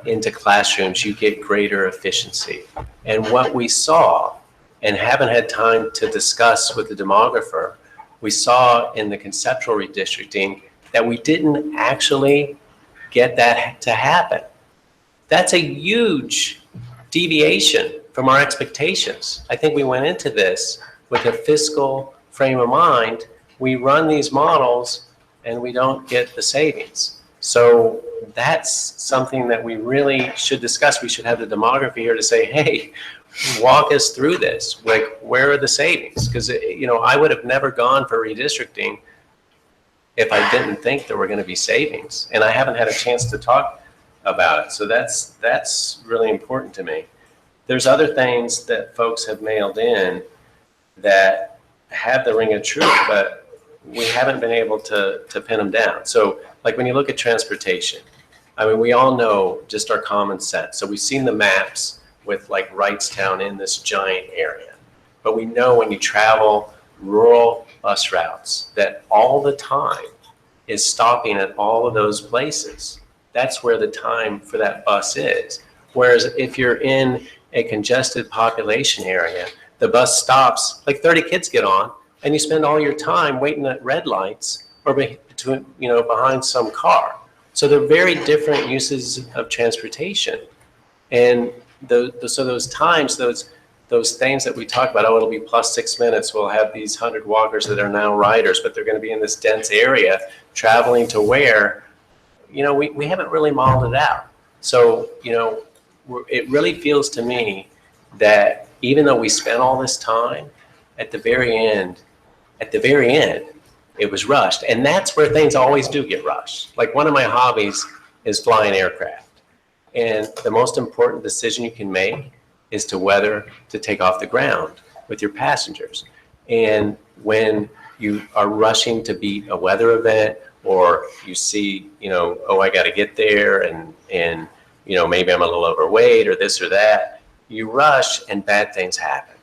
into classrooms, you get greater efficiency. And what we saw, and haven't had time to discuss with the demographer, we saw in the conceptual redistricting that we didn't actually get that to happen. That's a huge deviation from our expectations. I think we went into this with a fiscal frame of mind. We run these models and we don't get the savings. So that's something that we really should discuss. We should have the demography here to say, hey, walk us through this. Like, where are the savings? Because, you know, I would have never gone for redistricting if I didn't think there were going to be savings. And I haven't had a chance to talk about it. So that's really important to me. There's other things that folks have mailed in that have the ring of truth, but we haven't been able to pin them down. So like when you look at transportation, I mean, we all know just our common sense. So we've seen the maps with like Wrightstown in this giant area, but we know when you travel rural bus routes that all the time is stopping at all of those places. That's where the time for that bus is. Whereas if you're in a congested population area, the bus stops, like 30 kids get on, and you spend all your time waiting at red lights or behind some car. So they're very different uses of transportation. And so those times, those those things that we talk about, oh, it'll be plus 6 minutes, we'll have these 100 walkers that are now riders, but they're going to be in this dense area traveling to where, we haven't really modeled it out. So, it really feels to me that even though we spent all this time, at the very end, it was rushed. And that's where things always do get rushed. Like one of my hobbies is flying aircraft. And the most important decision you can make is to whether to take off the ground with your passengers. And when you are rushing to beat a weather event, or you see, oh, I got to get there, and maybe I'm a little overweight or this or that, you rush and bad things happen.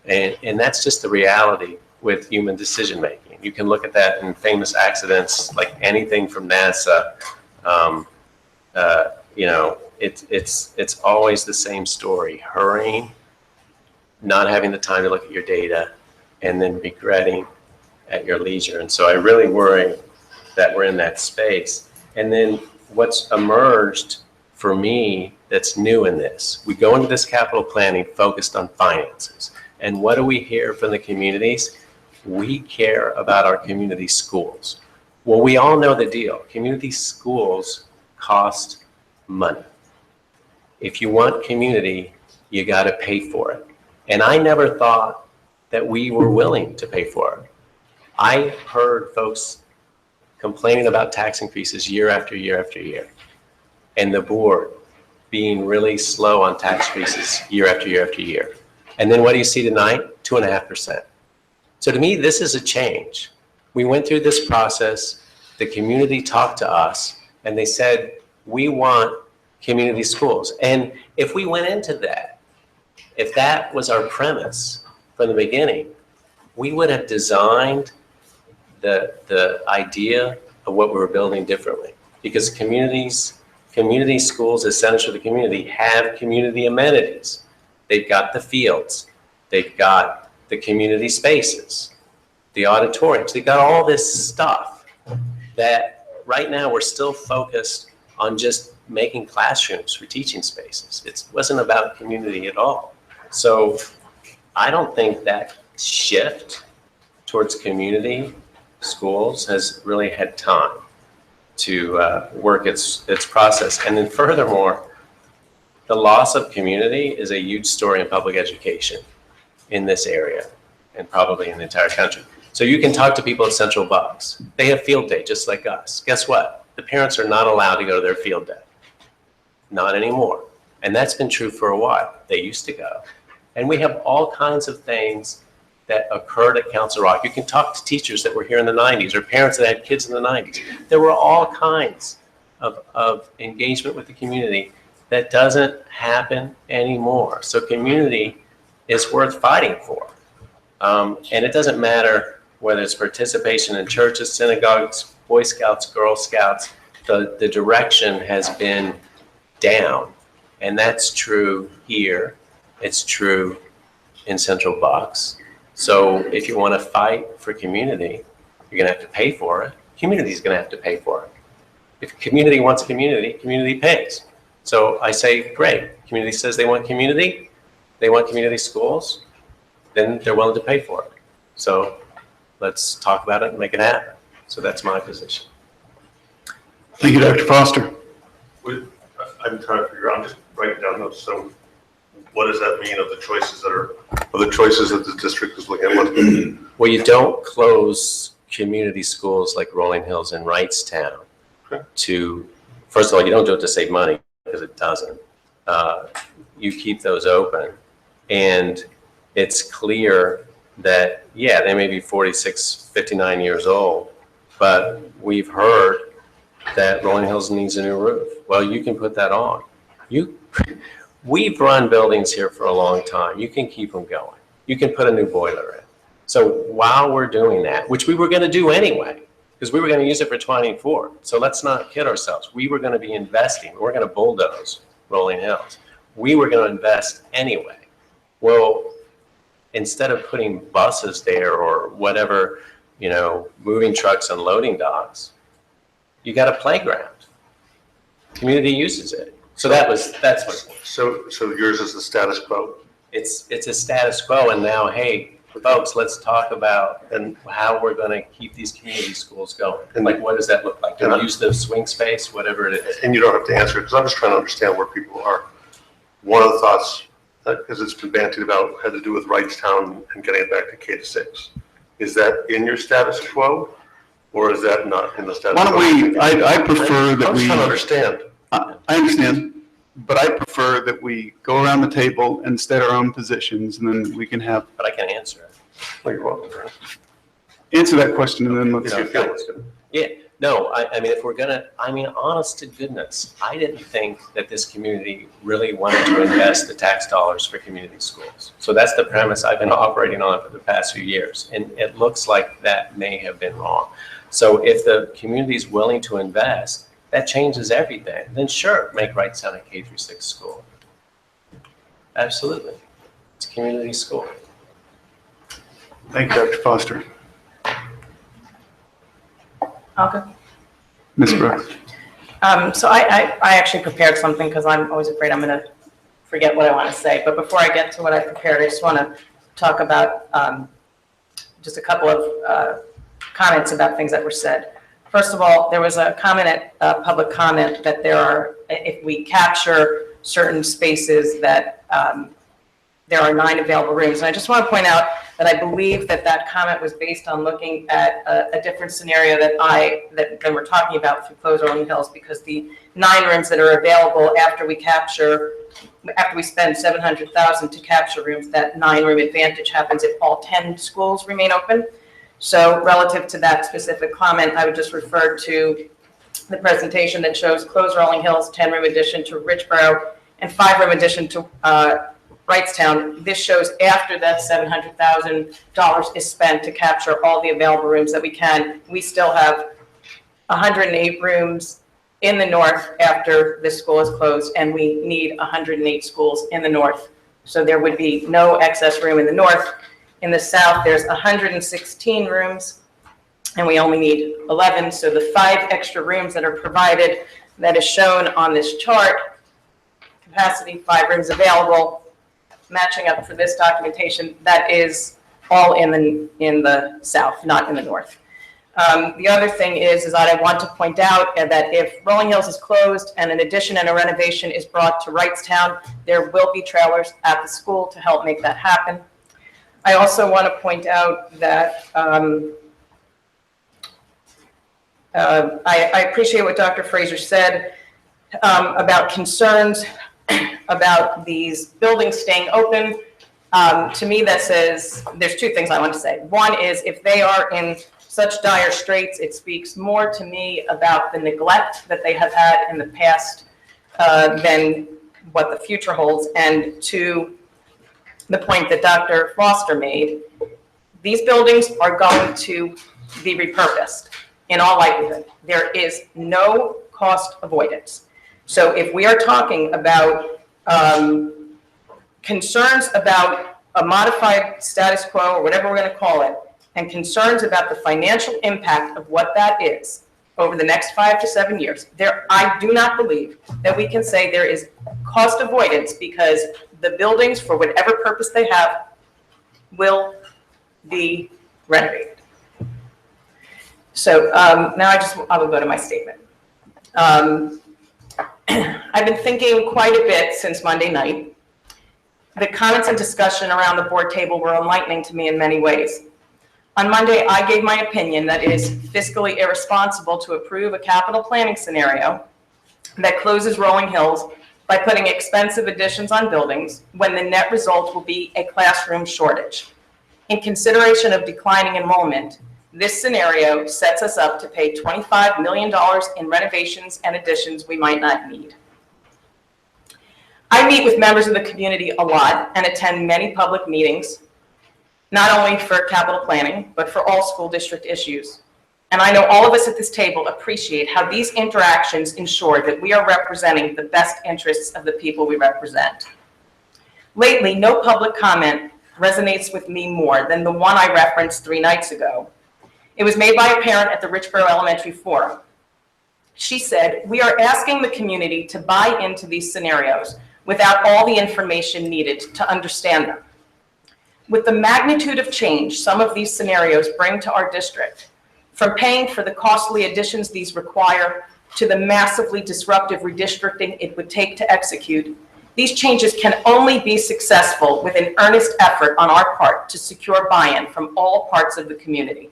And that's just the reality with human decision making. You can look at that in famous accidents, like anything from NASA. It's always the same story: hurrying, not having the time to look at your data, and then regretting at your leisure. And so I really worry that we're in that space. And then what's emerged for me that's new in this, we go into this capital planning focused on finances. And what do we hear from the communities? We care about our community schools. Well, we all know the deal. Community schools cost money. If you want community, you got to pay for it. And I never thought that we were willing to pay for it. I heard folks complaining about tax increases year after year after year, and the board being really slow on tax increases year after year after year. And then what do you see tonight? 2.5%. So to me, this is a change. We went through this process. The community talked to us, and they said, we want community schools. And if we went into that, if that was our premise from the beginning, we would have designed the idea of what we were building differently. Because community schools, as centers for the community, have community amenities. They've got the fields. They've got the community spaces, the auditoriums. They've got all this stuff that right now we're still focused on just making classrooms for teaching spaces. It wasn't about community at all. So I don't think that shift towards community schools has really had time to work its process. And then furthermore, the loss of community is a huge story in public education in this area and probably in the entire country. So you can talk to people at Central Bucks. They have field day just like us. Guess what? The parents are not allowed to go to their field day. Not anymore. And that's been true for a while. They used to go. And we have all kinds of things that occurred at Council Rock. You can talk to teachers that were here in the 90s or parents that had kids in the 90s. There were all kinds of engagement with the community that doesn't happen anymore. So community is worth fighting for. And it doesn't matter whether it's participation in churches, synagogues, Boy Scouts, Girl Scouts, the direction has been down. And that's true here. It's true in Central Bucks. So if you want to fight for community, you're going to have to pay for it. Community is going to have to pay for it. If community wants community, community pays. So I say, great. Community says they want community schools, then they're willing to pay for it. So let's talk about it and make it happen. So that's my position. Thank you, Dr. Foster. I'm trying to figure out, I'm just writing down notes. So what does that mean of the choices that the district is looking at? Well, you don't close community schools like Rolling Hills and Wrightstown to, first of all, you don't do it to save money because it doesn't. You keep those open. And it's clear that, yeah, they may be 46, 59 years old, but we've heard that Rolling Hills needs a new roof. Well, you can put that on. We've run buildings here for a long time. You can keep them going. You can put a new boiler in. So while we're doing that, which we were going to do anyway, because we were going to use it for 24. So let's not kid ourselves. We were going to be investing. We we're going to bulldoze Rolling Hills. We were going to invest anyway. Well, instead of putting buses there or whatever, moving trucks and loading docks, you got a playground. Community uses it. So that's what. So yours is the status quo. It's a status quo, and now, hey, folks, let's talk about how we're going to keep these community schools going. And like, what does that look like? Do we use the swing space, whatever it is? And you don't have to answer it, because I'm just trying to understand where people are. One of the thoughts, because it's been bandied about, had to do with Wrightstown and getting it back to K-6. Is that in your status quo, or is that not in the status quo? Why don't we, I prefer that I'm just we. trying to understand. I understand, but I prefer that we go around the table and state our own positions, and then we can have. But I can answer it. Well, you're welcome, Brian. Answer that question, and then let's. If you feel it's good. Yeah, no, I mean, if we're gonna, I mean, honest to goodness, I didn't think that this community really wanted to invest the tax dollars for community schools. So that's the premise I've been operating on for the past few years, and it looks like that may have been wrong. So if the community is willing to invest, that changes everything. Then sure, make Wrightstown a K-6 school. Absolutely, it's a community school. Thank you, Dr. Foster. Okay. Ms. Brooks. So I actually prepared something because I'm always afraid I'm going to forget what I want to say. But before I get to what I prepared, I just want to talk about just a couple of comments about things that were said. First of all, there was a comment at public comment that there are, if we capture certain spaces, that there are 9 available rooms. And I just want to point out that I believe that that comment was based on looking at a different scenario that we're talking about through Close Rolling Hills, because the 9 rooms that are available after we spend $700,000 to capture rooms, that 9-room advantage happens if all 10 schools remain open. So relative to that specific comment, I would just refer to the presentation that shows Close Rolling Hills, 10-room addition to Richboro, and 5-room addition to Wrightstown. This shows after that $700,000 is spent to capture all the available rooms that we can. We still have 108 rooms in the north after this school is closed, and we need 108 schools in the north. So there would be no excess room in the north. In the south, there's 116 rooms, and we only need 11. So the 5 extra rooms that are provided, that is shown on this chart, capacity, 5 rooms available, matching up for this documentation, that is all in the south, not in the north. The other thing is that I want to point out that if Rolling Hills is closed and an addition and a renovation is brought to Wrightstown, there will be trailers at the school to help make that happen. I also want to point out that I appreciate what Dr. Fraser said about concerns about these buildings staying open. To me, that says, there's 2 things I want to say. One is, if they are in such dire straits, it speaks more to me about the neglect that they have had in the past than what the future holds. And to the point that Dr. Foster made, these buildings are going to be repurposed in all likelihood. There is no cost avoidance. So if we are talking about concerns about a modified status quo, or whatever we're going to call it, and concerns about the financial impact of what that is over the next 5 to 7 years, I do not believe that we can say there is cost avoidance, because the buildings, for whatever purpose they have, will be renovated. So now I will go to my statement. I've been thinking quite a bit since Monday night. The comments and discussion around the board table were enlightening to me in many ways. On Monday, I gave my opinion that it is fiscally irresponsible to approve a capital planning scenario that closes Rolling Hills by putting expensive additions on buildings when the net result will be a classroom shortage. In consideration of declining enrollment, this scenario sets us up to pay $25 million in renovations and additions we might not need. I meet with members of the community a lot and attend many public meetings, not only for capital planning, but for all school district issues. And I know all of us at this table appreciate how these interactions ensure that we are representing the best interests of the people we represent. Lately, no public comment resonates with me more than the one I referenced 3 nights ago. It was made by a parent at the Richboro Elementary Forum. She said, "We are asking the community to buy into these scenarios. without all the information needed to understand them. With the magnitude of change some of these scenarios bring to our district, from paying for the costly additions these require to the massively disruptive redistricting it would take to execute, these changes can only be successful with an earnest effort on our part to secure buy-in from all parts of the community.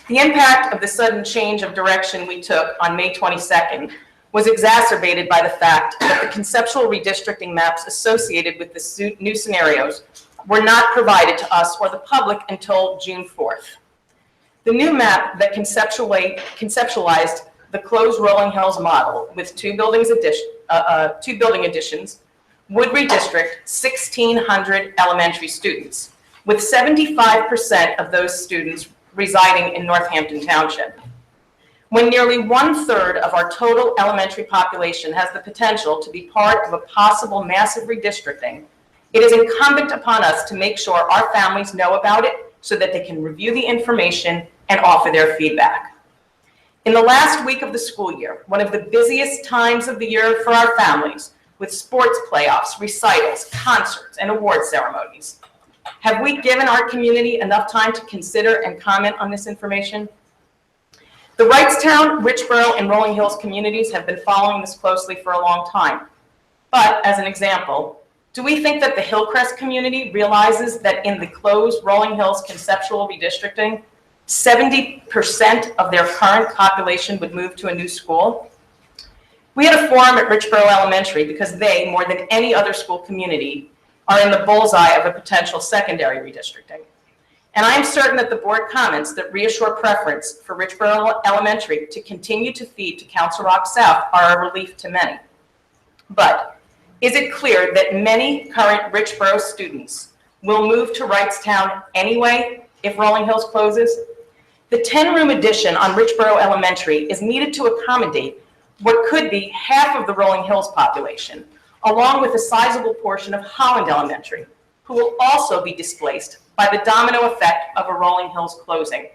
The impact of the sudden change of direction we took on May 22nd was exacerbated by the fact that the conceptual redistricting maps associated with the new scenarios were not provided to us or the public until June 4th. The new map that conceptualized the closed Rolling Hills model with two building additions would redistrict 1,600 elementary students, with 75% of those students residing in Northampton Township. When nearly 1/3 of our total elementary population has the potential to be part of a possible massive redistricting, it is incumbent upon us to make sure our families know about it so that they can review the information and offer their feedback. In the last week of the school year, one of the busiest times of the year for our families, with sports playoffs, recitals, concerts, and award ceremonies, have we given our community enough time to consider and comment on this information? The Wrightstown, Richboro, and Rolling Hills communities have been following this closely for a long time. But as an example, do we think that the Hillcrest community realizes that in the closed Rolling Hills conceptual redistricting, 70% of their current population would move to a new school? We had a forum at Richboro Elementary because they, more than any other school community, are in the bullseye of a potential secondary redistricting. And I am certain that the board comments that reassure preference for Richboro Elementary to continue to feed to Council Rock South are a relief to many. But is it clear that many current Richboro students will move to Wrightstown anyway if Rolling Hills closes? The 10-room addition on Richboro Elementary is needed to accommodate what could be half of the Rolling Hills population, along with a sizable portion of Holland Elementary, who will also be displaced by the domino effect of a Rolling Hills closing.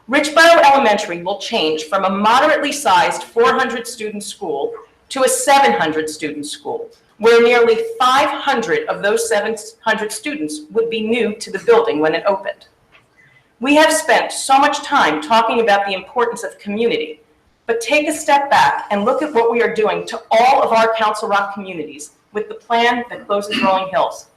Richboro Elementary will change from a moderately sized 400-student school to a 700-student school, where nearly 500 of those 700 students would be new to the building when it opened. We have spent so much time talking about the importance of community, but take a step back and look at what we are doing to all of our Council Rock communities with the plan that closes Rolling Hills.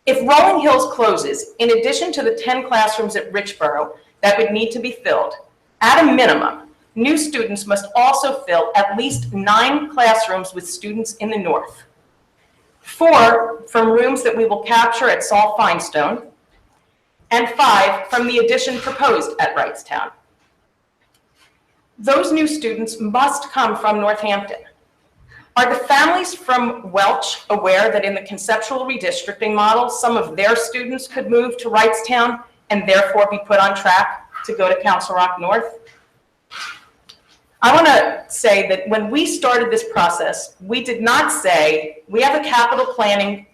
If Rolling Hills closes, in addition to the 10 classrooms at Richboro that would need to be filled, at a minimum, new students must also fill at least 9 classrooms with students in the north. 4 from rooms that we will capture at Saul Finestone, and 5 from the addition proposed at Wrightstown. Those new students must come from Northampton. Are the families from Welch aware that in the conceptual redistricting model, some of their students could move to Wrightstown and therefore be put on track to go to Council Rock North? I want to say that when we started this process, we did not say, we have a capital planning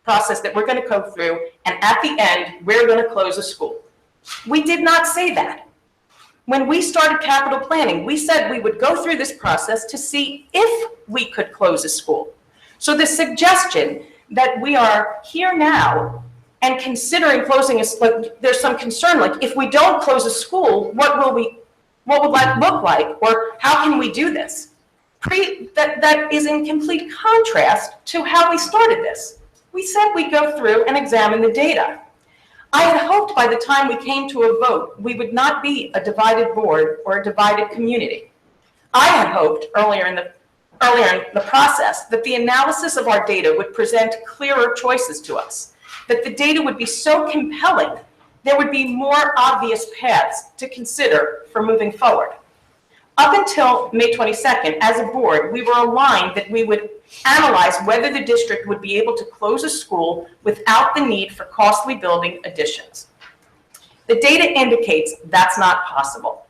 process that we're going to go through, and at the end, we're going to close a school. We did not say that. When we started capital planning, we said we would go through this process to see if we could close a school. So the suggestion that we are here now and considering closing a, like, there's some concern, like if we don't close a school, what would that look like, or how can we do this? That is in complete contrast to how we started this. We said we'd go through and examine the data. I had hoped by the time we came to a vote, we would not be a divided board or a divided community. I had hoped earlier in the process that the analysis of our data would present clearer choices to us, that the data would be so compelling, there would be more obvious paths to consider for moving forward. Up until May 22nd, as a board, we were aligned that we would analyze whether the district would be able to close a school without the need for costly building additions. The data indicates that's not possible.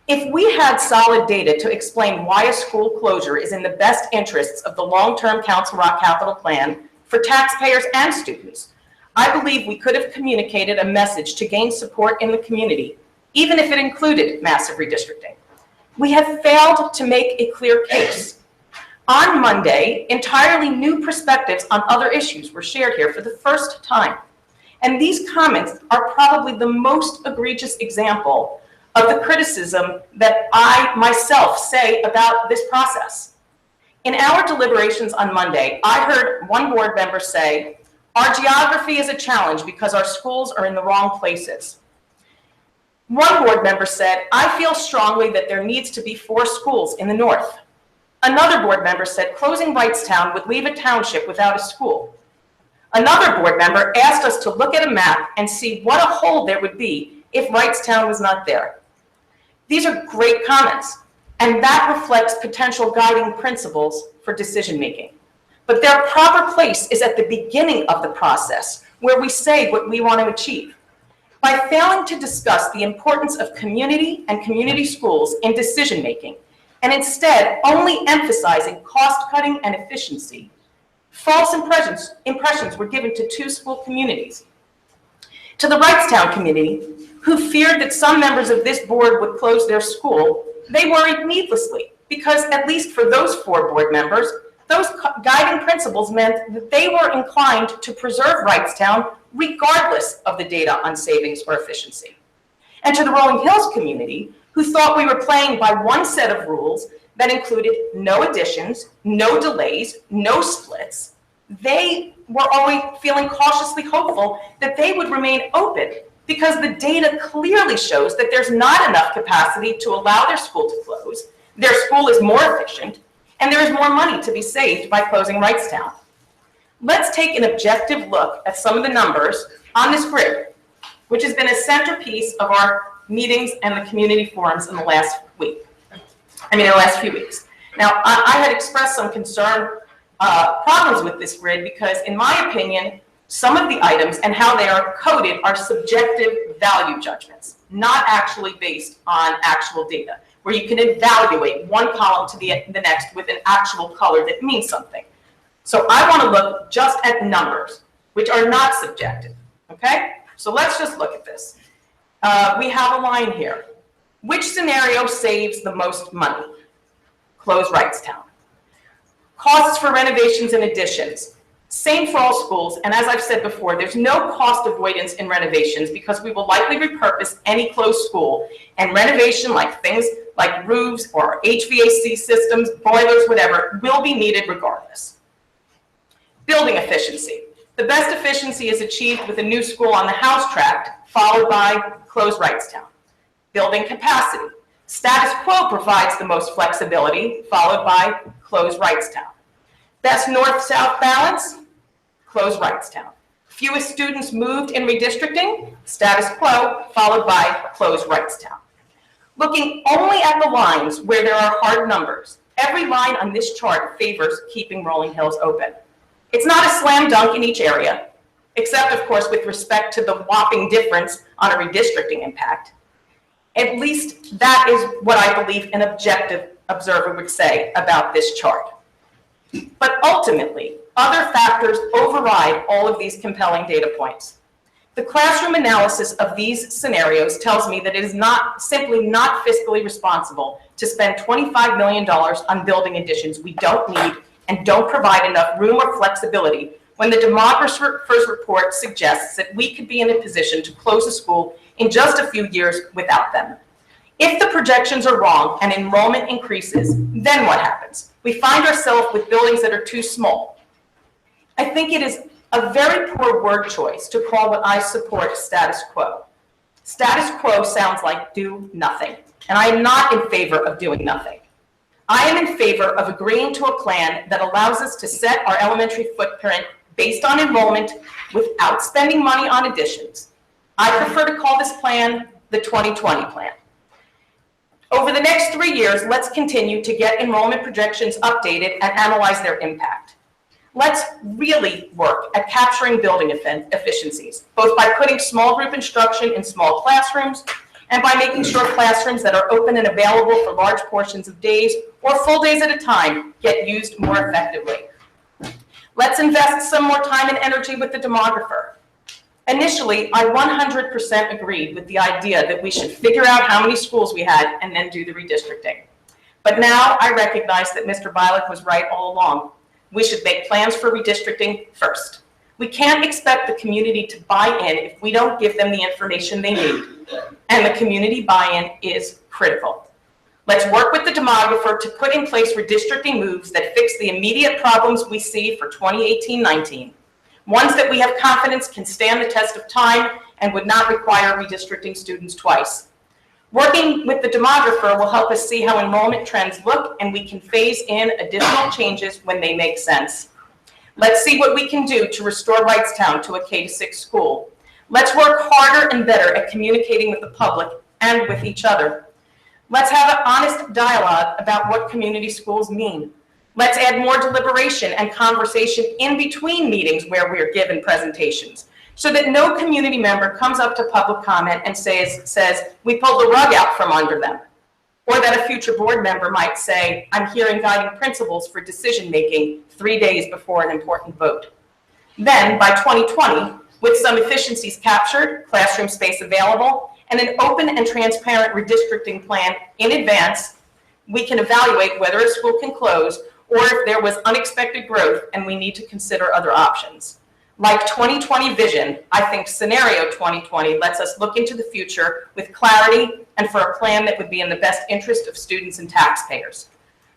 If we had solid data to explain why a school closure is in the best interests of the long-term Council Rock capital plan for taxpayers and students, I believe we could have communicated a message to gain support in the community, even if it included massive redistricting. We have failed to make a clear case. On Monday, entirely new perspectives on other issues were shared here for the first time. And these comments are probably the most egregious example of the criticism that I myself say about this process. In our deliberations on Monday, I heard one board member say, "Our geography is a challenge because our schools are in the wrong places." One board member said, "I feel strongly that there needs to be 4 schools in the north." Another board member said closing Wrightstown would leave a township without a school. Another board member asked us to look at a map and see what a hole there would be if Wrightstown was not there. These are great comments, and that reflects potential guiding principles for decision-making. But their proper place is at the beginning of the process, where we say what we want to achieve. By failing to discuss the importance of community and community schools in decision-making, and instead only emphasizing cost-cutting and efficiency, false impressions were given to 2 school communities. To the Wrightstown community, who feared that some members of this board would close their school, they worried needlessly, because at least for those 4 board members, those guiding principles meant that they were inclined to preserve Wrightstown regardless of the data on savings or efficiency. And to the Rolling Hills community, who thought we were playing by one set of rules that included no additions, no delays, no splits, they were always feeling cautiously hopeful that they would remain open because the data clearly shows that there's not enough capacity to allow their school to close, their school is more efficient, and there is more money to be saved by closing Wrightstown. Let's take an objective look at some of the numbers on this grid, which has been a centerpiece of our meetings and the community forums in the last few weeks. Now, I had expressed some concern, problems with this grid because, in my opinion, some of the items and how they are coded are subjective value judgments, not actually based on actual data, where you can evaluate one column to the next with an actual color that means something. So I want to look just at numbers, which are not subjective, okay? So let's just look at this. We have a line here. Which scenario saves the most money? Close Wrightstown. Costs for renovations and additions. Same for all schools, and as I've said before, there's no cost avoidance in renovations because we will likely repurpose any closed school, and renovation, like things like roofs or HVAC systems, boilers, whatever, will be needed regardless. Building efficiency. The best efficiency is achieved with a new school on the house tract, followed by close Wrightstown. Building capacity. Status quo provides the most flexibility, followed by close Wrightstown. Best north-south balance, close Wrightstown. Fewest students moved in redistricting, status quo, followed by close Wrightstown. Looking only at the lines where there are hard numbers, every line on this chart favors keeping Rolling Hills open. It's not a slam dunk in each area, except of course with respect to the whopping difference on a redistricting impact. At least that is what I believe an objective observer would say about this chart. But ultimately, other factors override all of these compelling data points. The classroom analysis of these scenarios tells me that it is simply not fiscally responsible to spend $25 million on building additions we don't need and don't provide enough room or flexibility when the demographer's report suggests that we could be in a position to close a school in just a few years without them. If the projections are wrong and enrollment increases, then what happens? We find ourselves with buildings that are too small. I think it is a very poor word choice to call what I support status quo. Status quo sounds like do nothing, and I am not in favor of doing nothing. I am in favor of agreeing to a plan that allows us to set our elementary footprint based on enrollment without spending money on additions. I prefer to call this plan the 2020 plan. Over the next 3 years, let's continue to get enrollment projections updated and analyze their impact. Let's really work at capturing building efficiencies, both by putting small group instruction in small classrooms and by making sure classrooms that are open and available for large portions of days or full days at a time get used more effectively. Let's invest some more time and energy with the demographer. Initially, I 100% agreed with the idea that we should figure out how many schools we had and then do the redistricting. But now I recognize that Mr. Bialik was right all along. We should make plans for redistricting first. We can't expect the community to buy in if we don't give them the information they need. And the community buy-in is critical. Let's work with the demographer to put in place redistricting moves that fix the immediate problems we see for 2018-19. Ones that we have confidence can stand the test of time and would not require redistricting students twice. Working with the demographer will help us see how enrollment trends look, and we can phase in additional changes when they make sense. Let's see what we can do to restore Wrightstown to a K-6 school. Let's work harder and better at communicating with the public and with each other. Let's have an honest dialogue about what community schools mean. Let's add more deliberation and conversation in between meetings where we're given presentations, so that no community member comes up to public comment and says, we pulled the rug out from under them. Or that a future board member might say, I'm hearing guiding principles for decision-making 3 days before an important vote. Then, by 2020, with some efficiencies captured, classroom space available, and an open and transparent redistricting plan in advance, we can evaluate whether a school can close or if there was unexpected growth and we need to consider other options. Like 2020 vision, I think scenario 2020 lets us look into the future with clarity and for a plan that would be in the best interest of students and taxpayers.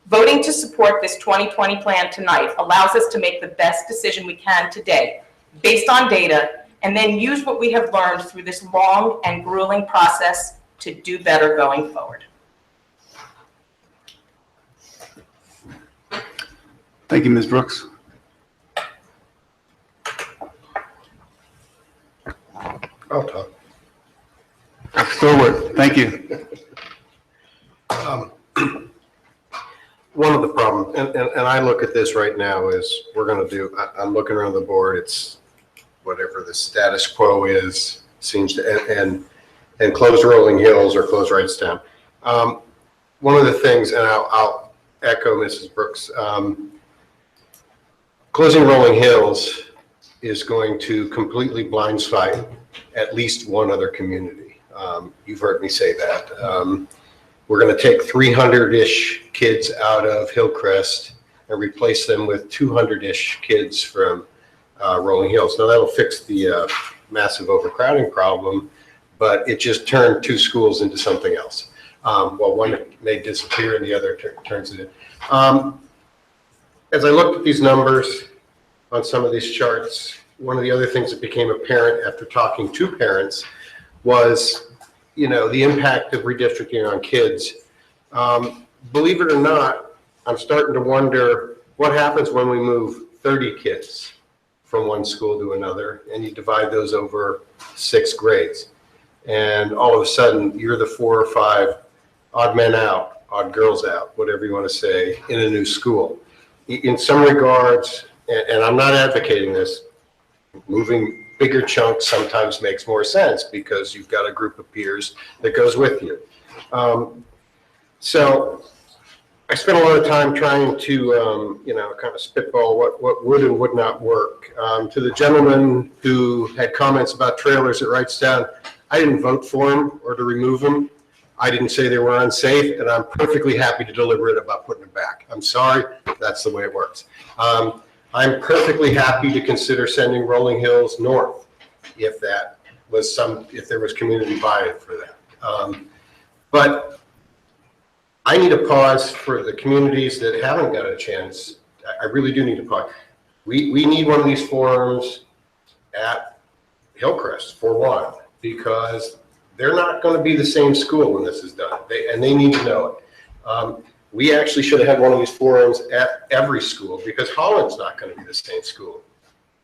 Voting to support this 2020 plan tonight allows us to make the best decision we can today, based on data, and then use what we have learned through this long and grueling process to do better going forward. Thank you, Ms. Brooks. I'll talk. Stillward, thank you. One of the problems, and I look at this right now, is we're going to do, I'm looking around the board, it's whatever the status quo is, seems to, and close Rolling Hills or close Wrightstown. One of the things, and I'll echo Mrs. Brooks, closing Rolling Hills is going to completely blindside at least one other community. You've heard me say that. We're going to take 300-ish kids out of Hillcrest and replace them with 200-ish kids from Rolling Hills. Now that'll fix the massive overcrowding problem, but it just turned two schools into something else. Well, one may disappear and the other turns it in. As I looked at these numbers on some of these charts, one of the other things that became apparent after talking to parents was, you know, the impact of redistricting on kids. Believe it or not, I'm starting to wonder what happens when we move 30 kids from one school to another and you divide those over 6 grades. And all of a sudden you're the 4 or 5 odd men out, odd girls out, whatever you want to say, in a new school. In some regards, and I'm not advocating this, moving bigger chunks sometimes makes more sense because you've got a group of peers that goes with you. So I spent a lot of time trying to, you know, kind of spitball what would and would not work. To the gentleman who had comments about trailers at Wrightstown, I didn't vote for them or to remove them. I didn't say they were unsafe, and I'm perfectly happy to deliberate about putting them back. I'm sorry, that's the way it works. I'm perfectly happy to consider sending Rolling Hills north if that was if there was community buy-in for that. But I need a pause for the communities that haven't got a chance. I really do need a pause. We need one of these forums at Hillcrest for one, because they're not going to be the same school when this is done, and they need to know it. We actually should have had one of these forums at every school because Holland's not going to be the same school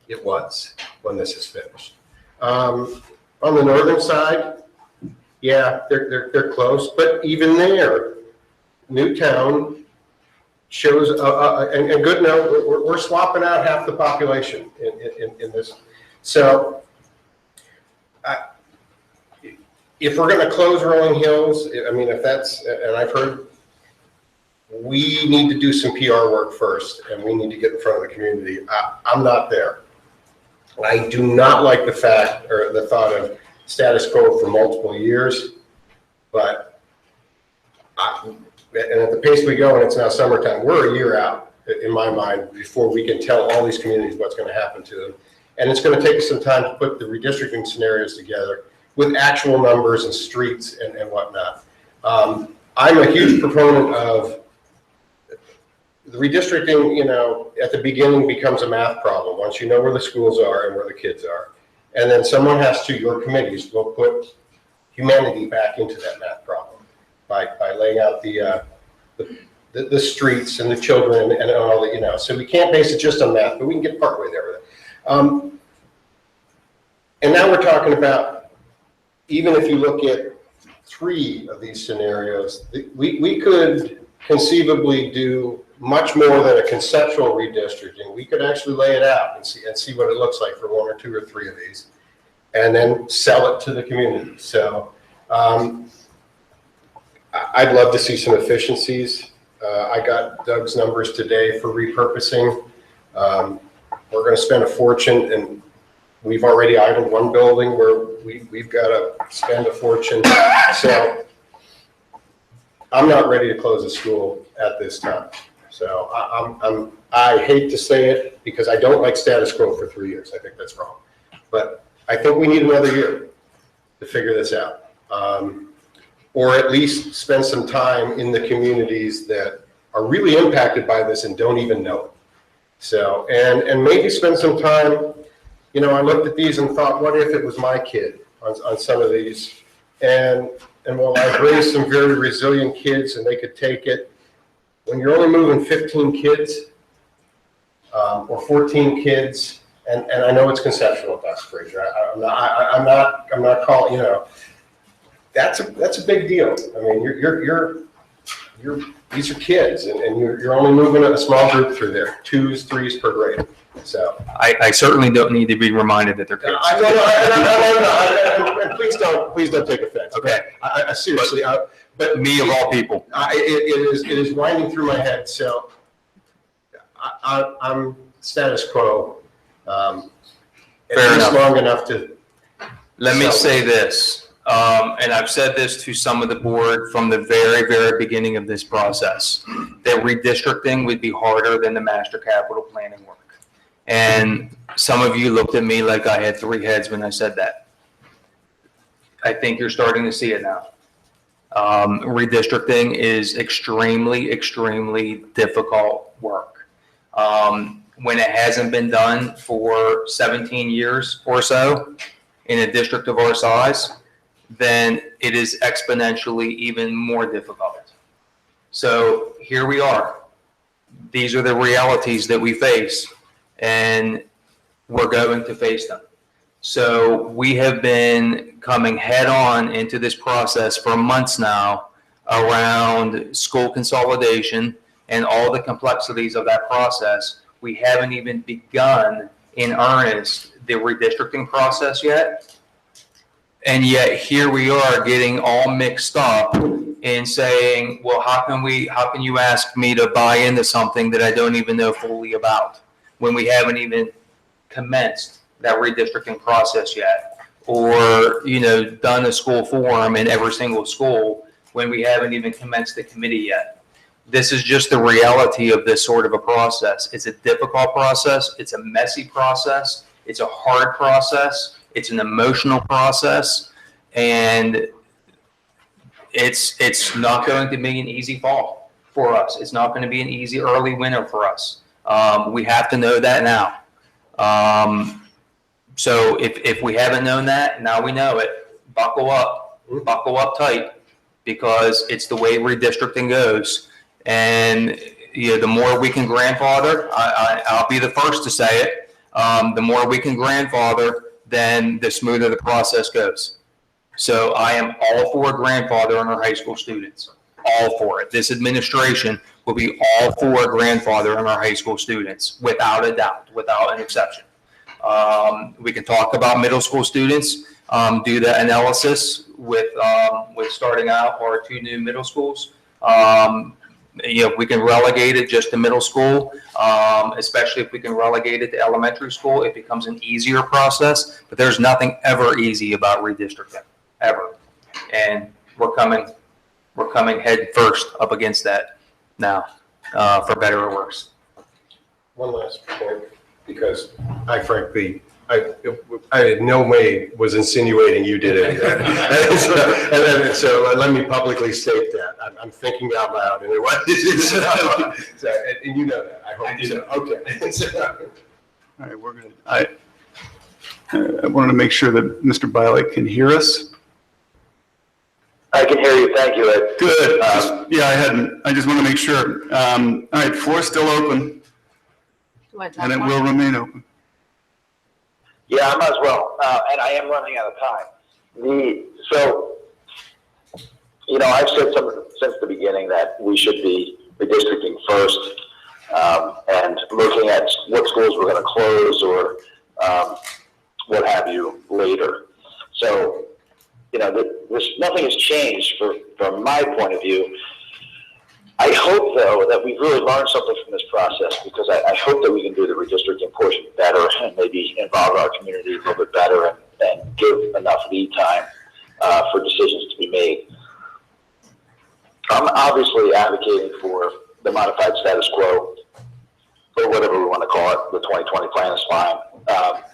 it was when this is finished. On the northern side, yeah, they're close, but even there, Newtown shows, and good note, we're swapping out half the population in this. So if we're going to close Rolling Hills, I mean, if that's, and I've heard, we need to do some PR work first, and we need to get in front of the community. I'm not there. I do not like the fact or the thought of status quo for multiple years, but and at the pace we go, and it's now summertime, we're a year out, in my mind, before we can tell all these communities what's going to happen to them. And it's going to take us some time to put the redistricting scenarios together with actual numbers and streets and whatnot. I'm a huge proponent of the redistricting. You know, at the beginning becomes a math problem once you know where the schools are and where the kids are. And then someone has to, your committees will put humanity back into that math problem by laying out the streets and the children and all that, you know. So we can't base it just on math, but we can get partway there with it. And now we're talking about, even if you look at 3 of these scenarios, we could conceivably do much more than a conceptual redistricting. We could actually lay it out and see what it looks like for 1 or 2 or 3 of these, and then sell it to the community. So I'd love to see some efficiencies. I got Doug's numbers today for repurposing. We're going to spend a fortune, and we've already idled 1 building where we've got to spend a fortune. So I'm not ready to close a school at this time. So I hate to say it because I don't like status quo for 3 years. I think that's wrong. But I think we need another year to figure this out. Or at least spend some time in the communities that are really impacted by this and don't even know it. So, and maybe spend some time, you know, I looked at these and thought, what if it was my kid on some of these? And while I've raised some very resilient kids and they could take it, when you're only moving 15 kids or 14 kids, and I know it's conceptual, Dr. Fraser, I'm not calling, you know, that's a big deal. I mean, these are kids, and you're only moving a small group through there, 2s, 3s per grade. So I certainly don't need to be reminded that they're kids. And please don't take offense. Okay. I seriously, but me of all people, it is winding through my head. So I'm status quo. Fair enough. Long enough to. Let me say this, and I've said this to some of the board from the very, very beginning of this process, that redistricting would be harder than the master capital planning work. And some of you looked at me like I had 3 heads when I said that. I think you're starting to see it now. Redistricting is extremely, extremely difficult work. When it hasn't been done for 17 years or so in a district of our size, then it is exponentially even more difficult. So here we are. These are the realities that we face, and we're going to face them. So we have been coming head on into this process for months now around school consolidation and all the complexities of that process. We haven't even begun in earnest the redistricting process yet. And yet here we are getting all mixed up in saying, well, how can you ask me to buy into something that I don't even know fully about when we haven't even commenced that redistricting process yet, or, you know, done a school forum in every single school when we haven't even commenced the committee yet. This is just the reality of this sort of a process. It's a difficult process. It's a messy process. It's a hard process. It's an emotional process, and it's not going to be an easy fall for us. It's not going to be an easy early winter for us. We have to know that now. So if we haven't known that, now we know it. Buckle up tight, because it's the way redistricting goes. And you know, the more we can grandfather, I'll be the first to say it, the more we can grandfather, then the smoother the process goes. So I am all for grandfathering our high school students, all for it. This administration will be all for grandfathering our high school students, without a doubt, without an exception. We can talk about middle school students, do the analysis with starting out our 2 new middle schools. You know, we can relegate it just to middle school, especially if we can relegate it to elementary school. It becomes an easier process, but there's nothing ever easy about redistricting, ever. And we're coming we're coming head first up against that now, for better or worse. One last point, because I frankly, I in no way was insinuating you did any of that. And so let me publicly state that. I'm thinking out loud, and it was, so, and you know that, I hope. So, okay. All right, we're good. I wanted to make sure that Mr. Bialik can hear us. I can hear you. Thank you, Ed. Good. I just want to make sure. All right, floor's still open, and it will remain open. Yeah, I might as well, and I am running out of time. So, I've said since the beginning that we should be redistricting first, and looking at what schools we're going to close or what have you later. So, nothing has changed from my point of view. I hope, though, that we've really learned something from this process, because I hope that we can do the redistricting portion better and maybe involve our community a little bit better and give enough lead time for decisions to be made. I'm obviously advocating for the modified status quo, or whatever we want to call it. The 2020 plan is fine.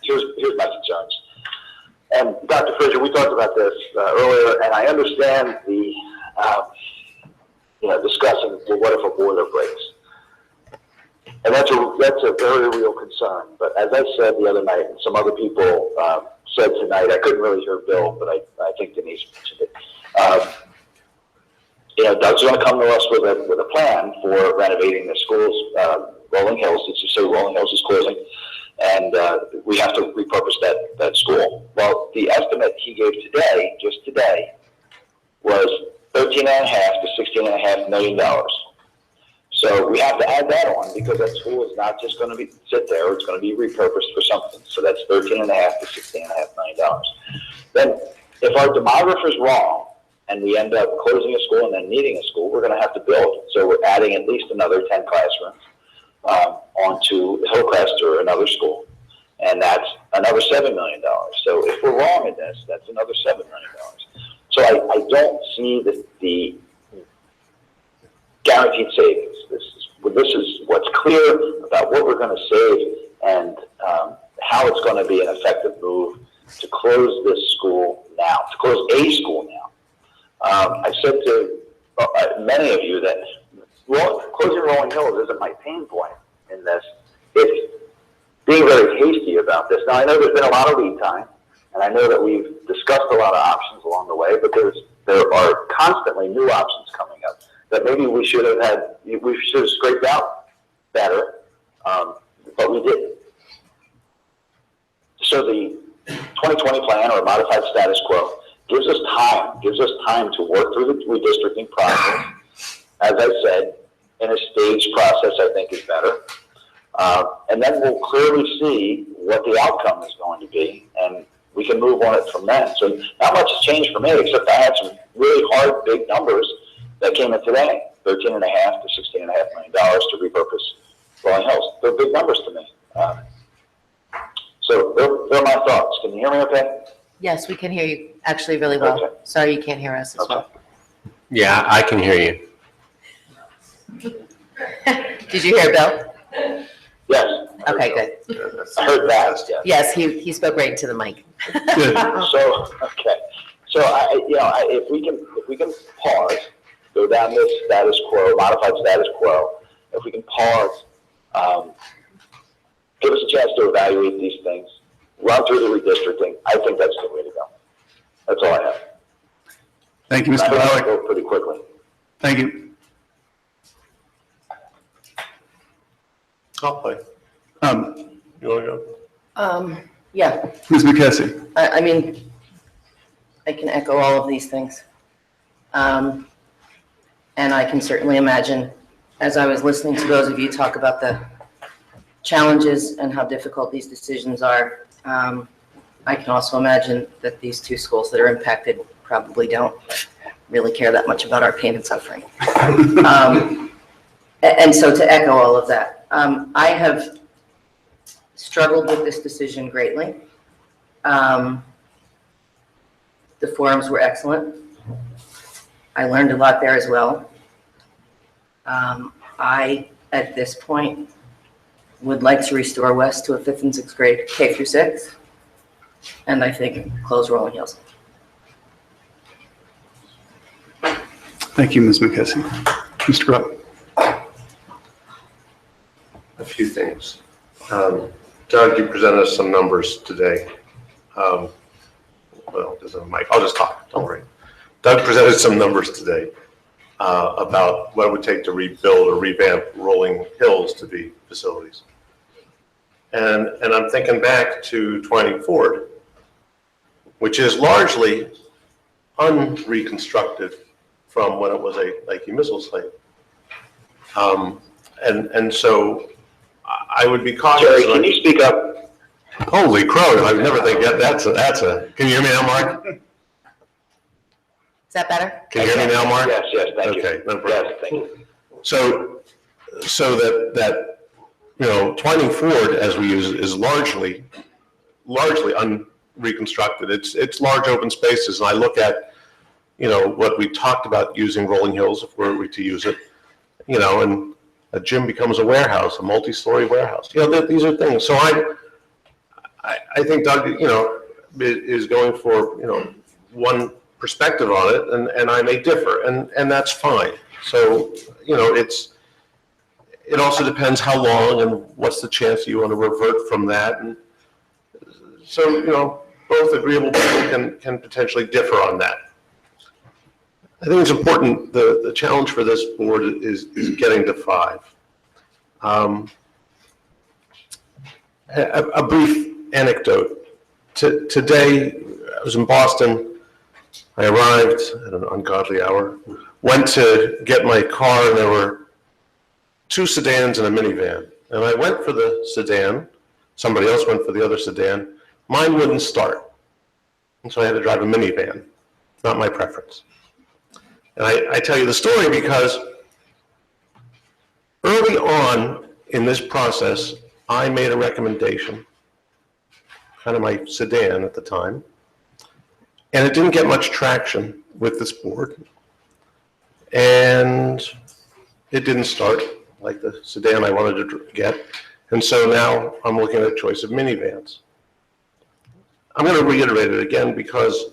Here's my concerns. And Dr. Frazier, we talked about this earlier, and I understand the discussing, well, what if a boiler breaks? And that's a very real concern. But as I said the other night, and some other people said tonight, I couldn't really hear Bill, but I think Denise mentioned it. Doug's going to come to us with a plan for renovating the schools, Rolling Hills. Let's just say Rolling Hills is closing, and we have to repurpose that school. Well, the estimate he gave today, just today, was $13.5 to $16.5 million. So we have to add that on, because that school is not just going to sit there; it's going to be repurposed for something. So that's $13.5 to $16.5 million. Then, if our demographer is wrong, and we end up closing a school and then needing a school, we're going to have to build. So we're adding at least another 10 classrooms onto Hillcrest or another school, and that's another $7 million. So if we're wrong in this, that's another $7 million. So I don't see the guaranteed savings. This is what's clear about what we're going to save, and how it's going to be an effective move to close this school now, to close a school now. I've said to many of you that closing Rolling Hills isn't my pain point in this. It's being very hasty about this. Now, I know there's been a lot of lead time, and I know that we've discussed a lot of options along the way, but there are constantly new options coming up that maybe we should have scraped out better, but we didn't. So the 2020 plan, or modified status quo, gives us time to work through the redistricting process. As I said, in a staged process, I think is better. And then we'll clearly see what the outcome is going to be, and we can move on it from then. So not much has changed for me, except I had some really hard, big numbers that came in today, $13.5 to $16.5 million to repurpose Rolling Hills. They're big numbers to me. So they're my thoughts. Can you hear me okay? Yes, we can hear you actually really well. Okay. Sorry you can't hear us as well. Yeah, I can hear you. Did you hear Bill? Yes. Okay, good. I heard that, yes. Yes, he spoke right into the mic. So, okay. So if we can pause, go down this status quo, modified status quo, if we can pause, give us a chance to evaluate these things, run through the redistricting, I think that's the way to go. That's all I have. Thank you, Mr. I think Bialik. we'll go pretty quickly. Thank you. I'll play. You want to go? Yeah, Ms. McKessie. I mean, I can echo all of these things. And I can certainly imagine, as I was listening to those of you talk about the challenges and how difficult these decisions are, I can also imagine that these two schools that are impacted probably don't really care that much about our pain and suffering. And so to echo all of that, I have struggled with this decision greatly. The forums were excellent. I learned a lot there as well. I, at this point, would like to restore West to a 5th and 6th grade K through 6, and I think close Rolling Hills. Thank you, Ms. McKessie. Mr. Grubb. A few things. Doug, you presented us some numbers today. Well, there's a mic. I'll just talk. Don't worry. Doug presented some numbers today about what it would take to rebuild or revamp Rolling Hills to be facilities. And I'm thinking back to Twining Ford, which is largely unreconstructed from when it was a Nike missile site. And so I would be cautious. Jerry, can you speak up? Holy crow, I would never think that's a, can you hear me now, Mark? Is that better? Can you hear me now, Mark? Yes, thank you. Okay, no problem. Yes, thank you. So that, you know, Twining Ford, as we use it, is largely unreconstructed. It's large open spaces, and I look at, you know, what we talked about using Rolling Hills if we were to use it, you know, and a gym becomes a warehouse, a multi-story warehouse. You know, these are things. So I think Doug, you know, is going for, you know, one perspective on it, and I may differ, and that's fine. So, you know, it also depends how long and what's the chance you want to revert from that. And so, you know, both agreeable people can potentially differ on that. I think it's important, the challenge for this board is getting to 5. A brief anecdote. Today, I was in Boston. I arrived at an ungodly hour, went to get my car, and there were 2 sedans and a minivan. And I went for the sedan. Somebody else went for the other sedan. Mine wouldn't start. And so I had to drive a minivan. Not my preference. And I tell you the story because early on in this process, I made a recommendation, kind of my sedan at the time, and it didn't get much traction with this board. And it didn't start like the sedan I wanted to get. And so now I'm looking at a choice of minivans. I'm going to reiterate it again because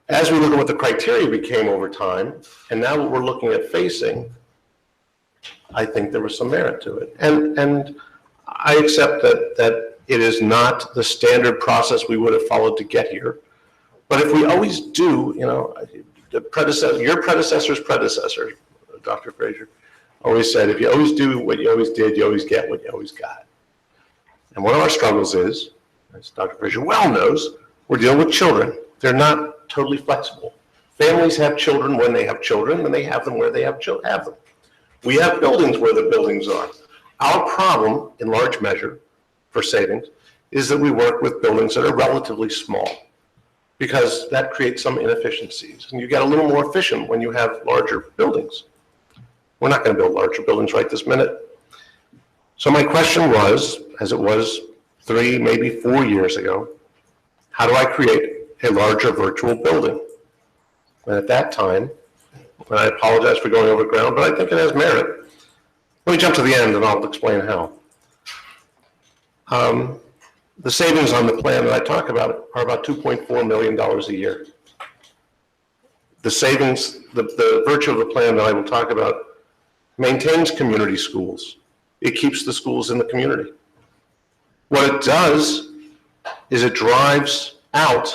as we look at what the criteria became over time, and now what we're looking at facing, I think there was some merit to it. And I accept that it is not the standard process we would have followed to get here. But if we always do, you know, your predecessor's predecessor, Dr. Fraser, always said, if you always do what you always did, you always get what you always got. And one of our struggles is, as Dr. Fraser well knows, we're dealing with children. They're not totally flexible. Families have children when they have children, and they have them where they have them. We have buildings where the buildings are. Our problem, in large measure, for savings, is that we work with buildings that are relatively small, because that creates some inefficiencies. And you get a little more efficient when you have larger buildings. We're not going to build larger buildings right this minute. So my question was, as it was 3, maybe 4 years ago, how do I create a larger virtual building? And at that time, and I apologize for going over ground, but I think it has merit. Let me jump to the end and I'll explain how. The savings on the plan that I talk about are about $2.4 million a year. The savings, the virtue of the plan that I will talk about maintains community schools. It keeps the schools in the community. What it does is it drives out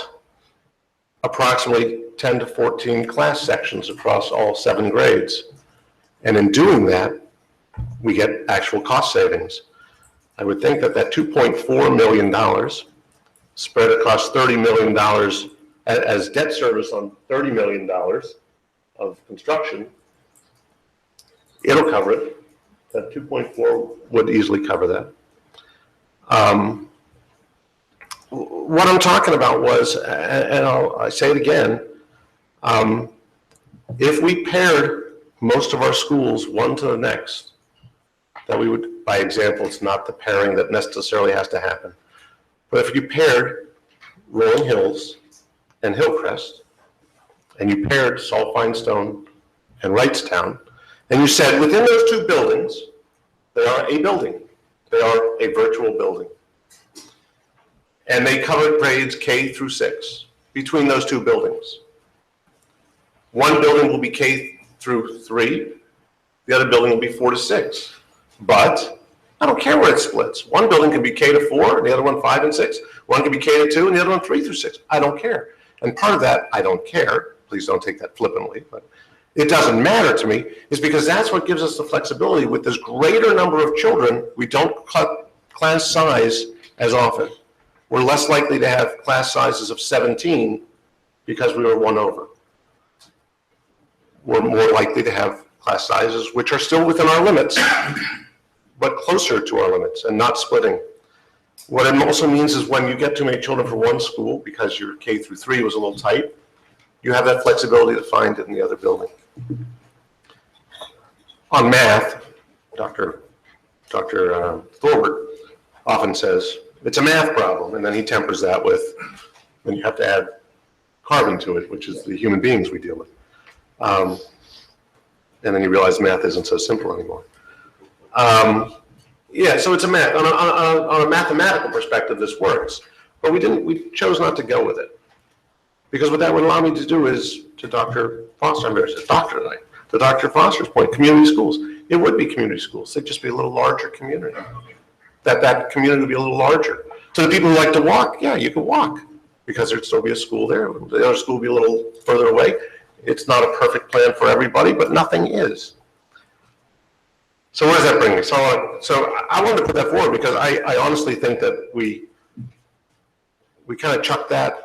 approximately 10 to 14 class sections across all 7 grades. And in doing that, we get actual cost savings. I would think that $2.4 million spread across $30 million as debt service on $30 million of construction, it'll cover it. That 2.4 would easily cover that. What I'm talking about was, and I say it again, if we paired most of our schools one to the next, that we would, by example, it's not the pairing that necessarily has to happen, but if you paired Rolling Hills and Hillcrest, and you paired Salt Fine Stone and Wrightstown, and you said within those two buildings, they are a building. They are a virtual building. And they covered grades K through 6 between those two buildings. One building will be K through 3, the other building will be 4 to 6. But I don't care where it splits. One building can be K to 4, and the other one 5 and 6. One can be K to 2, and the other one 3 through 6. I don't care. And part of that, I don't care, please don't take that flippantly, but it doesn't matter to me, is because that's what gives us the flexibility. With this greater number of children, we don't cut class size as often. We're less likely to have class sizes of 17 because we were 1 over. We're more likely to have class sizes which are still within our limits, but closer to our limits and not splitting. What it also means is when you get too many children for one school, because your K through 3 was a little tight, you have that flexibility to find it in the other building. On math, Dr. Thorwart often says, it's a math problem, and then he tempers that with, then you have to add carbon to it, which is the human beings we deal with. And then you realize math isn't so simple anymore. Yeah, so it's a math, on a mathematical perspective, this works, but we chose not to go with it. Because what that would allow me to do is, to Dr. Foster, I'm going to say doctor tonight, to Dr. Foster's point, community schools. It would be community schools. They'd just be a little larger community. That community would be a little larger. To the people who like to walk, yeah, you can walk because there'd still be a school there. The other school would be a little further away. It's not a perfect plan for everybody, but nothing is. So where does that bring me? So I wanted to put that forward because I honestly think that we kind of chucked that,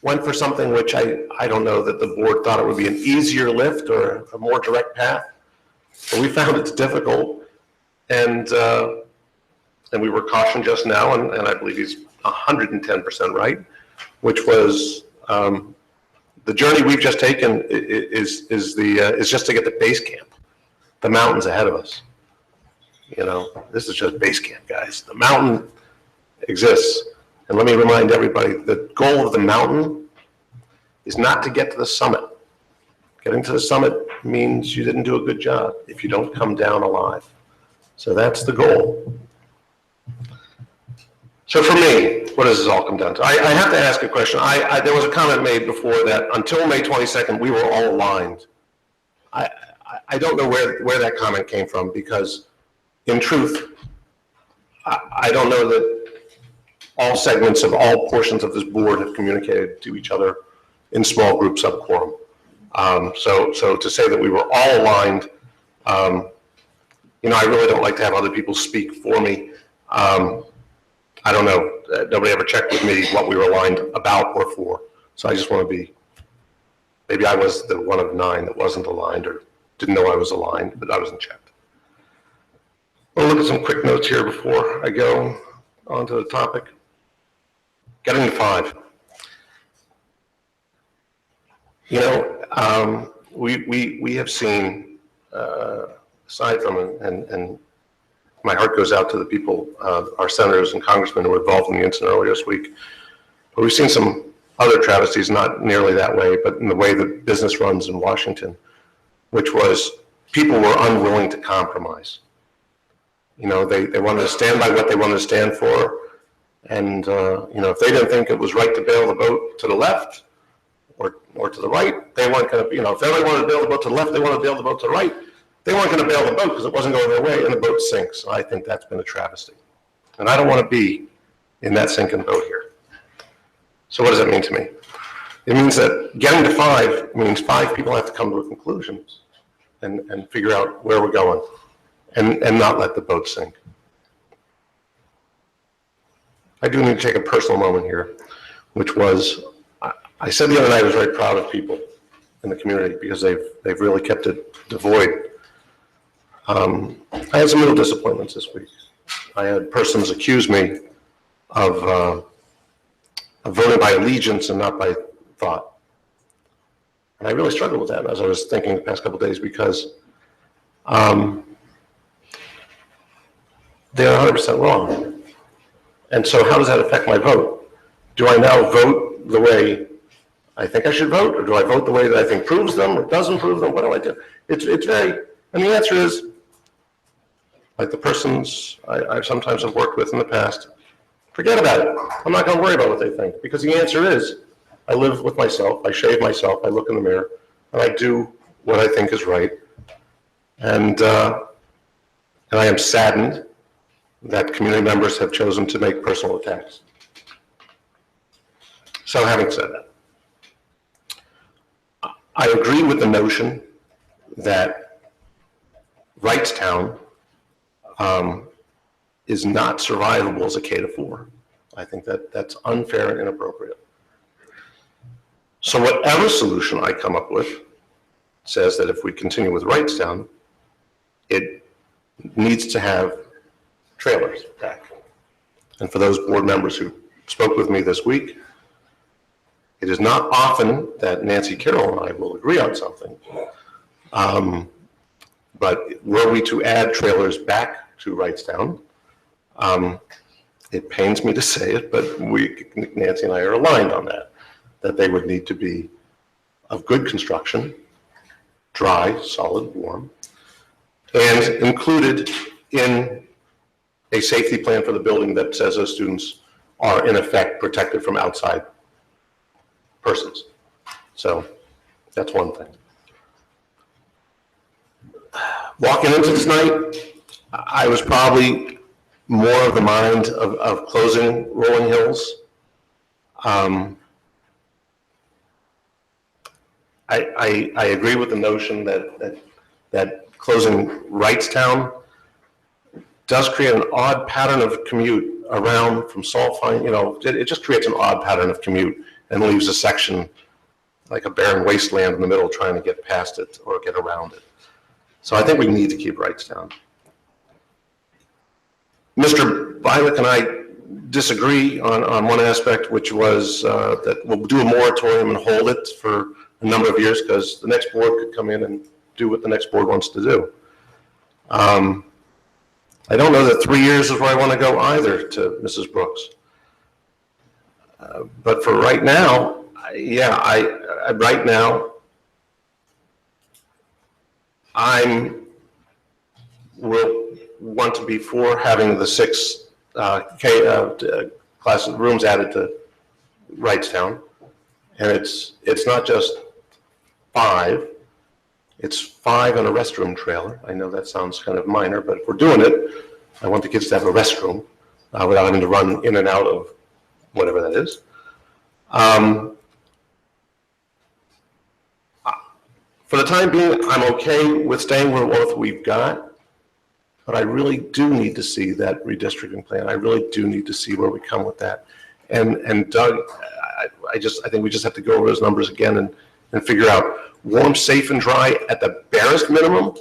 went for something which I don't know that the board thought it would be an easier lift or a more direct path. But we found it's difficult, and we were cautioned just now, and I believe he's 110% right, which was the journey we've just taken is just to get to base camp, the mountains ahead of us. You know, this is just base camp, guys. The mountain exists. And let me remind everybody, the goal of the mountain is not to get to the summit. Getting to the summit means you didn't do a good job if you don't come down alive. So that's the goal. So for me, what does this all come down to? I have to ask a question. There was a comment made before that until May 22nd, we were all aligned. I don't know where that comment came from because in truth, I don't know that all segments of all portions of this board have communicated to each other in small group sub-quorum. So to say that we were all aligned, I really don't like to have other people speak for me. I don't know, nobody ever checked with me what we were aligned about or for. So I just want to be, maybe I was the one of 9 that wasn't aligned or didn't know I was aligned, but I wasn't checked. We'll look at some quick notes here before I go on to the topic. Getting to 5. We have seen, aside from, and my heart goes out to the people, our senators and congressmen who were involved in the incident earlier this week, but we've seen some other travesties, not nearly that way, but in the way that business runs in Washington, which was people were unwilling to compromise. They wanted to stand by what they wanted to stand for. And, if they didn't think it was right to bail the boat to the left or to the right, they weren't going to, if they wanted to bail the boat to the left, they wanted to bail the boat to the right, they weren't going to bail the boat because it wasn't going their way and the boat sinks. So I think that's been a travesty. And I don't want to be in that sinking boat here. So what does that mean to me? It means that getting to 5 means 5 people have to come to a conclusion and figure out where we're going and not let the boat sink. I do need to take a personal moment here, which was, I said the other night I was very proud of people in the community because they've really kept it devoid. I had some real disappointments this week. I had persons accuse me of voting by allegiance and not by thought. And I really struggled with that as I was thinking the past couple of days because they're 100% wrong. And so how does that affect my vote? Do I now vote the way I think I should vote, or do I vote the way that I think proves them or doesn't prove them? What do I do? It's very, and the answer is, like the persons I sometimes have worked with in the past, forget about it. I'm not going to worry about what they think, because the answer is, I live with myself, I shave myself, I look in the mirror, and I do what I think is right. And I am saddened that community members have chosen to make personal attacks. So having said that, I agree with the notion that Wrightstown is not survivable as a K-4. I think that that's unfair and inappropriate. So whatever solution I come up with says that if we continue with Wrightstown, it needs to have trailers back. And for those board members who spoke with me this week, it is not often that Nancy Carroll and I will agree on something. But were we to add trailers back to Wrightstown, it pains me to say it, but Nancy and I are aligned on that they would need to be of good construction, dry, solid, warm, and included in a safety plan for the building that says those students are in effect protected from outside persons. So that's one thing. Walking into this night, I was probably more of the mind of closing Rolling Hills. I agree with the notion that closing Wrightstown does create an odd pattern of commute around from Saltfine. It just creates an odd pattern of commute and leaves a section like a barren wasteland in the middle trying to get past it or get around it. So I think we need to keep Wrightstown. Mr. Bialik and I disagree on one aspect, which was that we'll do a moratorium and hold it for a number of years because the next board could come in and do what the next board wants to do. I don't know that 3 years is where I want to go either, to Mrs. Brooks. But for right now, right now, I will want to be for having the 6 class rooms added to Wrightstown. And it's not just 5, it's 5 and a restroom trailer. I know that sounds kind of minor, but if we're doing it, I want the kids to have a restroom without having to run in and out of whatever that is. For the time being, I'm okay with staying with what we've got, but I really do need to see that redistricting plan. I really do need to see where we come with that. And Doug, I think we just have to go over those numbers again and figure out warm, safe, and dry at the barest minimum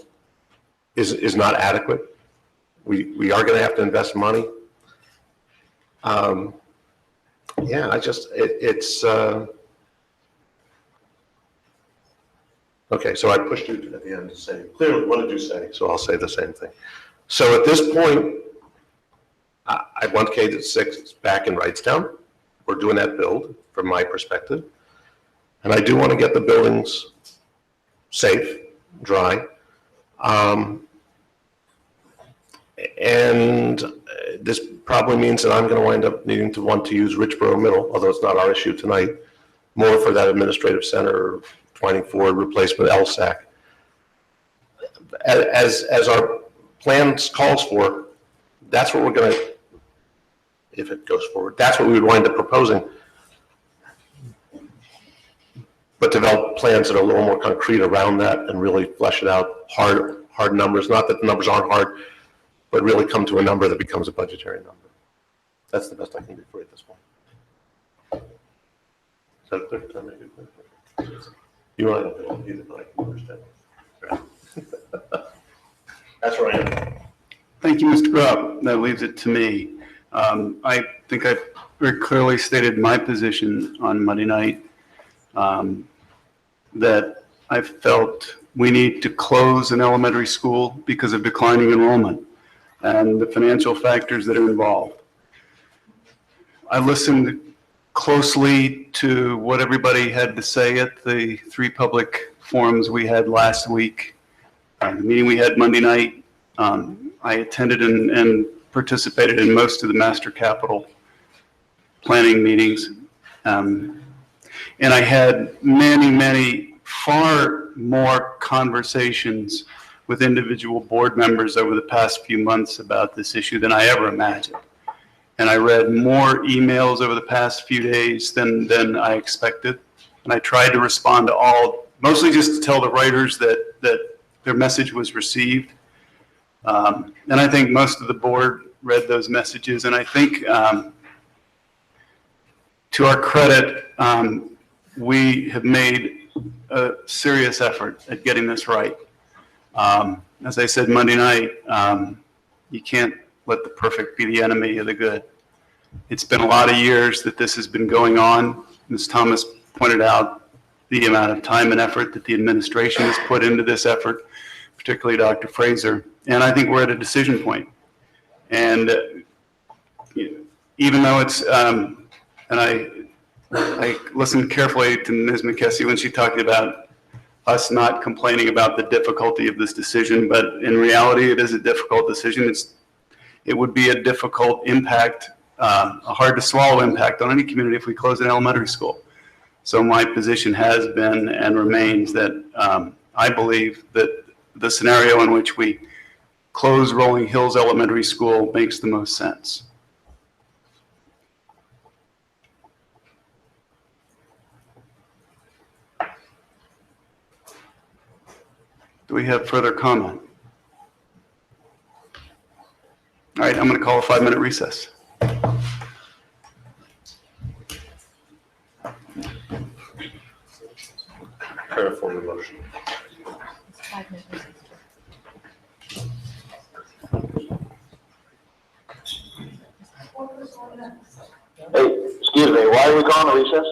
is not adequate. We are going to have to invest money. Okay, so I pushed you at the end to say, clearly, what did you say? So I'll say the same thing. So at this point, I want K-6 back in Wrightstown. We're doing that build from my perspective. And I do want to get the buildings safe, dry. And this probably means that I'm going to wind up needing to want to use Richboro Middle, although it's not our issue tonight, more for that administrative center, Twining Ford replacement LSAC. As our plans calls for, that's what we're going to, if it goes forward, that's what we would wind up proposing. But develop plans that are a little more concrete around that and really flesh it out, hard numbers, not that the numbers aren't hard, but really come to a number that becomes a budgetary number. That's the best I can do for you at this point. Is that clear? Does that make it clear? You and I don't know either, but I can understand. Right. That's where I am. Thank you, Mr. Grubb. That leaves it to me. I think I very clearly stated my position on Monday night, that I felt we need to close an elementary school because of declining enrollment and the financial factors that are involved. I listened closely to what everybody had to say at the 3 public forums we had last week. The meeting we had Monday night, I attended and participated in most of the master capital planning meetings. And I had many, far more conversations with individual board members over the past few months about this issue than I ever imagined. And I read more emails over the past few days than I expected. And I tried to respond to all, mostly just to tell the writers that their message was received. And I think most of the board read those messages. And I think, to our credit, we have made a serious effort at getting this right. As I said Monday night, you can't let the perfect be the enemy of the good. It's been a lot of years that this has been going on. Ms. Thomas pointed out the amount of time and effort that the administration has put into this effort, particularly Dr. Fraser. And I think we're at a decision point. And even though it's, and I listened carefully to Ms. McKessie when she talked about us not complaining about the difficulty of this decision, but in reality, it is a difficult decision. It would be a difficult impact, a hard to swallow impact on any community if we close an elementary school. So my position has been and remains that I believe that the scenario in which we close Rolling Hills Elementary School makes the most sense. Do we have further comment? All right, I'm going to call a 5-minute recess. Kind of form a motion. Hey, excuse me, why are we calling a recess?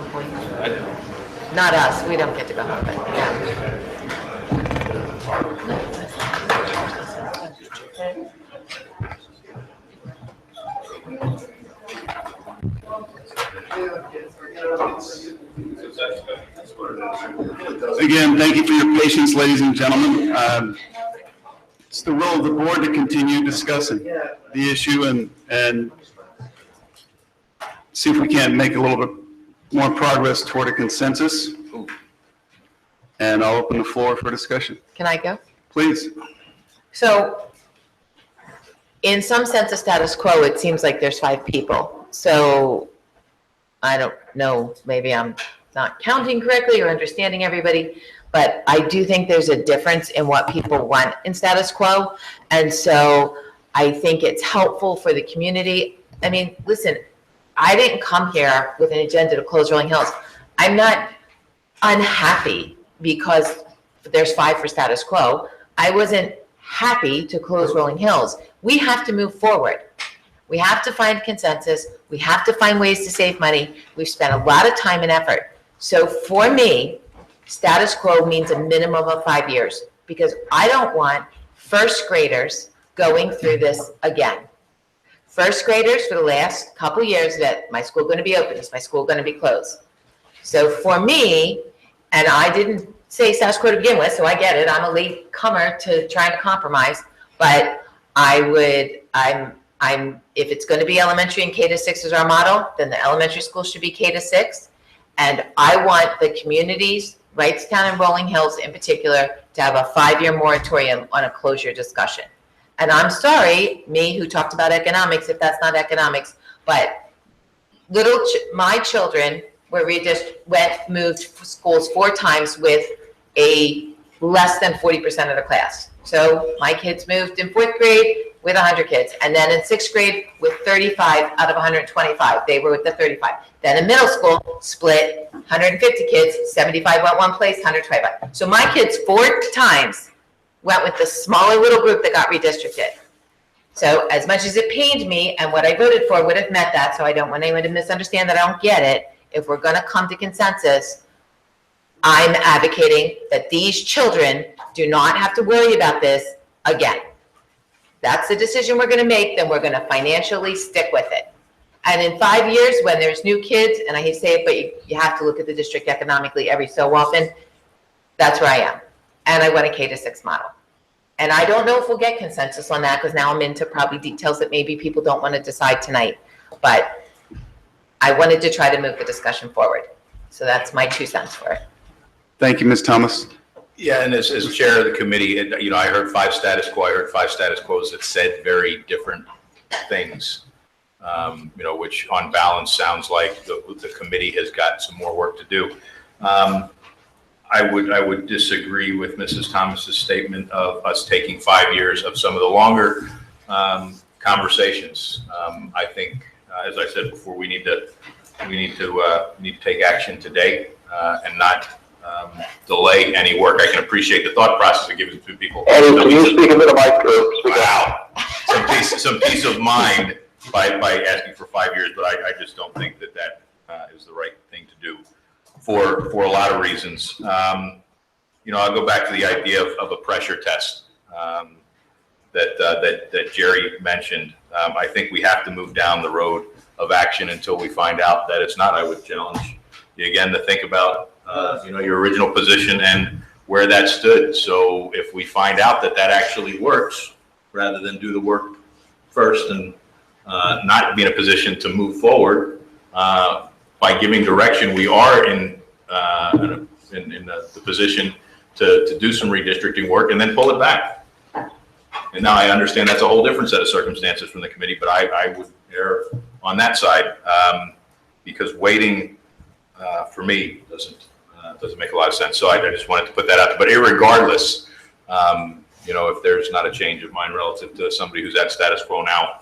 some point. Not us, we don't get to go home, but yeah. Again, thank you for your patience, ladies and gentlemen. It's the role of the board to continue discussing the issue and see if we can't make a little bit more progress toward a consensus. And I'll open the floor for discussion. Can I go? Please. So, in some sense of status quo, it seems like there's 5 people. So, I don't know, maybe I'm not counting correctly or understanding everybody, but I do think there's a difference in what people want in status quo. And so, I think it's helpful for the community. I mean, listen, I didn't come here with an agenda to close Rolling Hills. I'm not unhappy because there's 5 for status quo. I wasn't happy to close Rolling Hills. We have to move forward. We have to find consensus. We have to find ways to save money. We've spent a lot of time and effort. So for me, status quo means a minimum of 5 years because I don't want first graders going through this again. First graders for the last couple years that my school going to be open, is my school going to be closed? So for me, and I didn't say status quo to begin with, so I get it. I'm a late comer to trying to compromise, but if it's going to be elementary and K to 6 is our model, then the elementary school should be K to 6. And I want the communities, Wrightstown and Rolling Hills in particular, to have a 5-year moratorium on a closure discussion. And I'm sorry, me who talked about economics, if that's not economics, but my children were moved schools 4 times with a less than 40% of the class. So my kids moved in 4th grade with 100 kids, and then in 6th grade with 35 out of 125. They were with the 35. Then in middle school, split 150 kids, 75 went one place, 125. So my kids 4 times went with the smaller little group that got redistricted. So as much as it pained me, and what I voted for would have met that, so I don't want anyone to misunderstand that I don't get it, if we're gonna come to consensus, I'm advocating that these children do not have to worry about this again. That's the decision we're gonna make, then we're gonna financially stick with it. And in 5 years, when there's new kids, and I hate to say it, but you have to look at the district economically every so often, that's where I am. And I want a K to 6 model. And I don't know if we'll get consensus on that, because now I'm into probably details that maybe people don't want to decide tonight. But I wanted to try to move the discussion forward. So that's my 2 cents for it. Thank you, Ms. Thomas. Yeah, and as chair of the committee, I heard 5 status quo. I heard 5 status quos that said very different things, which on balance sounds like the committee has got some more work to do. I would disagree with Mrs. Thomas's statement of us taking 5 years of some of the longer conversations. I think, as I said before, we need to take action today and not delay any work. I can appreciate the thought process of giving it to people. Eddie, can you speak into the mic? Wow, some peace of mind by asking for 5 years, but I just don't think that is the right thing to do for a lot of reasons. I'll go back to the idea of a pressure test that Jerry mentioned. I think we have to move down the road of action until we find out that it's not. I would challenge you again to think about your original position and where that stood. So if we find out that actually works, rather than do the work first and not be in a position to move forward by giving direction, we are in the position to do some redistricting work and then pull it back. And now I understand that's a whole different set of circumstances from the committee, but I would err on that side because waiting for me doesn't make a lot of sense. So I just wanted to put that out there. But irregardless, if there's not a change of mind relative to somebody who's at status quo now,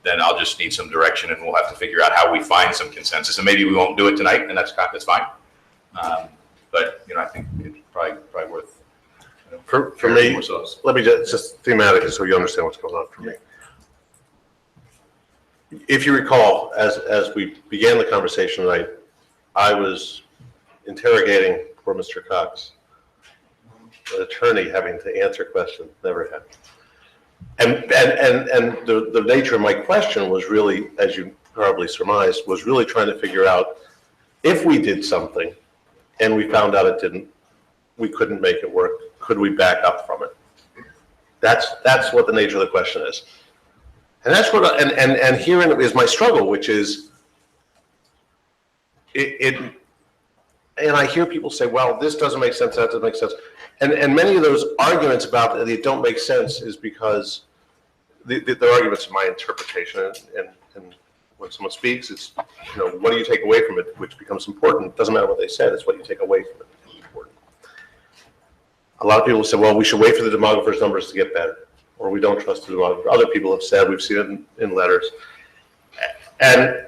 then I'll just need some direction, and we'll have to figure out how we find some consensus. And maybe we won't do it tonight, and that's fine. But I think it's probably worth. For me, let me just thematically so you understand what's going on for me. If you recall, as we began the conversation tonight, I was interrogating poor Mr. Cox. An attorney having to answer questions, never happened. And the nature of my question was really, as you probably surmised, was really trying to figure out if we did something and we found out we couldn't make it work, could we back up from it? That's what the nature of the question is. And that's what, and herein is my struggle, which is, and I hear people say, well, this doesn't make sense, that doesn't make sense. And many of those arguments about that they don't make sense is because the arguments in my interpretation, and when someone speaks, it's, what do you take away from it, which becomes important. It doesn't matter what they said, it's what you take away from it that becomes important. A lot of people say, well, we should wait for the demographers' numbers to get better, or we don't trust the demographer. Other people have said, we've seen it in letters. And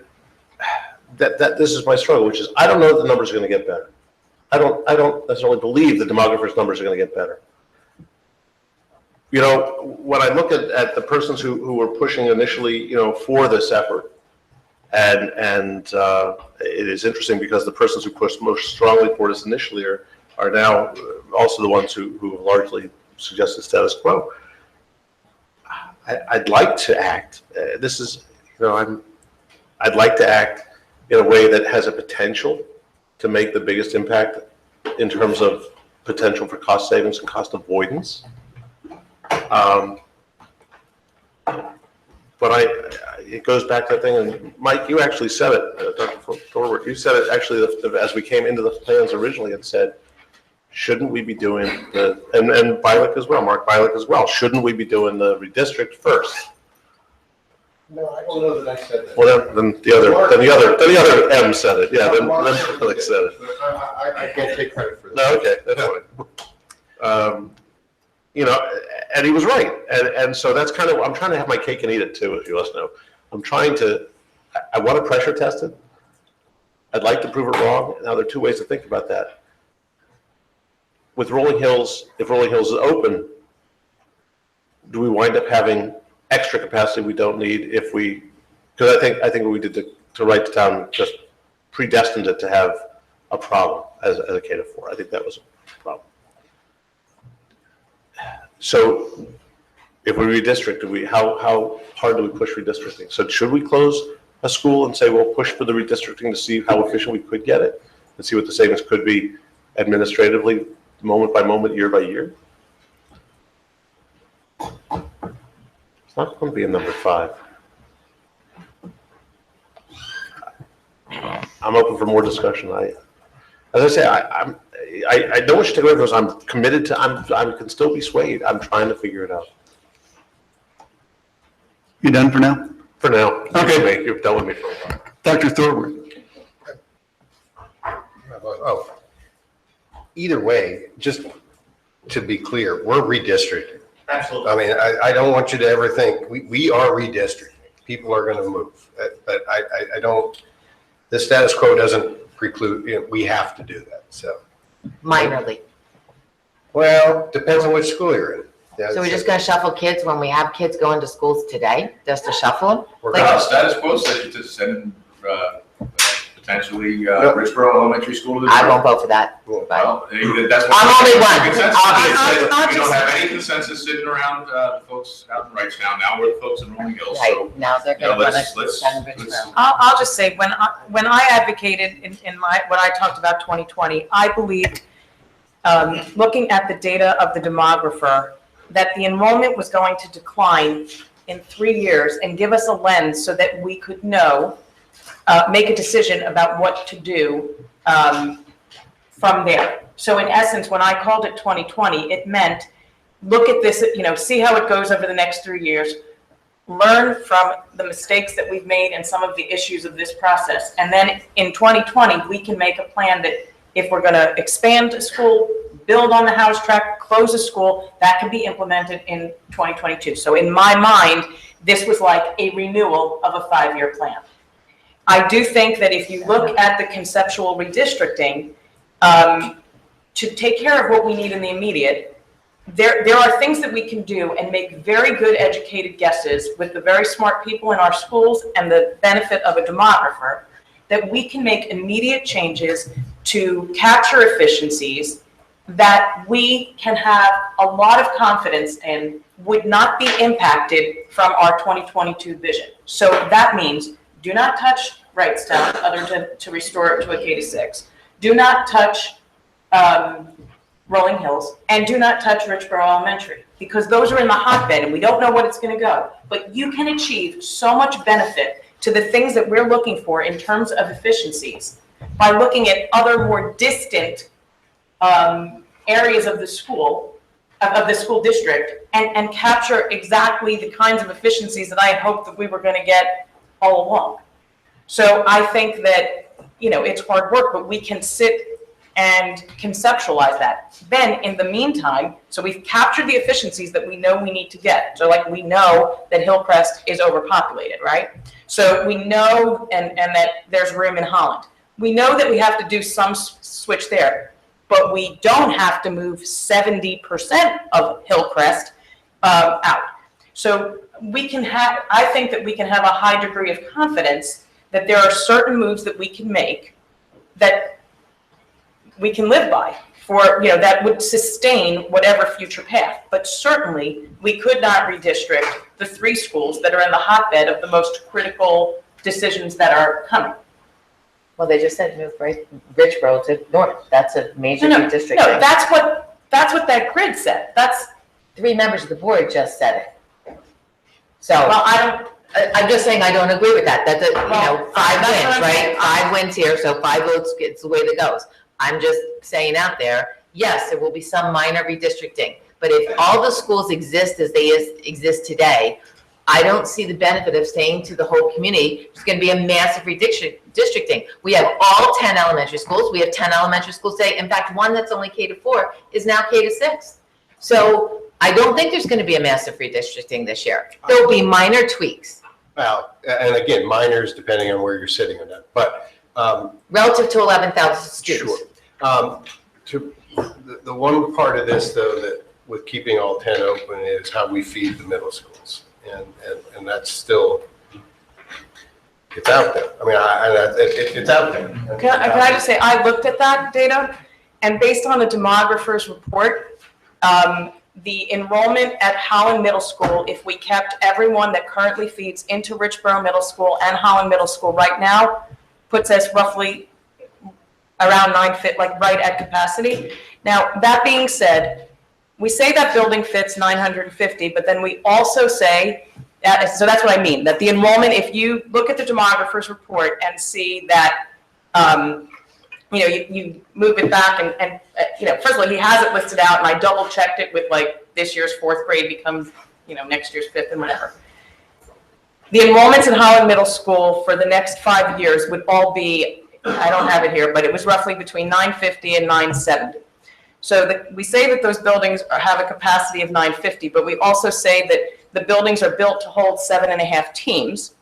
that this is my struggle, which is I don't know that the numbers are going to get better. I don't necessarily believe the demographers' numbers are going to get better. When I look at the persons who were pushing initially, for this effort, and it is interesting because the persons who pushed most strongly for this initially are now also the ones who have largely suggested status quo. I'd like to act. I'd like to act in a way that has a potential to make the biggest impact in terms of potential for cost savings and cost avoidance. But it goes back to that thing, and Mike, you actually said it, Dr. Thorwart, you said it actually as we came into the plans originally and said, shouldn't we be doing and Bialik as well, Mark Bialik as well, shouldn't we be doing the redistrict first? No, I don't know that I said that. Well, then the other M said it, yeah, then Bialik said it. I can't take credit for that. No, okay, that's fine. And he was right. And so that's kind of, I'm trying to have my cake and eat it too, if you must know. I want to pressure test it. I'd like to prove it wrong. Now, there are two ways to think about that. With Rolling Hills, if Rolling Hills is open, do we wind up having extra capacity we don't need because I think what we did to write the town just predestined it to have a problem as a K-4. I think that was a problem. So if we redistrict, how hard do we push redistricting? So should we close a school and say, well, push for the redistricting to see how efficient we could get it and see what the savings could be administratively, moment by moment, year by year? It's not going to be a number 5. I'm open for more discussion. As I say, I don't want you to take away from this. I'm committed to, I can still be swayed. I'm trying to figure it out. You done for now? For now. Okay. You've dealt with me for a while. Dr. Thorwart. Oh, either way, just to be clear, we're redistricting. Absolutely. I mean, I don't want you to ever think, we are redistricting. People are going to move. But I don't, the status quo doesn't preclude, we have to do that, so. Minorly. Well, depends on which school you're in. Yeah, So we're just gonna shuffle kids when we have kids going to schools today, just to shuffle them? Status quo says you just send potentially Richboro Elementary School to the. I won't vote for that. Well, that's what. I'm only one, Consensus. obviously. We don't have any consensus sitting around the folks out in Wrightstown. Now we're the folks in Rolling Hills, so. Right, now they're gonna run let's- a I'll just say, when I advocated in when I talked about 2020, I believed, looking at the data of the demographer, that the enrollment was going to decline in 3 years and give us a lens so that we could know, make a decision about what to do from there. So in essence, when I called it 2020, it meant, look at this, see how it goes over the next 3 years, learn from the mistakes that we've made and some of the issues of this process. And then in 2020, we can make a plan that if we're going to expand a school, build on the house track, close a school, that can be implemented in 2022. So in my mind, this was like a renewal of a 5-year plan. I do think that if you look at the conceptual redistricting, to take care of what we need in the immediate, there are things that we can do and make very good educated guesses with the very smart people in our schools and the benefit of a demographer that we can make immediate changes to capture efficiencies that we can have a lot of confidence in would not be impacted from our 2022 vision. So that means do not touch Wrightstown other than to restore it to a K-6. Do not touch Rolling Hills, and do not touch Richboro Elementary, because those are in the hotbed and we don't know what it's going to go. But you can achieve so much benefit to the things that we're looking for in terms of efficiencies by looking at other more distant areas of the school district and capture exactly the kinds of efficiencies that I had hoped that we were going to get all along. So I think that, it's hard work, but we can sit and conceptualize that. Then in the meantime, so we've captured the efficiencies that we know we need to get. So like we know that Hillcrest is overpopulated, right? So we know and that there's room in Holland. We know that we have to do some switch there, but we don't have to move 70% of Hillcrest out. So I think that we can have a high degree of confidence that there are certain moves that we can make that we can live by that would sustain whatever future path. But certainly we could not redistrict the 3 schools that are in the hotbed of the most critical decisions that are coming. Well, they just said move Richboro to north. That's a major redistricting. No, that's what that grid said. That's 3 members of the board just said it. So well, I'm just saying I don't agree with that. That's 5 wins, right? Saying. 5 wins here, so 5 votes. It's the way that goes. I'm just saying out there, yes, there will be some minor redistricting, but if all the schools exist as they exist today, I don't see the benefit of staying to the whole community. It's going to be a massive redistricting. We have all 10 elementary schools. We have 10 elementary schools today. In fact, one that's only K-4 is now K-6. So I don't think there's going to be a massive redistricting this year. There will be minor tweaks. Well, and again, minors depending on where you're sitting on that, but. Relative to 11,000 students. Sure. The one part of this, though, that with keeping all 10 open is how we feed the middle schools. And that's still, it's out there. I mean, it's out there. Can I just say, I looked at that data, and based on the demographer's report, the enrollment at Holland Middle School, if we kept everyone that currently feeds into Richboro Middle School and Holland Middle School right now, puts us roughly around right at capacity. Now, that being said, we say that building fits 950, but then we also say, so that's what I mean, that the enrollment, if you look at the demographer's report and see that, you move it back and first of all, he has it listed out, and I double checked it with this year's 4th grade becomes, next year's 5th and whatever. The enrollments in Holland Middle School for the next 5 years would all be, I don't have it here, but it was roughly between 950 and 970. So we say that those buildings have a capacity of 950, but we also say that the buildings are built to hold 7.5 teams,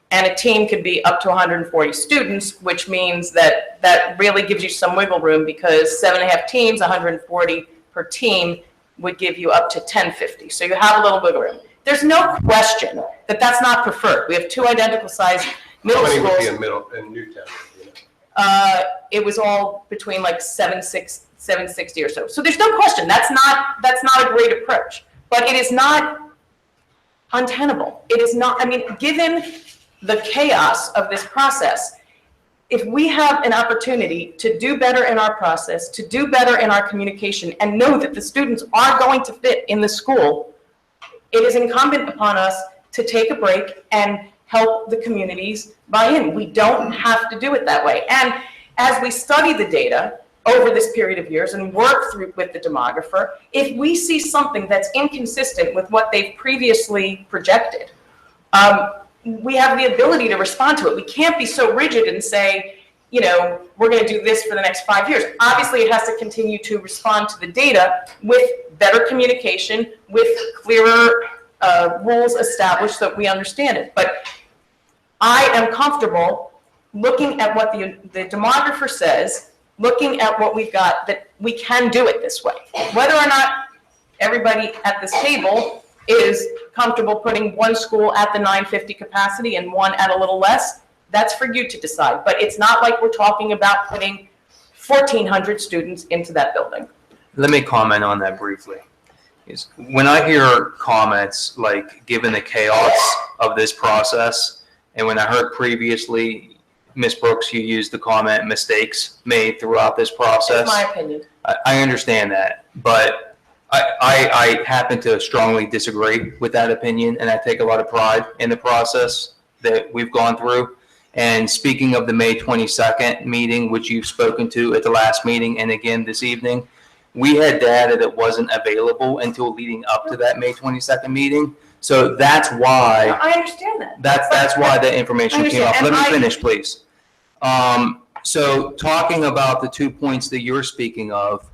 and a team could be up to 140 students, which means that really gives you some wiggle room, because 7.5 teams, 140 per team would give you up to 1050. So you have a little wiggle room. There's no question that that's not preferred. We have 2 identical sized middle schools. How many would be in Newtown? It was all between 760 or so. So there's no question. That's not a great approach, but it is not untenable. It is not, given the chaos of this process, if we have an opportunity to do better in our process, to do better in our communication, and know that the students are going to fit in the school, it is incumbent upon us to take a break and help the communities buy in. We don't have to do it that way. And as we study the data over this period of years and work through with the demographer, if we see something that's inconsistent with what they've previously projected, we have the ability to respond to it. We can't be so rigid and say, we're going to do this for the next 5 years. Obviously, it has to continue to respond to the data with better communication, with clearer rules established so that we understand it. But I am comfortable looking at what the demographer says, looking at what we've got, that we can do it this way. Whether or not everybody at this table is comfortable putting one school at the 950 capacity and one at a little less, That's for you to decide, but it's not like we're talking about putting 1,400 students into that building. Let me comment on that briefly. When I hear comments like, given the chaos of this process, and when I heard previously, Ms. Brooks, you used the comment mistakes made throughout this process. That's my opinion. I understand that, but I happen to strongly disagree with that opinion, and I take a lot of pride in the process that we've gone through. And speaking of the May 22nd meeting, which you've spoken to at the last meeting and again this evening, we had data that wasn't available until leading up to that May 22nd meeting. So that's why. I understand that. That's why the information came up. Let me And finish, please. So talking about the 2 points that you're speaking of,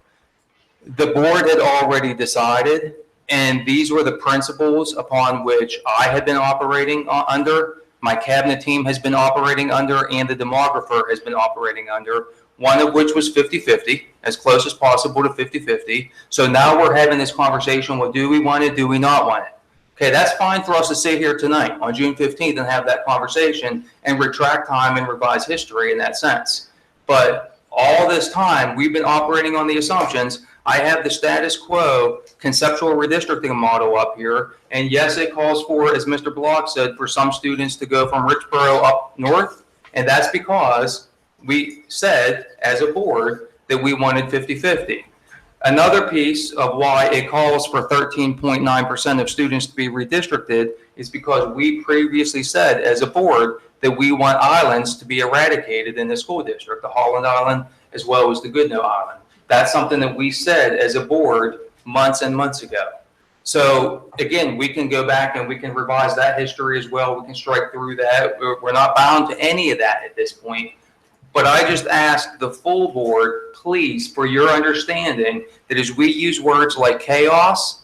the board had already decided, and these were the principles upon which I had been operating under, my cabinet team has been operating under, and the demographer has been operating under, one of which was 50-50, as close as possible to 50-50. So now we're having this conversation, well, do we want it, do we not want it? Okay, that's fine for us to sit here tonight on June 15th and have that conversation and retract time and revise history in that sense. But all this time, we've been operating on the assumptions. I have the status quo conceptual redistricting model up here. And yes, it calls for, as Mr. Block said, for some students to go from Richboro up north. And that's because we said as a board that we wanted 50-50. Another piece of why it calls for 13.9% of students to be redistricted is because we previously said as a board that we want islands to be eradicated in the school district, the Holland Island as well as the Goodnoe Island. That's something that we said as a board months and months ago. So again, we can go back and we can revise that history as well. We can strike through that. We're not bound to any of that at this point. But I just ask the full board, please, for your understanding that as we use words like chaos,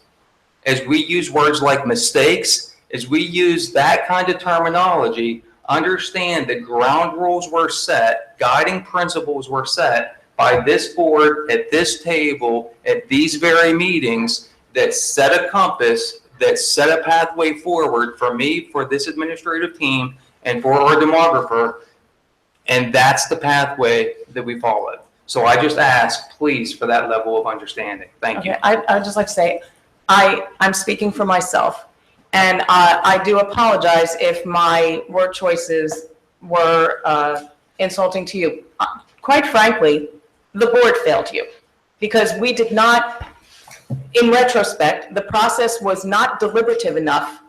as we use words like mistakes, as we use that kind of terminology, understand that ground rules were set, guiding principles were set by this board at this table at these very meetings that set a compass, that set a pathway forward for me, for this administrative team, and for our demographer. And that's the pathway that we followed. So I just ask, please, for that level of understanding. Thank you. Okay, I'd just like to say, I'm speaking for myself, and I do apologize if my word choices were insulting to you. Quite frankly, the board failed you, because we did not, in retrospect, the process was not deliberative enough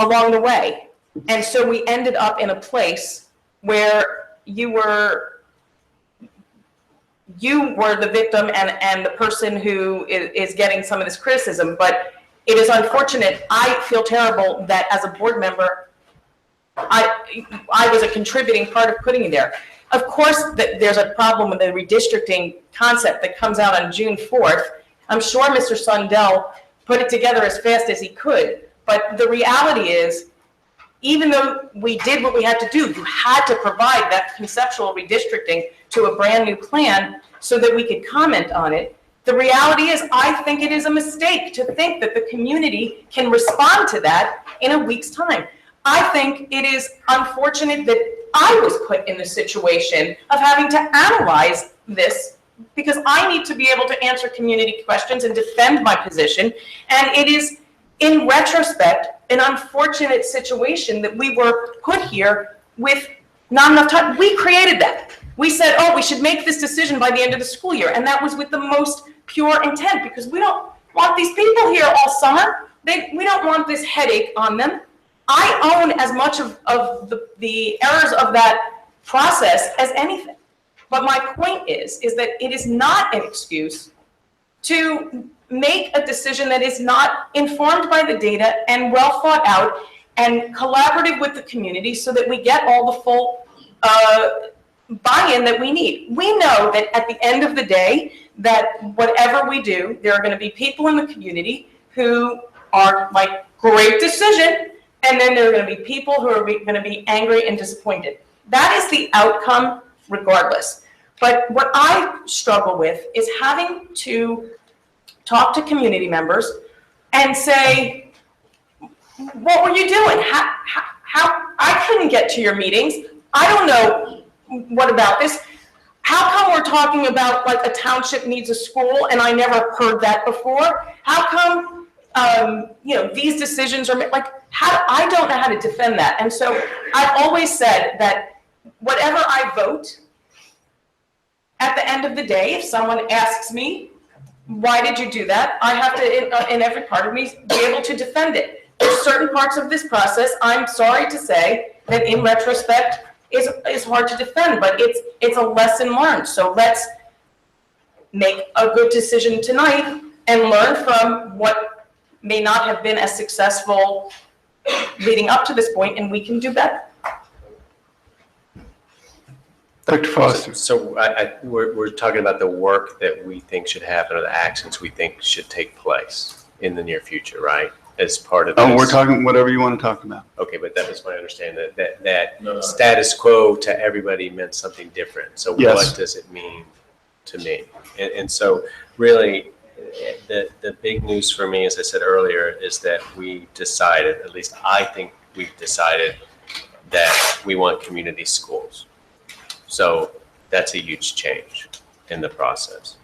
along the way. And so we ended up in a place where you were the victim and the person who is getting some of this criticism. But it is unfortunate. I feel terrible that as a board member, I was a contributing part of putting you there. Of course, there's a problem with the redistricting concept that comes out on June 4th. I'm sure Mr. Sundell put it together as fast as he could. But the reality is, even though we did what we had to do, you had to provide that conceptual redistricting to a brand new plan so that we could comment on it. The reality is, I think it is a mistake to think that the community can respond to that in a week's time. I think it is unfortunate that I was put in the situation of having to analyze this, because I need to be able to answer community questions and defend my position. And it is, in retrospect, an unfortunate situation that we were put here with not enough time. We created that. We said, oh, we should make this decision by the end of the school year. And that was with the most pure intent, because we don't want these people here all summer. We don't want this headache on them. I own as much of the errors of that process as anything. But my point is that it is not an excuse to make a decision that is not informed by the data and well thought out and collaborative with the community, so that we get all the full buy-in that we need. We know that at the end of the day, that whatever we do, there are going to be people in the community who are like, great decision, and then there are going to be people who are going to be angry and disappointed. That is the outcome regardless. But what I struggle with is having to talk to community members and say, what were you doing? how, I couldn't get to your meetings. I don't know what about this. How come we're talking about like a township needs a school and I never heard that before? How come, these decisions are like, I don't know how to defend that. And so I've always said that whatever I vote, at the end of the day, if someone asks me, why did you do that? I have to, in every part of me, be able to defend it. There's certain parts of this process, I'm sorry to say, that in retrospect is hard to defend, but it's a lesson learned. So let's make a good decision tonight and learn from what may not have been as successful leading up to this point, and we can do better. Dr. Foster. So we're talking about the work that we think should happen or the actions we think should take place in the near future, right? As part of this. Oh, we're talking whatever you want to talk about. Okay, but that was my understanding, that status quo to everybody meant something different. So Yes. what does it mean to me? And so really, the big news for me, as I said earlier, is that we decided, at least I think we've decided, that we want community schools. So that's a huge change in the process.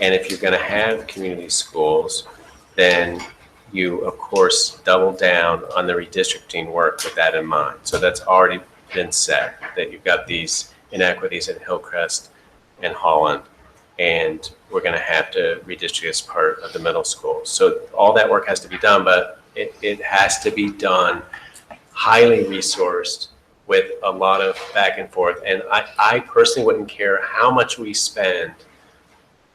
And if you're going to have community schools, then you, of course, double down on the redistricting work with that in mind. So that's already been said, that you've got these inequities in Hillcrest and Holland, and we're going to have to redistrict as part of the middle school. So all that work has to be done, but it has to be done highly resourced with a lot of back and forth. And I personally wouldn't care how much we spend.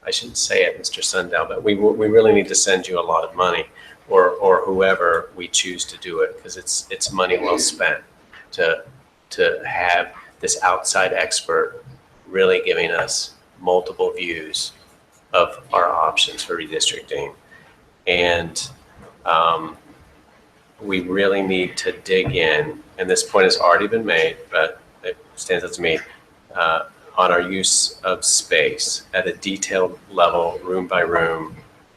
I shouldn't say it, Mr. Sundown, but we really need to send you a lot of money, or whoever we choose to do it, because it's money well spent to have this outside expert really giving us multiple views of our options for redistricting. And we really need to dig in, and this point has already been made, but it stands out to me, on our use of space at a detailed level, room by room,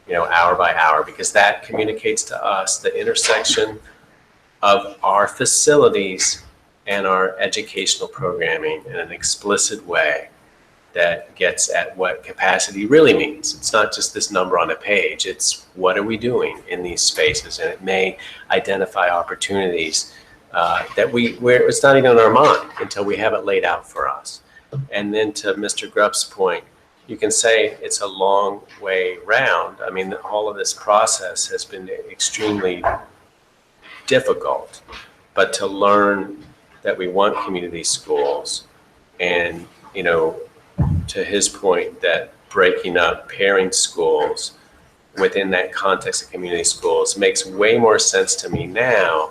hour by hour, because that communicates to us the intersection of our facilities and our educational programming in an explicit way that gets at what capacity really means. It's not just this number on a page, it's what are we doing in these spaces, and it may identify opportunities that where it's not even in our mind until we have it laid out for us. And then to Mr. Grupp's point, you can say it's a long way round. I mean, all of this process has been extremely difficult, but to learn that we want community schools, and, to his point, that breaking up pairing schools within that context of community schools makes way more sense to me now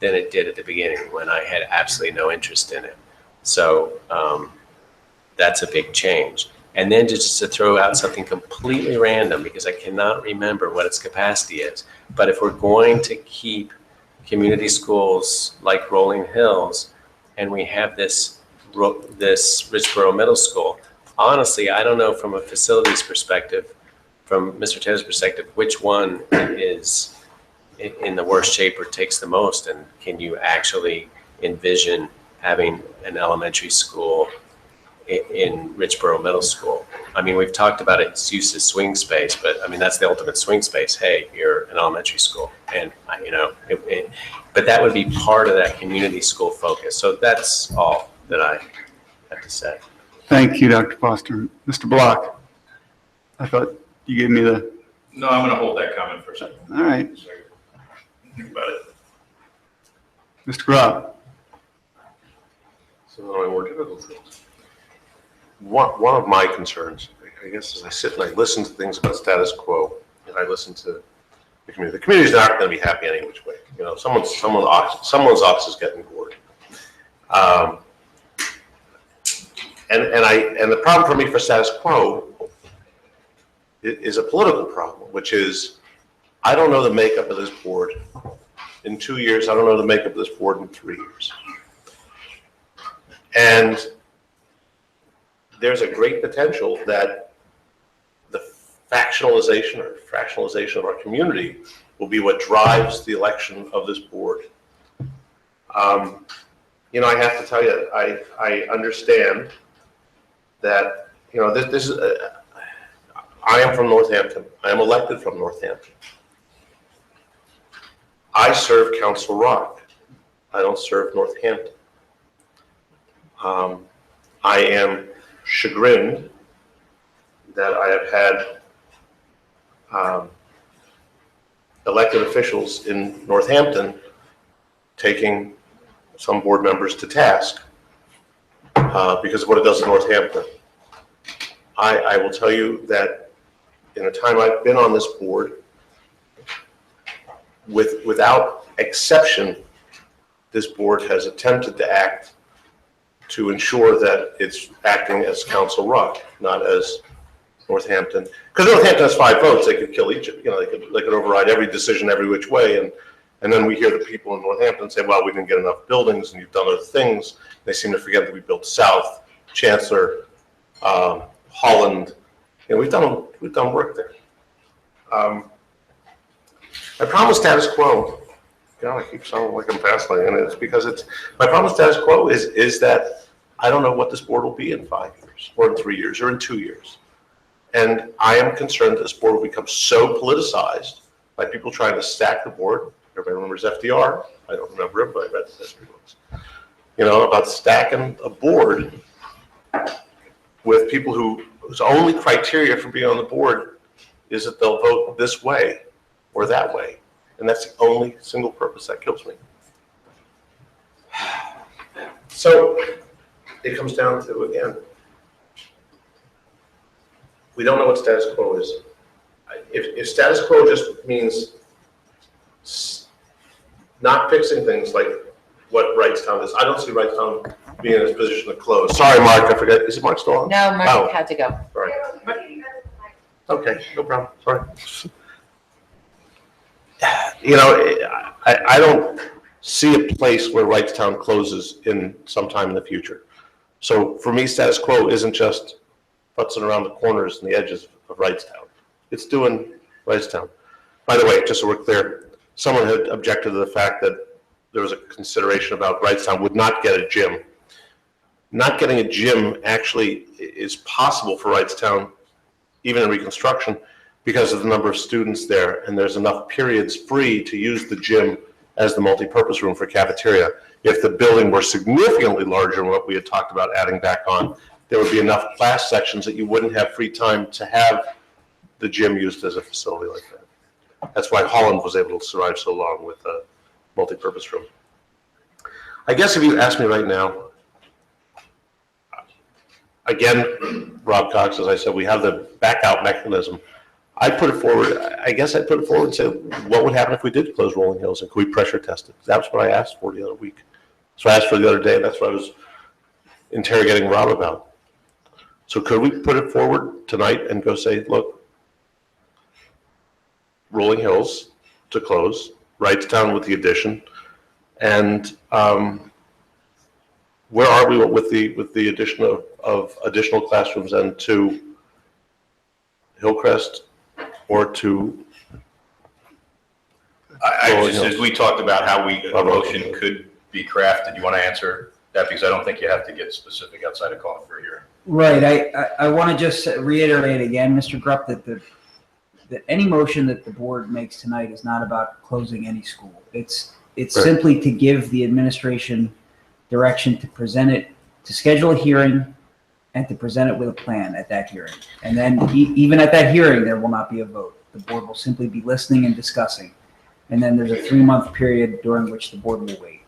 than it did at the beginning when I had absolutely no interest in it. So that's a big change. And then just to throw out something completely random, because I cannot remember what its capacity is, but if we're going to keep community schools like Rolling Hills, and we have this Richboro Middle School, honestly, I don't know from a facilities perspective, from Mr. Taylor's perspective, which one is in the worst shape or takes the most, and can you actually envision having an elementary school in Richboro Middle School? I mean, we've talked about its use as swing space, but I mean, that's the ultimate swing space. Hey, you're an elementary school, and but that would be part of that community school focus. So that's all that I have to say. Thank you, Dr. Foster. Mr. Block, I thought you gave me the, No, I'm going to hold that comment for a second. all right. Think about it. Mr. Grubb. Some of my more difficult things. One of my concerns, I guess, as I sit and I listen to things about status quo, and I listen to the community. The community's not going to be happy any which way. Someone's ox is getting bored. And the problem for me for status quo is a political problem, which is I don't know the makeup of this board in 2 years. I don't know the makeup of this board in 3 years. And there's a great potential that the factionalization or fractionalization of our community will be what drives the election of this board. You know, I have to tell you, I understand that, you know, this is, I am from Northampton. I am elected from Northampton. I serve Council Rock. I don't serve Northampton. I am chagrined that I have had elected officials in Northampton taking some board members to task because of what it does in Northampton. I will tell you that in the time I've been on this board, without exception, this board has attempted to act to ensure that it's acting as Council Rock, not as Northampton. Because Northampton has 5 votes, they could kill each, you know, they could override every decision every which way, and then we hear the people in Northampton say, well, we didn't get enough buildings and you've done other things. They seem to forget that we built South, Chancellor, Holland. You know, we've done work there. My problem status quo, God, I keep sounding like I'm fascinating, and it's because my problem status quo is that I don't know what this board will be in 5 years, or in 3 years, or in 2 years. And I am concerned that this board will become so politicized by people trying to stack the board. Everybody remembers FDR. I don't remember him, but I read the history books. You know, about stacking a board with people whose only criteria for being on the board is that they'll vote this way or that way. And that's the only single purpose that kills me. So it comes down to, again, we don't know what status quo is. If status quo just means not fixing things like what Wrightstown is, I don't see Wrightstown being in a position to close. Sorry, Mark, I forgot. Is it Mark still on? No, Mark Oh. had to go. Sorry. Okay, no problem. Sorry. You know, I don't see a place where Wrightstown closes in sometime in the future. So for me, status quo isn't just putzing around the corners and the edges of Wrightstown. It's doing Wrightstown. By the way, just so we're clear, someone had objected to the fact that there was a consideration about Wrightstown would not get a gym. Not getting a gym actually is possible for Wrightstown, even in reconstruction, because of the number of students there, and there's enough periods free to use the gym as the multi-purpose room for cafeteria. If the building were significantly larger than what we had talked about adding back on, there would be enough class sections that you wouldn't have free time to have the gym used as a facility like that. That's why Holland was able to survive so long with a multi-purpose room. I guess if you ask me right now, again, Rob Cox, as I said, we have the back out mechanism. I'd put it forward, I guess I'd put it forward and say, what would happen if we did close Rolling Hills and could we pressure test it? That's what I asked for the other week. So I asked for the other day, and that's what I was interrogating Rob about. So could we put it forward tonight and go say, look, Rolling Hills to close, Wrightstown with the addition, and where are we with the addition of additional classrooms and to Hillcrest or to? I just, as we talked about how a motion could be crafted, you want to answer that? Because I don't think you have to get specific outside of calling for a hearing. Right, I want to just reiterate again, Mr. Grupp, that any motion that the board makes tonight is not about closing any school. It's Right. simply to give the administration direction to present it, to schedule a hearing, and to present it with a plan at that hearing. And then even at that hearing, there will not be a vote. The board will simply be listening and discussing. And then there's a 3-month period during which the board will wait.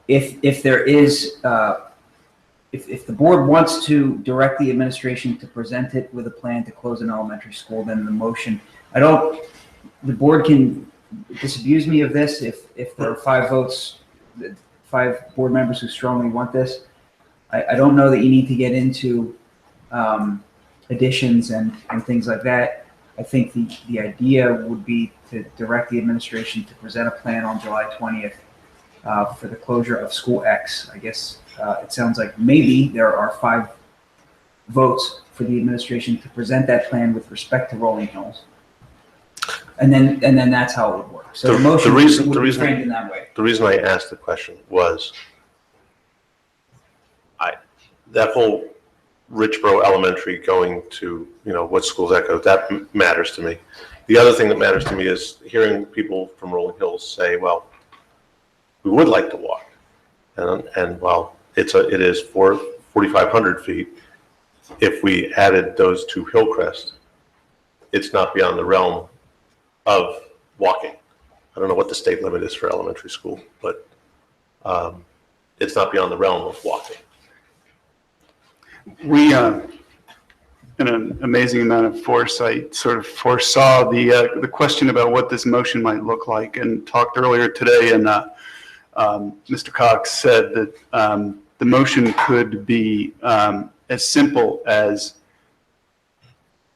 If there is, if the board wants to direct the administration to present it with a plan to close an elementary school, then the motion, the board can disabuse me of this if there are 5 votes, 5 board members who strongly want this. I don't know that you need to get into additions and things like that. I think the idea would be to direct the administration to present a plan on July 20th for the closure of School X. I guess it sounds like maybe there are 5 votes for the administration to present that plan with respect to Rolling Hills. And then that's how it would work. So the motion would be framed in that way. The reason I asked the question was that whole Richboro Elementary going to, what schools that goes, that matters to me. The other thing that matters to me is hearing people from Rolling Hills say, well, we would like to walk. And while it is 4,500 feet, if we added those to Hillcrest, it's not beyond the realm of walking. I don't know what the state limit is for elementary school, but it's not beyond the realm of walking. We, in an amazing amount of foresight, sort of foresaw the question about what this motion might look like, and talked earlier today, and Mr. Cox said that the motion could be as simple as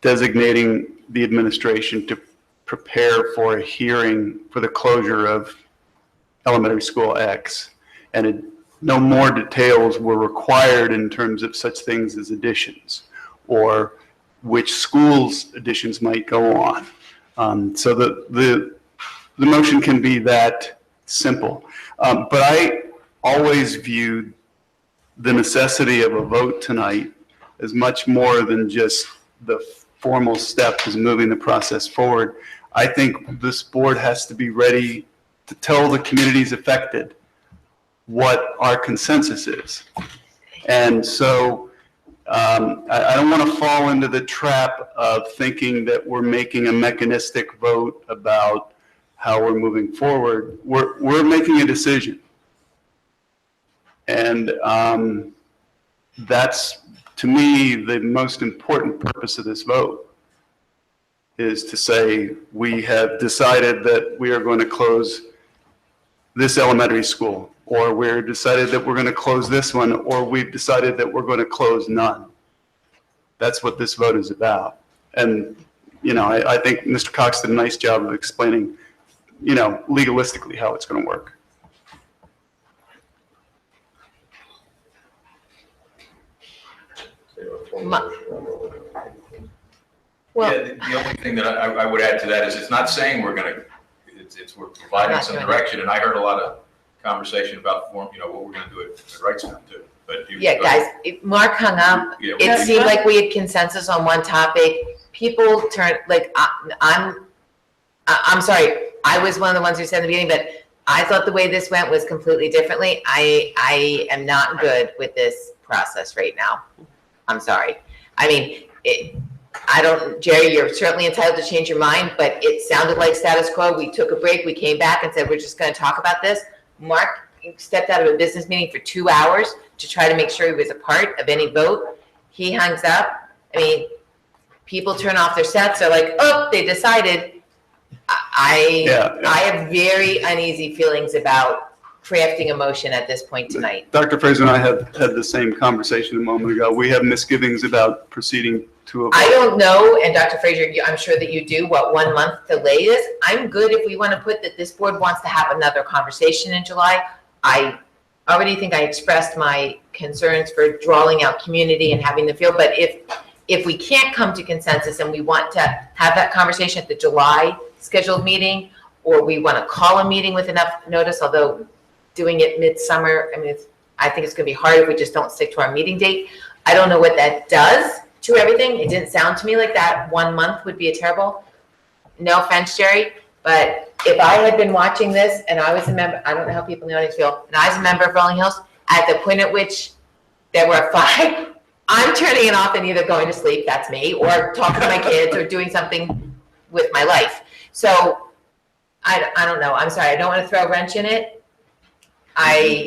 designating the administration to prepare for a hearing for the closure of elementary school X, and no more details were required in terms of such things as additions or which schools additions might go on. So the motion can be that simple. But I always viewed the necessity of a vote tonight as much more than just the formal step as moving the process forward. I think this board has to be ready to tell the communities affected what our consensus is. And so I don't want to fall into the trap of thinking that we're making a mechanistic vote about how we're moving forward. We're making a decision. And that's, to me, the most important purpose of this vote, is to say we have decided that we are going to close this elementary school, or we're decided that we're going to close this one, or we've decided that we're going to close none. That's what this vote is about. And, I think Mr. Cox did a nice job of explaining, legalistically how it's going to work. The only thing that I would add to that is it's not saying we're going to, we're providing some direction, and I heard a lot of conversation about what we're going to do at Wrightstown too. But guys, Mark hung up. Yeah, It seemed like we had consensus on one topic. People turned, I'm sorry, I was one of the ones who said in the beginning, but I thought the way this went was completely differently. I am not good with this process right now. I'm sorry. I mean, Jerry, you're certainly entitled to change your mind, but it sounded like status quo. We took a break, we came back and said, we're just going to talk about this. Mark stepped out of a business meeting for 2 hours to try to make sure he was a part of any vote. He hangs up. I mean, people turn off their sets. They're like, oh, they decided. I have very uneasy feelings about crafting a motion at this point tonight. Dr. Fraser and I had the same conversation a moment ago. We have misgivings about proceeding to a vote. I don't know, and Dr. Fraser, I'm sure that you do, what 1 month delay is. I'm good if we want to put that this board wants to have another conversation in July. I already think I expressed my concerns for drawing out community and having the field, but if we can't come to consensus and we want to have that conversation at the July scheduled meeting, or we want to call a meeting with enough notice, although doing it midsummer, I think it's going to be hard if we just don't stick to our meeting date. I don't know what that does to everything. It didn't sound to me like that 1 month would be a terrible, no offense, Jerry, but if I had been watching this and I was a member, I don't know how people in the audience feel, and I was a member of Rolling Hills, at the point at which there were 5, I'm turning it off and either going to sleep, that's me, or talking to my kids or doing something with my life. So I don't know. I'm sorry. I don't want to throw a wrench in it.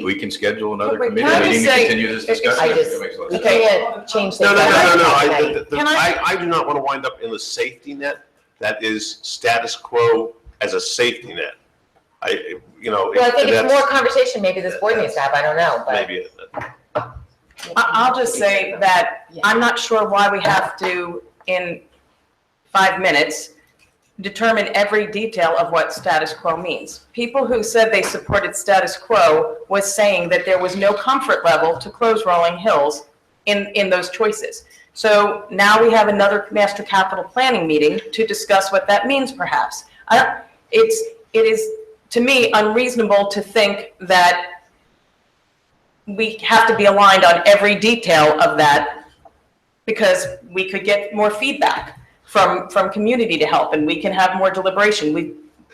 We can schedule another Wait, committee can I meeting just to say- continue this discussion. We can't change things. No. Can I- I do not want to wind up in the safety net that is status quo as a safety net. Well, I think it's more conversation maybe this board needs to have. I don't know, but. Maybe. I'll just say that I'm not sure why we have to, in 5 minutes, determine every detail of what status quo means. People who said they supported status quo was saying that there was no comfort level to close Rolling Hills in those choices. So now we have another master capital planning meeting to discuss what that means perhaps. It is, to me, unreasonable to think that we have to be aligned on every detail of that, because we could get more feedback from community to help, and we can have more deliberation.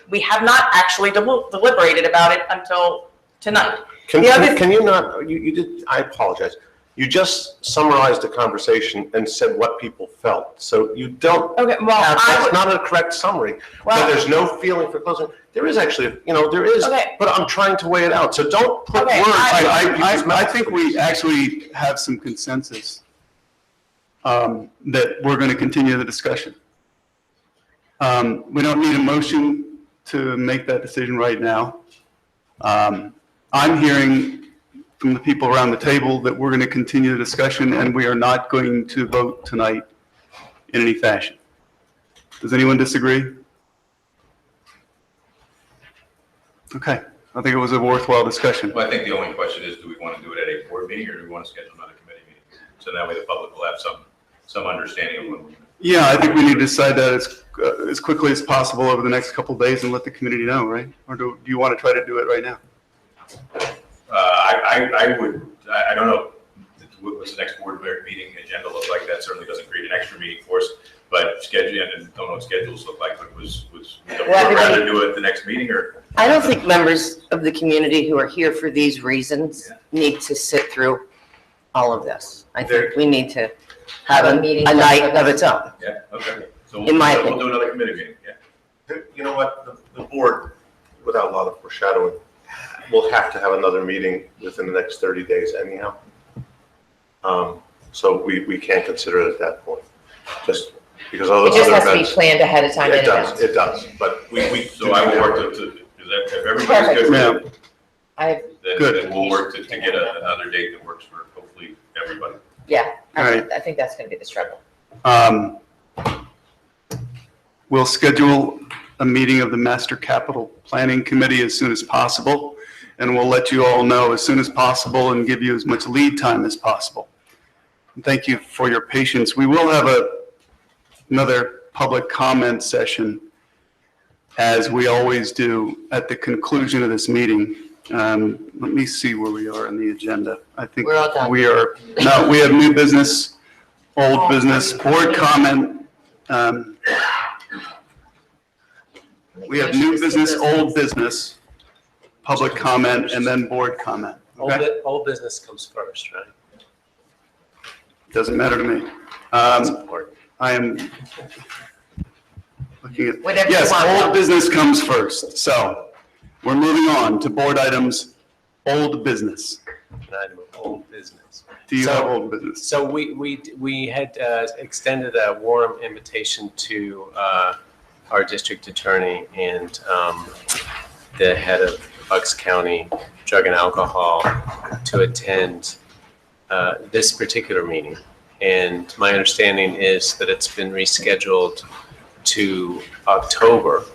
We have not actually deliberated about it until tonight. Can The other- you not, you did, I apologize. You just summarized the conversation and said what people felt. So you don't, Okay, well, that's not a correct summary. But there's no feeling for closing. There is actually, there is, Okay. but I'm trying to weigh it out. So don't put words. Okay, I think we actually have some consensus that we're going to continue the discussion. We don't need a motion to make that decision right now. I'm hearing from the people around the table that we're going to continue the discussion, and we are not going to vote tonight in any fashion. Does anyone disagree? Okay, I think it was a worthwhile discussion. Well, I think the only question is, do we want to do it at a board meeting, or do we want to schedule another committee meeting? So that way the public will have some understanding of what we're doing. Yeah, I think we need to decide that as quickly as possible over the next couple of days and let the community know, right? Or do you want to try to do it right now? I don't know what's the next board meeting agenda look like. That certainly doesn't create an extra meeting for us, but scheduling, and don't know what schedules look like, but would the board rather do it at the next meeting, or? I don't think members of the community who are here for these reasons need to sit through all of this. I think we need to have a night of its own. Yeah, okay. So In my we'll opinion. do another committee meeting, yeah. You know what, the board, without a lot of foreshadowing, will have to have another meeting within the next 30 days anyhow. So we can't consider it at that point, just because other It just has to be events. planned ahead of time in It does, advance. it does, but So I will work if everybody's good with it, then we'll work to get another date that works for hopefully everybody. Yeah, All right. I think that's going to be the struggle. We'll schedule a meeting of the Master Capital Planning Committee as soon as possible, and we'll let you all know as soon as possible and give you as much lead time as possible. Thank you for your patience. We will have another public comment session, as we always do at the conclusion of this meeting. Let me see where we are on the agenda. I think We're all done. we have new business, old business, board comment. We have new business, old business, public comment, and then board comment. Okay? Old business comes first, right? Doesn't matter to me. I am looking at, Whatever you yes, want. old business comes first. So we're moving on to board items, old business. An item of old business. Do you So- have old business? So we had extended a warm invitation to our district attorney and the head of Bucks County Drug and Alcohol to attend this particular meeting. And my understanding is that it's been rescheduled to October.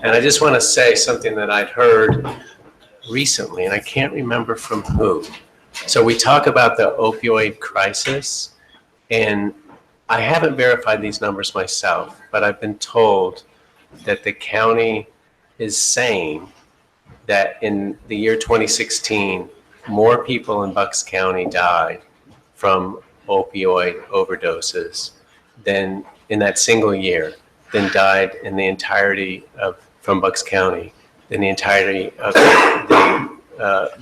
And I just want to say something that I'd heard recently, and I can't remember from who. So we talk about the opioid crisis, and I haven't verified these numbers myself, but I've been told that the county is saying that in the year 2016, more people in Bucks County died from opioid overdoses than in that single year than died in the entirety of, from Bucks County, in the entirety of the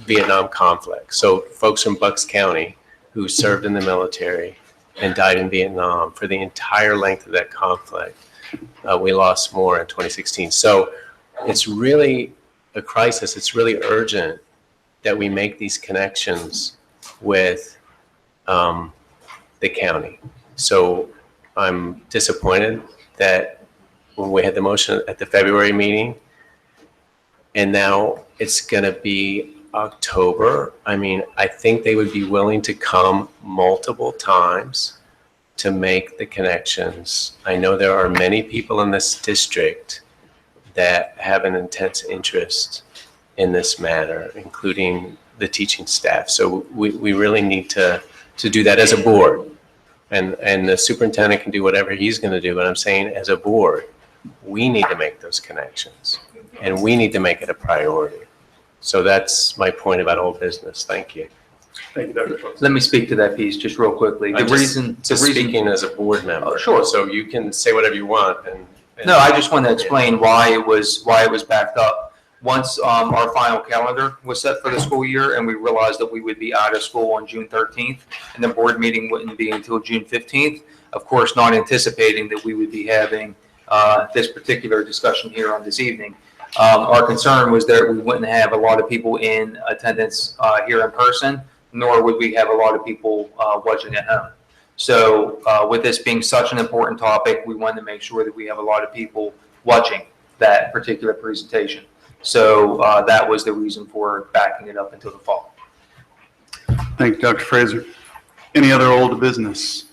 Vietnam conflict. So folks from Bucks County who served in the military and died in Vietnam for the entire length of that conflict, we lost more in 2016. So it's really a crisis. It's really urgent that we make these connections with the county. So I'm disappointed that when we had the motion at the February meeting, and now it's going to be October. I mean, I think they would be willing to come multiple times to make the connections. I know there are many people in this district that have an intense interest in this matter, including the teaching staff. So we really need to do that as a board. And the superintendent can do whatever he's going to do, but I'm saying as a board, we need to make those connections, and we need to make it a priority. So that's my point about old business. Thank you. Thank you, Dr. Foster. Let me speak to that piece just real quickly. I'm just speaking as a board member. Oh, sure. So you can say whatever you want and. No, I just want to explain why it was backed up. Once our final calendar was set for the school year and we realized that we would be out of school on June 13th and the board meeting wouldn't be until June 15th, of course, not anticipating that we would be having this particular discussion here on this evening. Our concern was that we wouldn't have a lot of people in attendance here in person, nor would we have a lot of people watching at home. So with this being such an important topic, we wanted to make sure that we have a lot of people watching that particular presentation. So that was the reason for backing it up until the fall. Thank you, Dr. Fraser. Any other old business?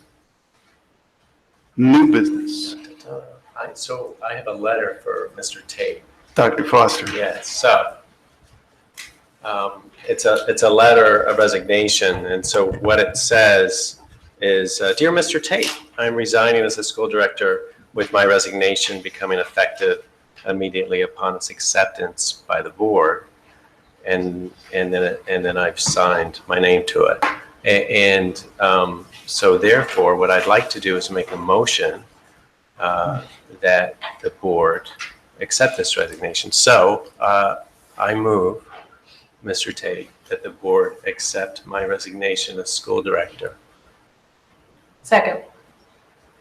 New business? So I have a letter for Mr. Tate. Dr. Foster. Yes, so it's a letter of resignation, and so what it says is, Dear Mr. Tate, I'm resigning as the school director with my resignation becoming effective immediately upon its acceptance by the board, and then I've signed my name to it. And so therefore, what I'd like to do is make a motion that the board accept this resignation. So I move, Mr. Tate, that the board accept my resignation as school director. Second.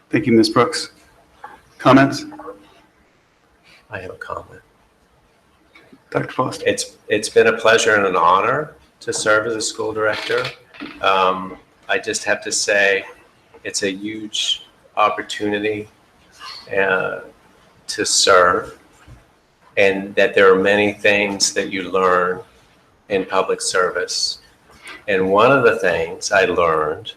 Thank you, Ms. Brooks. Comments? I have a comment. Dr. Foster. It's been a pleasure and an honor to serve as a school director. I just have to say, it's a huge opportunity to serve, and that there are many things that you learn in public service. And one of the things I learned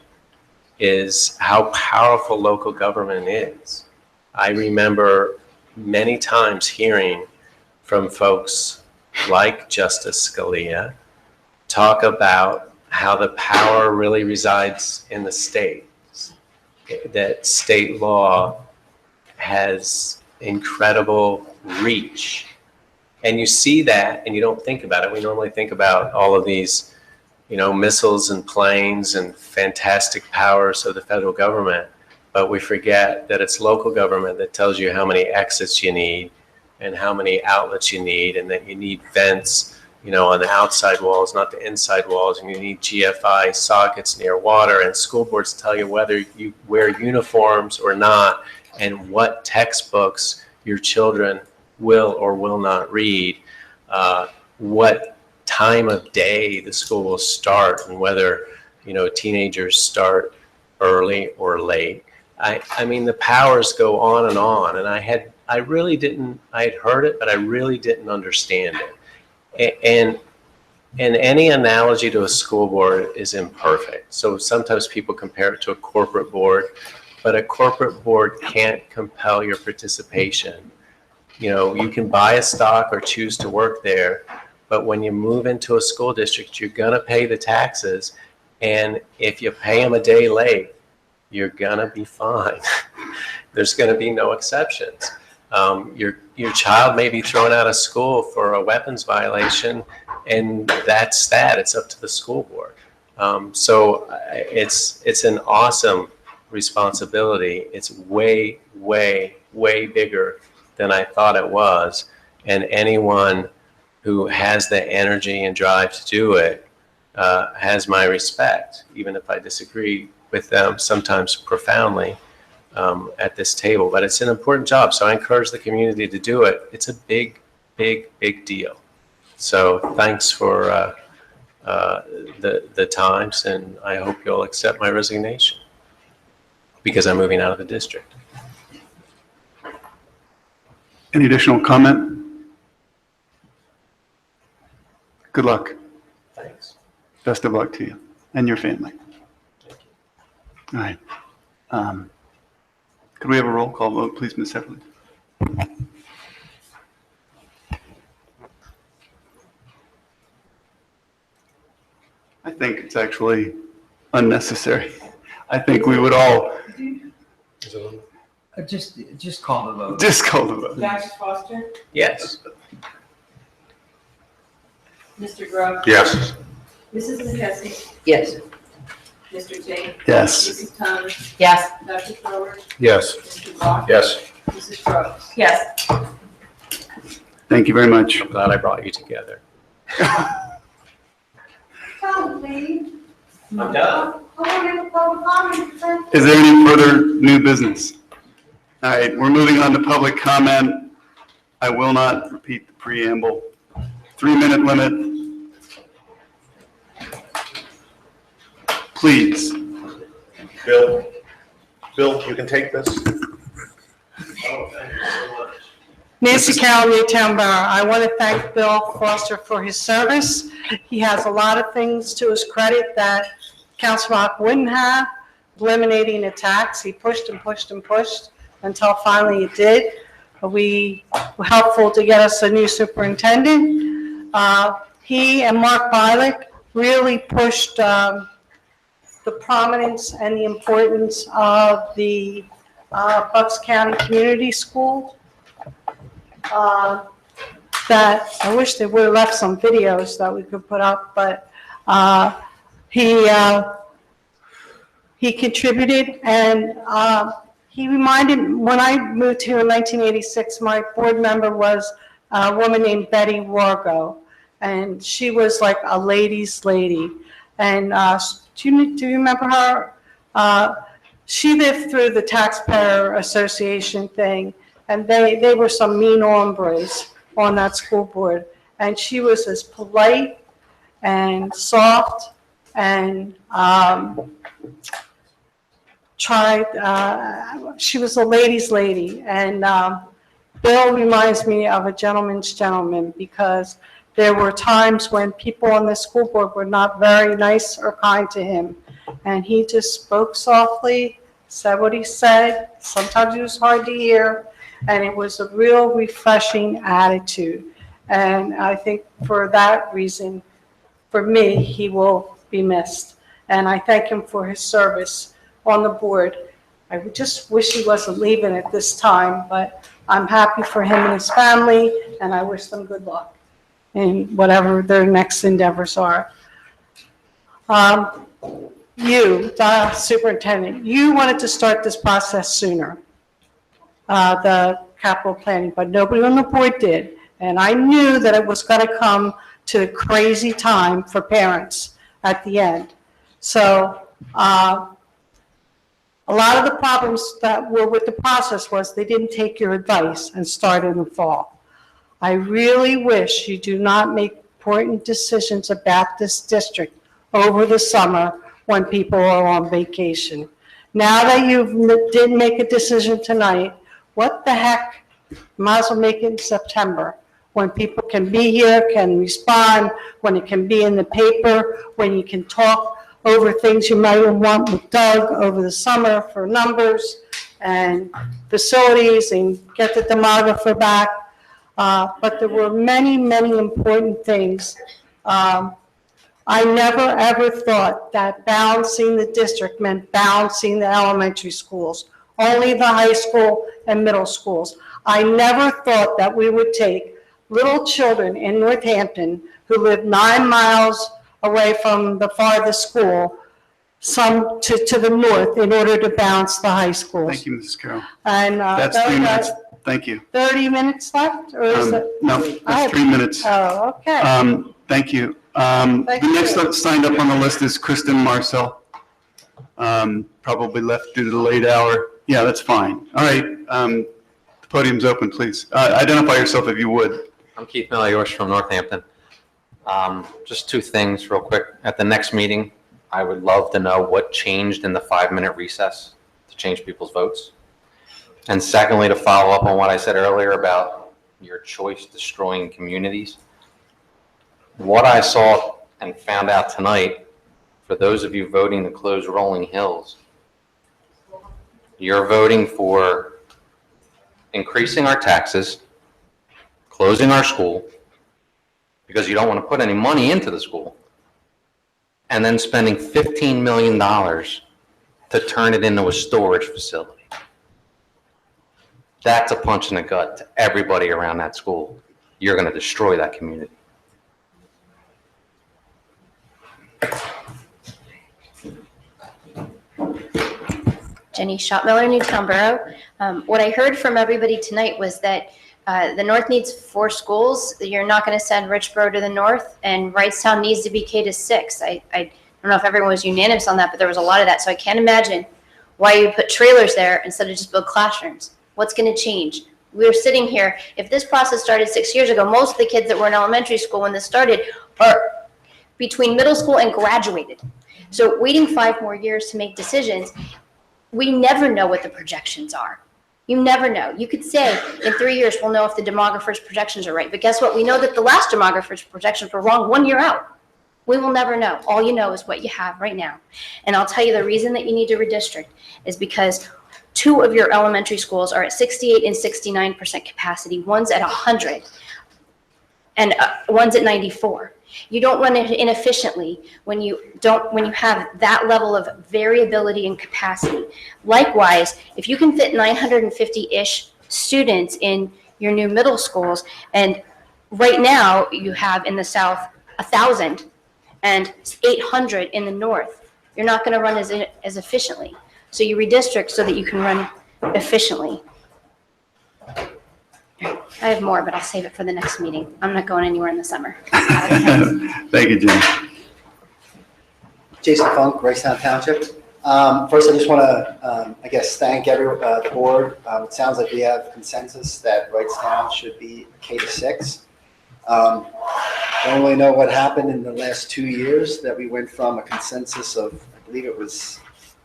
is how powerful local government is. I remember many times hearing from folks like Justice Scalia talk about how the power really resides in the states, that state law has incredible reach. And you see that and you don't think about it. We normally think about all of these, missiles and planes and fantastic powers of the federal government, but we forget that it's local government that tells you how many exits you need and how many outlets you need, and that you need vents, on the outside walls, not the inside walls, and you need GFI sockets near water, and school boards tell you whether you wear uniforms or not, and what textbooks your children will or will not read, what time of day the school will start, and whether, teenagers start early or late. I mean, the powers go on, and I had heard it, but I really didn't understand it. And any analogy to a school board is imperfect. So sometimes people compare it to a corporate board, but a corporate board can't compel your participation. You can buy a stock or choose to work there, but when you move into a school district, you're gonna pay the taxes, and if you pay them a day late, you're gonna be fine. There's gonna be no exceptions. Your child may be thrown out of school for a weapons violation, and that's that. It's up to the school board. So it's an awesome responsibility. It's way, way, way bigger than I thought it was. And anyone who has the energy and drive to do it has my respect, even if I disagree with them sometimes profoundly at this table. But it's an important job, so I encourage the community to do it. It's a big, big, big deal. So thanks for the times, and I hope you'll accept my resignation because I'm moving out of the district. Any additional comment? Good luck. Thanks. Best of luck to you and your family. All right. Could we have a roll call vote, please, Ms. Heffley? I think it's actually unnecessary. I think we would all, Just call the vote. Just call the vote. Dr. Foster, Yes. Mr. Grubb, Yes. Mrs. McKesney, Yes. Mr. Tate, Yes. Mrs. Thomas, Yes. Dr. Thorpe, Yes. Mr. Block, Yes. Mrs. Brooks. Yes. Thank you very much. I'm glad I brought you together. I'm done. Is there any further new business? All right, we're moving on to public comment. I will not repeat the preamble. 3-minute limit. Please. Bill, you can take this. Nancy Carroll, Newtown Borough. I want to thank Bill Foster for his service. He has a lot of things to his credit that Council Rock wouldn't have. Eliminating the tax, he pushed and pushed and pushed until finally it did. We were helpful to get us a new superintendent. He and Mark Bialik really pushed the prominence and the importance of the Bucks County Community School. That I wish they would have left some videos that we could put up, but he contributed, and he reminded, when I moved here in 1986, my board member was a woman named Betty Wargo, and she was like a ladies' lady. And do you remember her? She lived through the Taxpayer Association thing, and they were some mean hombres on that school board. And she was as polite and soft and she was a ladies' lady. And Bill reminds me of a gentleman's gentleman, because there were times when people on the school board were not very nice or kind to him. And he just spoke softly, said what he said. Sometimes it was hard to hear. And it was a real refreshing attitude. And I think for that reason, for me, he will be missed. And I thank him for his service on the board. I just wish he wasn't leaving at this time, but I'm happy for him and his family, and I wish them good luck in whatever their next endeavors are. You, the superintendent, you wanted to start this process sooner, the capital planning, but nobody on the board did. And I knew that it was going to come to a crazy time for parents at the end. So a lot of the problems that were with the process was they didn't take your advice and start in the fall. I really wish you do not make important decisions about this district over the summer when people are on vacation. Now that you didn't make a decision tonight, what the heck? Might as well make it in September, when people can be here, can respond, when it can be in the paper, when you can talk over things you might want with Doug over the summer for numbers and facilities, and get the demographer back. But there were many, many important things. I never, ever thought that balancing the district meant balancing the elementary schools, only the high school and middle schools. I never thought that we would take little children in Northampton who live 9 miles away from the farthest school, some to the north, in order to balance the high schools. Thank you, Mrs. Carroll. And That's 3 minutes. Thank you. 30 minutes left, or is it? No, that's 3 minutes. Oh, okay. Thank you. The next signed up on the list is Kristen Marcel. Probably left due to the late hour. Yeah, that's fine. All right, the podium's open, please. Identify yourself if you would. I'm Keith Meliorsh from Northampton. Just 2 things real quick. At the next meeting, I would love to know what changed in the 5-minute recess to change people's votes. And secondly, to follow up on what I said earlier about your choice destroying communities. What I saw and found out tonight, for those of you voting to close Rolling Hills, you're voting for increasing our taxes, closing our school, because you don't want to put any money into the school, and then spending $15 million to turn it into a storage facility. That's a punch in the gut to everybody around that school. You're going to destroy that community. Jenny Schottmiller, Newtown Borough. What I heard from everybody tonight was that the North needs 4 schools. You're not going to send Richboro to the North, and Wrightstown needs to be K-6. I don't know if everyone was unanimous on that, but there was a lot of that. So I can't imagine why you put trailers there instead of just build classrooms. What's going to change? We're sitting here. If this process started 6 years ago, most of the kids that were in elementary school when this started are between middle school and graduated. So waiting 5 more years to make decisions, we never know what the projections are. You never know. You could say in 3 years, we'll know if the demographer's projections are right. But guess what? We know that the last demographer's projections were wrong 1 year out. We will never know. All you know is what you have right now. And I'll tell you the reason that you need to redistrict is because 2 of your elementary schools are at 68 and 69% capacity. One's at 100 and one's at 94. You don't run it inefficiently when you have that level of variability and capacity. Likewise, if you can fit 950-ish students in your new middle schools, and right now you have in the South 1,000 and 800 in the North, you're not going to run as efficiently. So you redistrict so that you can run efficiently. I have more, but I'll save it for the next meeting. I'm not going anywhere in the summer. Thank you, Jen. Jason Funk, Wrightstown Township. First, I just want to, thank the board. It sounds like we have consensus that Wrightstown should be K-6. Don't really know what happened in the last 2 years that we went from a consensus of, I believe it was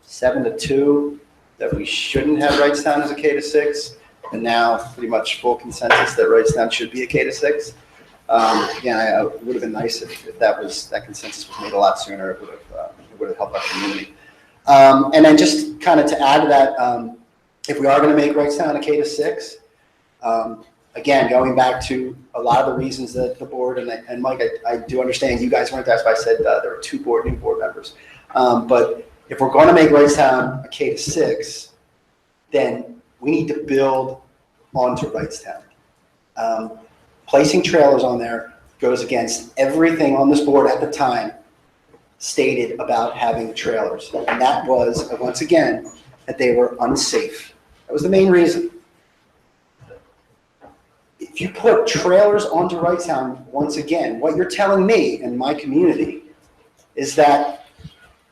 7-2, that we shouldn't have Wrightstown as a K-6. And now pretty much full consensus that Wrightstown should be a K-6. Again, it would have been nice if that consensus was made a lot sooner. It would have helped our community. And then just kind of to add to that, if we are going to make Wrightstown a K-6, again, going back to a lot of the reasons that the board and Mike, I do understand you guys weren't. That's why I said there were 2 new board members. But if we're going to make Wrightstown a K-6, then we need to build onto Wrightstown. Placing trailers on there goes against everything on this board at the time stated about having trailers. And that was, once again, that they were unsafe. That was the main reason. If you put trailers onto Wrightstown, once again, what you're telling me and my community is that,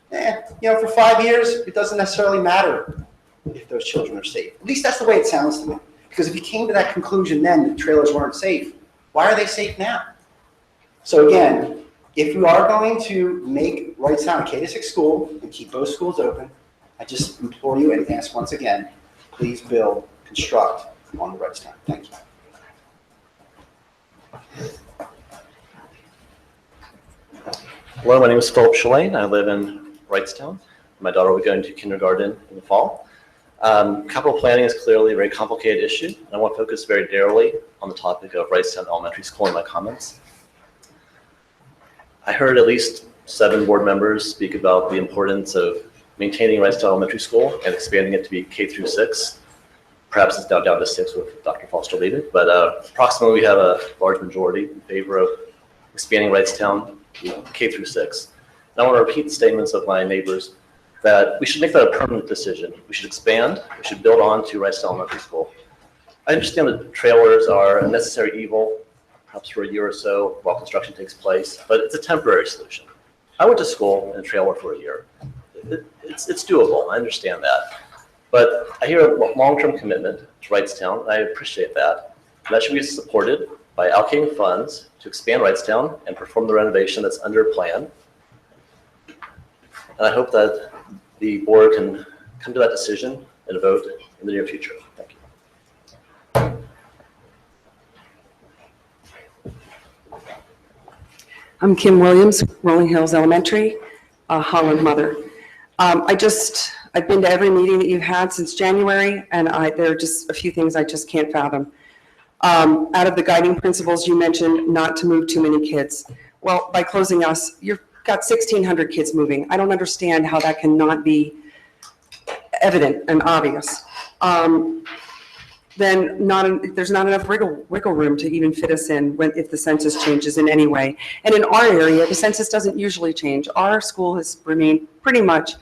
for 5 years, it doesn't necessarily matter if those children are safe. At least that's the way it sounds to me. Because if you came to that conclusion then that trailers weren't safe, why are they safe now? So again, if we are going to make Wrightstown a K-6 school and keep those schools open, I just implore you and ask once again, please construct on the Wrightstown. Thank you. Hello, my name is Philip Shalane. I live in Wrightstown. My daughter will be going to kindergarten in the fall. Capital planning is clearly a very complicated issue, and I want to focus very narrowly on the topic of Wrightstown Elementary School in my comments. I heard at least 7 board members speak about the importance of maintaining Wrightstown Elementary School and expanding it to be K-6. Perhaps it's down to 6 with Dr. Foster leading, but approximately we have a large majority in favor of expanding Wrightstown to K-6. And I want to repeat statements of my neighbors that we should make that a permanent decision. We should expand, we should build on to Wrightstown Elementary School. I understand that trailers are a necessary evil, perhaps for a year or so while construction takes place, but it's a temporary solution. I went to school in a trailer for a year. It's doable, I understand that. But I hear a long-term commitment to Wrightstown, and I appreciate that. And that should be supported by allocating funds to expand Wrightstown and perform the renovation that's under plan. And I hope that the board can come to that decision and vote in the near future. Thank you. I'm Kim Williams, Rolling Hills Elementary, Holland mother. I've been to every meeting that you've had since January, and there are just a few things I just can't fathom. Out of the guiding principles, you mentioned not to move too many kids. Well, by closing us, you've got 1,600 kids moving. I don't understand how that cannot be evident and obvious. then there's not enough wiggle room to even fit us in if the census changes in any way. And in our area, the census doesn't usually change. Our school has remained pretty much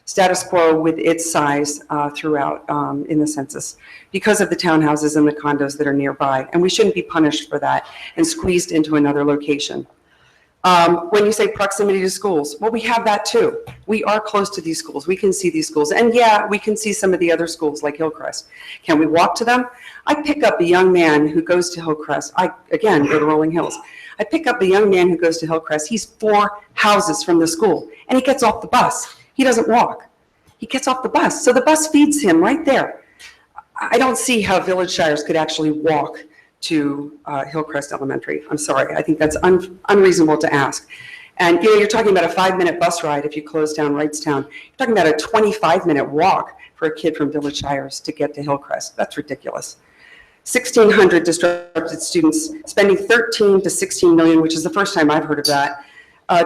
status quo with its size throughout in the census because of the townhouses and the condos that are nearby. And we shouldn't be punished for that and squeezed into another location. When you say proximity to schools, well, we have that too. We are close to these schools. We can see these schools. And yeah, we can see some of the other schools like Hillcrest. Can we walk to them? I pick up a young man who goes to Hillcrest. I, again, go to Rolling Hills. I pick up a young man who goes to Hillcrest. He's 4 houses from the school, and he gets off the bus. He doesn't walk. He gets off the bus. So the bus feeds him right there. I don't see how Village Shires could actually walk to Hillcrest Elementary. I'm sorry. I think that's unreasonable to ask. And you're talking about a 5-minute bus ride if you close down Wrightstown. You're talking about a 25-minute walk for a kid from Village Shires to get to Hillcrest. That's ridiculous. 1,600 disrupted students spending 13 to 16 million, which is the first time I've heard of that,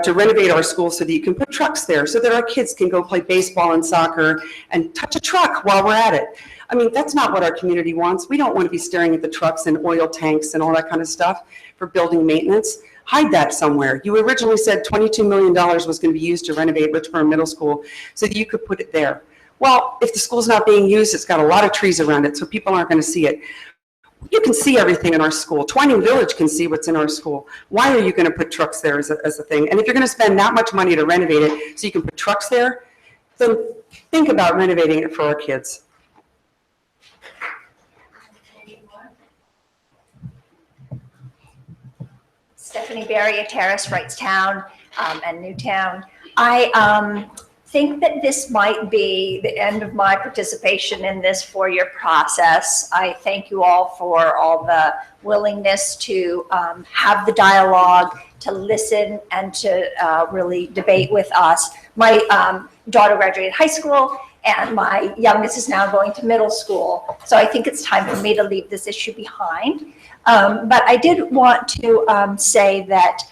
to renovate our school so that you can put trucks there so that our kids can go play baseball and soccer and touch a truck while we're at it. I mean, that's not what our community wants. We don't want to be staring at the trucks and oil tanks and all that kind of stuff for building maintenance. Hide that somewhere. You originally said $22 million was going to be used to renovate Richboro Middle School so that you could put it there. Well, if the school's not being used, it's got a lot of trees around it, so people aren't going to see it. You can see everything in our school. Twining Village can see what's in our school. Why are you going to put trucks there as a thing? And if you're going to spend that much money to renovate it so you can put trucks there, then think about renovating it for our kids. Stephanie Berry at Terrace, Wrightstown, and Newtown. I think that this might be the end of my participation in this 4-year process. I thank you all for all the willingness to have the dialogue, to listen, and to really debate with us. My daughter graduated high school, and my youngest is now going to middle school. So I think it's time for me to leave this issue behind. But I did want to say that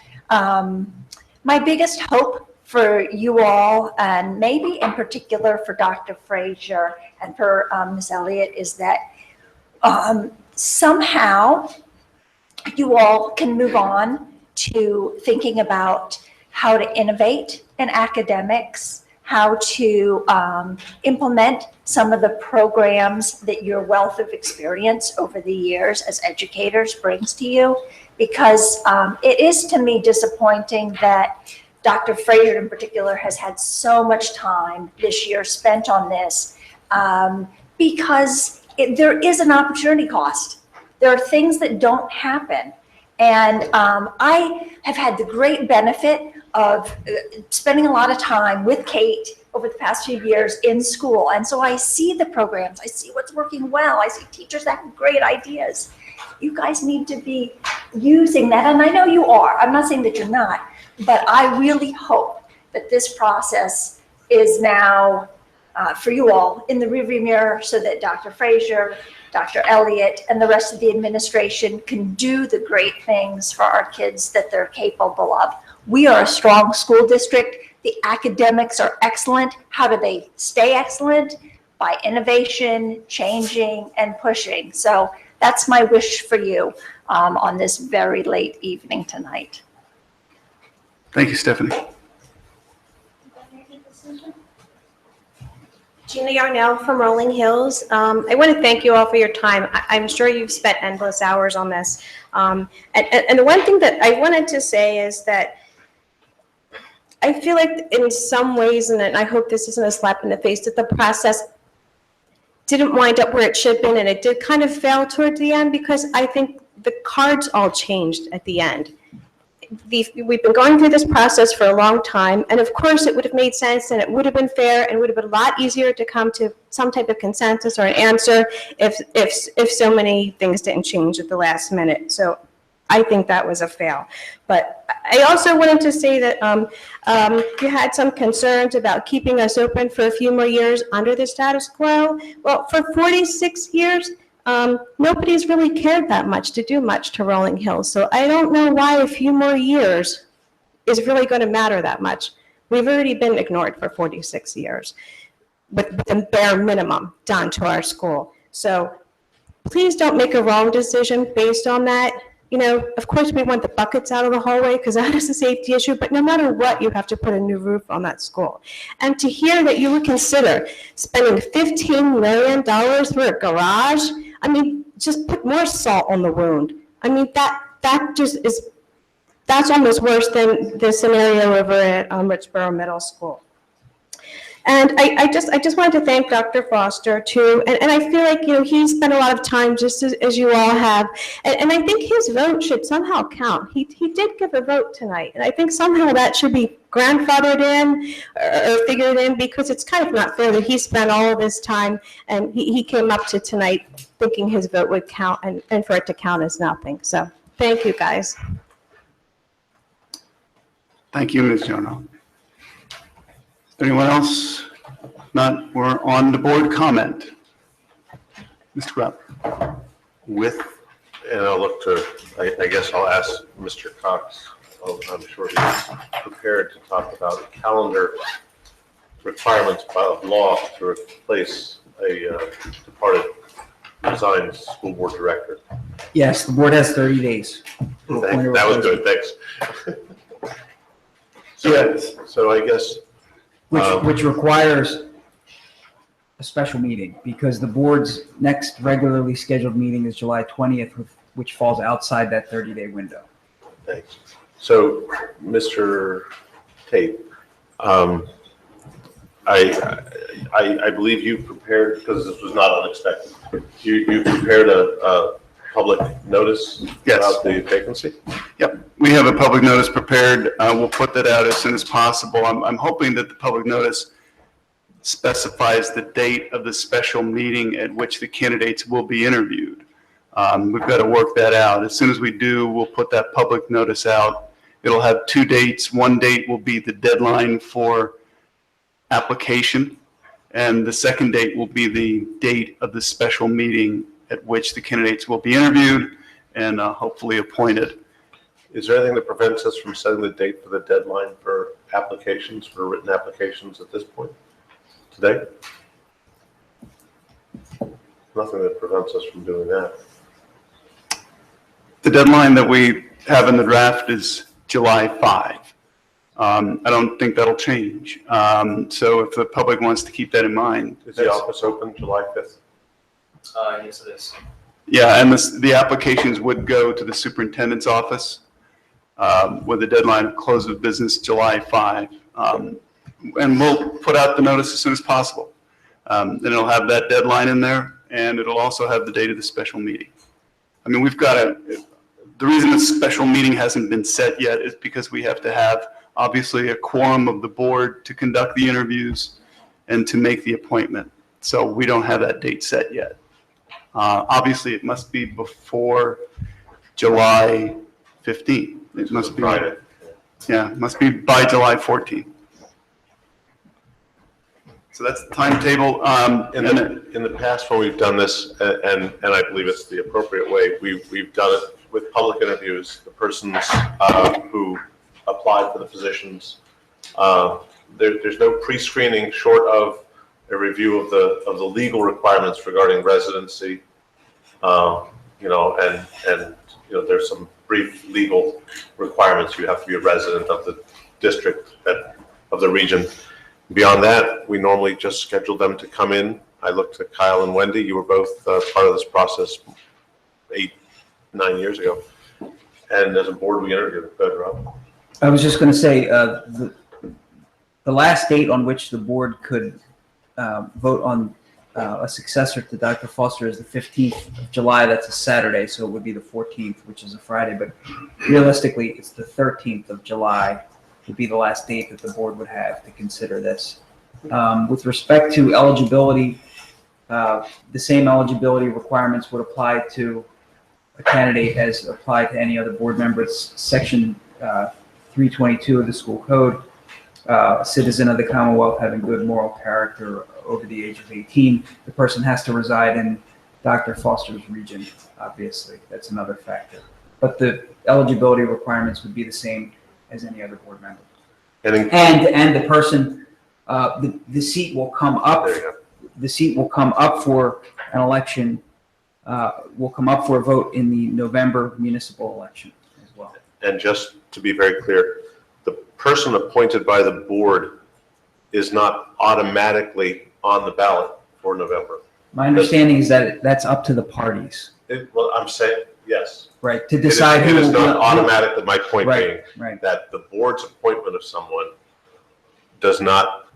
my biggest hope for you all, and maybe in particular for Dr. Frazier and for Ms. Elliott, is that somehow you all can move on to thinking about how to innovate in academics, how to implement some of the programs that your wealth of experience over the years as educators brings to you. Because it is to me disappointing that Dr. Frazier in particular has had so much time this year spent on this because there is an opportunity cost. There are things that don't happen. And I have had the great benefit of spending a lot of time with Kate over the past few years in school. And so I see the programs, I see what's working well, I see teachers that have great ideas. You guys need to be using that, and I know you are. I'm not saying that you're not, but I really hope that this process is now for you all in the rearview mirror so that Dr. Frazier, Dr. Elliott, and the rest of the administration can do the great things for our kids that they're capable of. We are a strong school district. The academics are excellent. How do they stay excellent? By innovation, changing, and pushing. So that's my wish for you on this very late evening tonight. Thank you, Stephanie. Gina Yarnell from Rolling Hills. I want to thank you all for your time. I'm sure you've spent endless hours on this. And the one thing that I wanted to say is that I feel like in some ways, and I hope this isn't a slap in the face, that the process didn't wind up where it should have been, and it did kind of fail toward the end because I think the cards all changed at the end. We've been going through this process for a long time, and of course it would have made sense and it would have been fair and would have been a lot easier to come to some type of consensus or an answer if so many things didn't change at the last minute. So I think that was a fail. But I also wanted to say that you had some concerns about keeping us open for a few more years under the status quo. Well, for 46 years, nobody's really cared that much to do much to Rolling Hills. So I don't know why a few more years is really going to matter that much. We've already been ignored for 46 years with the bare minimum done to our school. So please don't make a wrong decision based on that. You know, of course, we want the buckets out of the hallway because that is a safety issue, but no matter what, you have to put a new roof on that school. And to hear that you would consider spending $15 million for a garage, I mean, just put more salt on the wound. I mean, that just is, that's almost worse than the scenario over at Richboro Middle School. And I just wanted to thank Dr. Foster too, and I feel like, you know, he spent a lot of time just as you all have, and I think his vote should somehow count. He did give a vote tonight, and I think somehow that should be grandfathered in or figured in, because it's kind of not fair that he spent all of his time and he came up to tonight thinking his vote would count, and for it to count as nothing. So thank you, guys. Thank you, Ms. Jono. Anyone else? If not, we're on the board comment. Mr. Grubb. And I'll look to, I guess I'll ask Mr. Cox, I'm sure he's prepared to talk about calendar requirements of law to replace a departed, resigned school board director. Yes, the board has 30 days. That was good, thanks. So I guess. Which requires a special meeting, because the board's next regularly scheduled meeting is July 20th, which falls outside that 30-day window. Thanks. So, Mr. Tate, I believe you prepared, because this was not unexpected, you prepared a public notice about the vacancy? Yep, we have a public notice prepared. We'll put that out as soon as possible. I'm hoping that the public notice specifies the date of the special meeting at which the candidates will be interviewed. We've got to work that out. As soon as we do, we'll put that public notice out. It'll have two dates. One date will be the deadline for application, and the second date will be the date of the special meeting at which the candidates will be interviewed and hopefully appointed. Is there anything that prevents us from setting the date for the deadline for applications, for written applications at this point, today? Nothing that prevents us from doing that. The deadline that we have in the draft is July 5. I don't think that'll change. So if the public wants to keep that in mind. Is the office open July 5th? Yes, it is. Yeah, and the applications would go to the superintendent's office with the deadline of close of business July 5. And we'll put out the notice as soon as possible. And it'll have that deadline in there, and it'll also have the date of the special meeting. I mean, the reason the special meeting hasn't been set yet is because we have to have, obviously, a quorum of the board to conduct the interviews and to make the appointment. So we don't have that date set yet. Obviously, it must be before July 15th. It must be Friday. Yeah, it must be by July 14th. So that's the timetable. In the past, when we've done this, and I believe it's the appropriate way, we've done it with public interviews. The persons who applied for the positions, there's no pre-screening short of a review of the legal requirements regarding residency, and there's some brief legal requirements. You have to be a resident of the district of the region. Beyond that, we normally just schedule them to come in. I looked at Kyle and Wendy. You were both part of this process 8-9 years ago. And as a board, we interviewed. Go ahead, Rob. I was just going to say, the last date on which the board could vote on a successor to Dr. Foster is the 15th of July. That's a Saturday, so it would be the 14th, which is a Friday. But realistically, it's the 13th of July would be the last date that the board would have to consider this. With respect to eligibility, the same eligibility requirements would apply to a candidate as apply to any other board member. It's Section 322 of the school code. A citizen of the Commonwealth having good moral character over the age of 18. The person has to reside in Dr. Foster's region, obviously. That's another factor. But the eligibility requirements would be the same as any other board member. And the person, the seat will come up. The seat will come up for an election will come up for a vote in the November municipal election as well. And just to be very clear, the person appointed by the board is not automatically on the ballot for November. My understanding is that that's up to the parties, Well, I'm saying, yes. right, to decide It who. is not who- automatic, that my point being Right. that the board's appointment of someone does not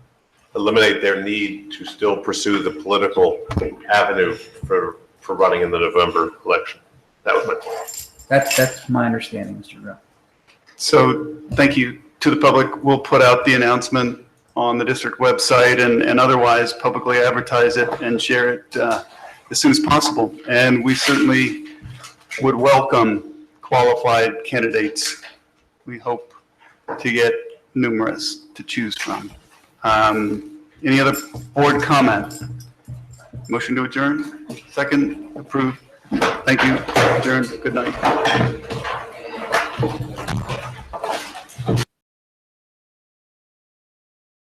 eliminate their need to still pursue the political avenue for running in the November election. That was my point. That's my understanding, Mr. Grill. So thank you to the public. We'll put out the announcement on the district website and otherwise publicly advertise it and share it as soon as possible. And we certainly would welcome qualified candidates. We hope to get numerous to choose from. Any other board comment? Motion to adjourn? Second? Approved? Thank you. Adjourned. Good night.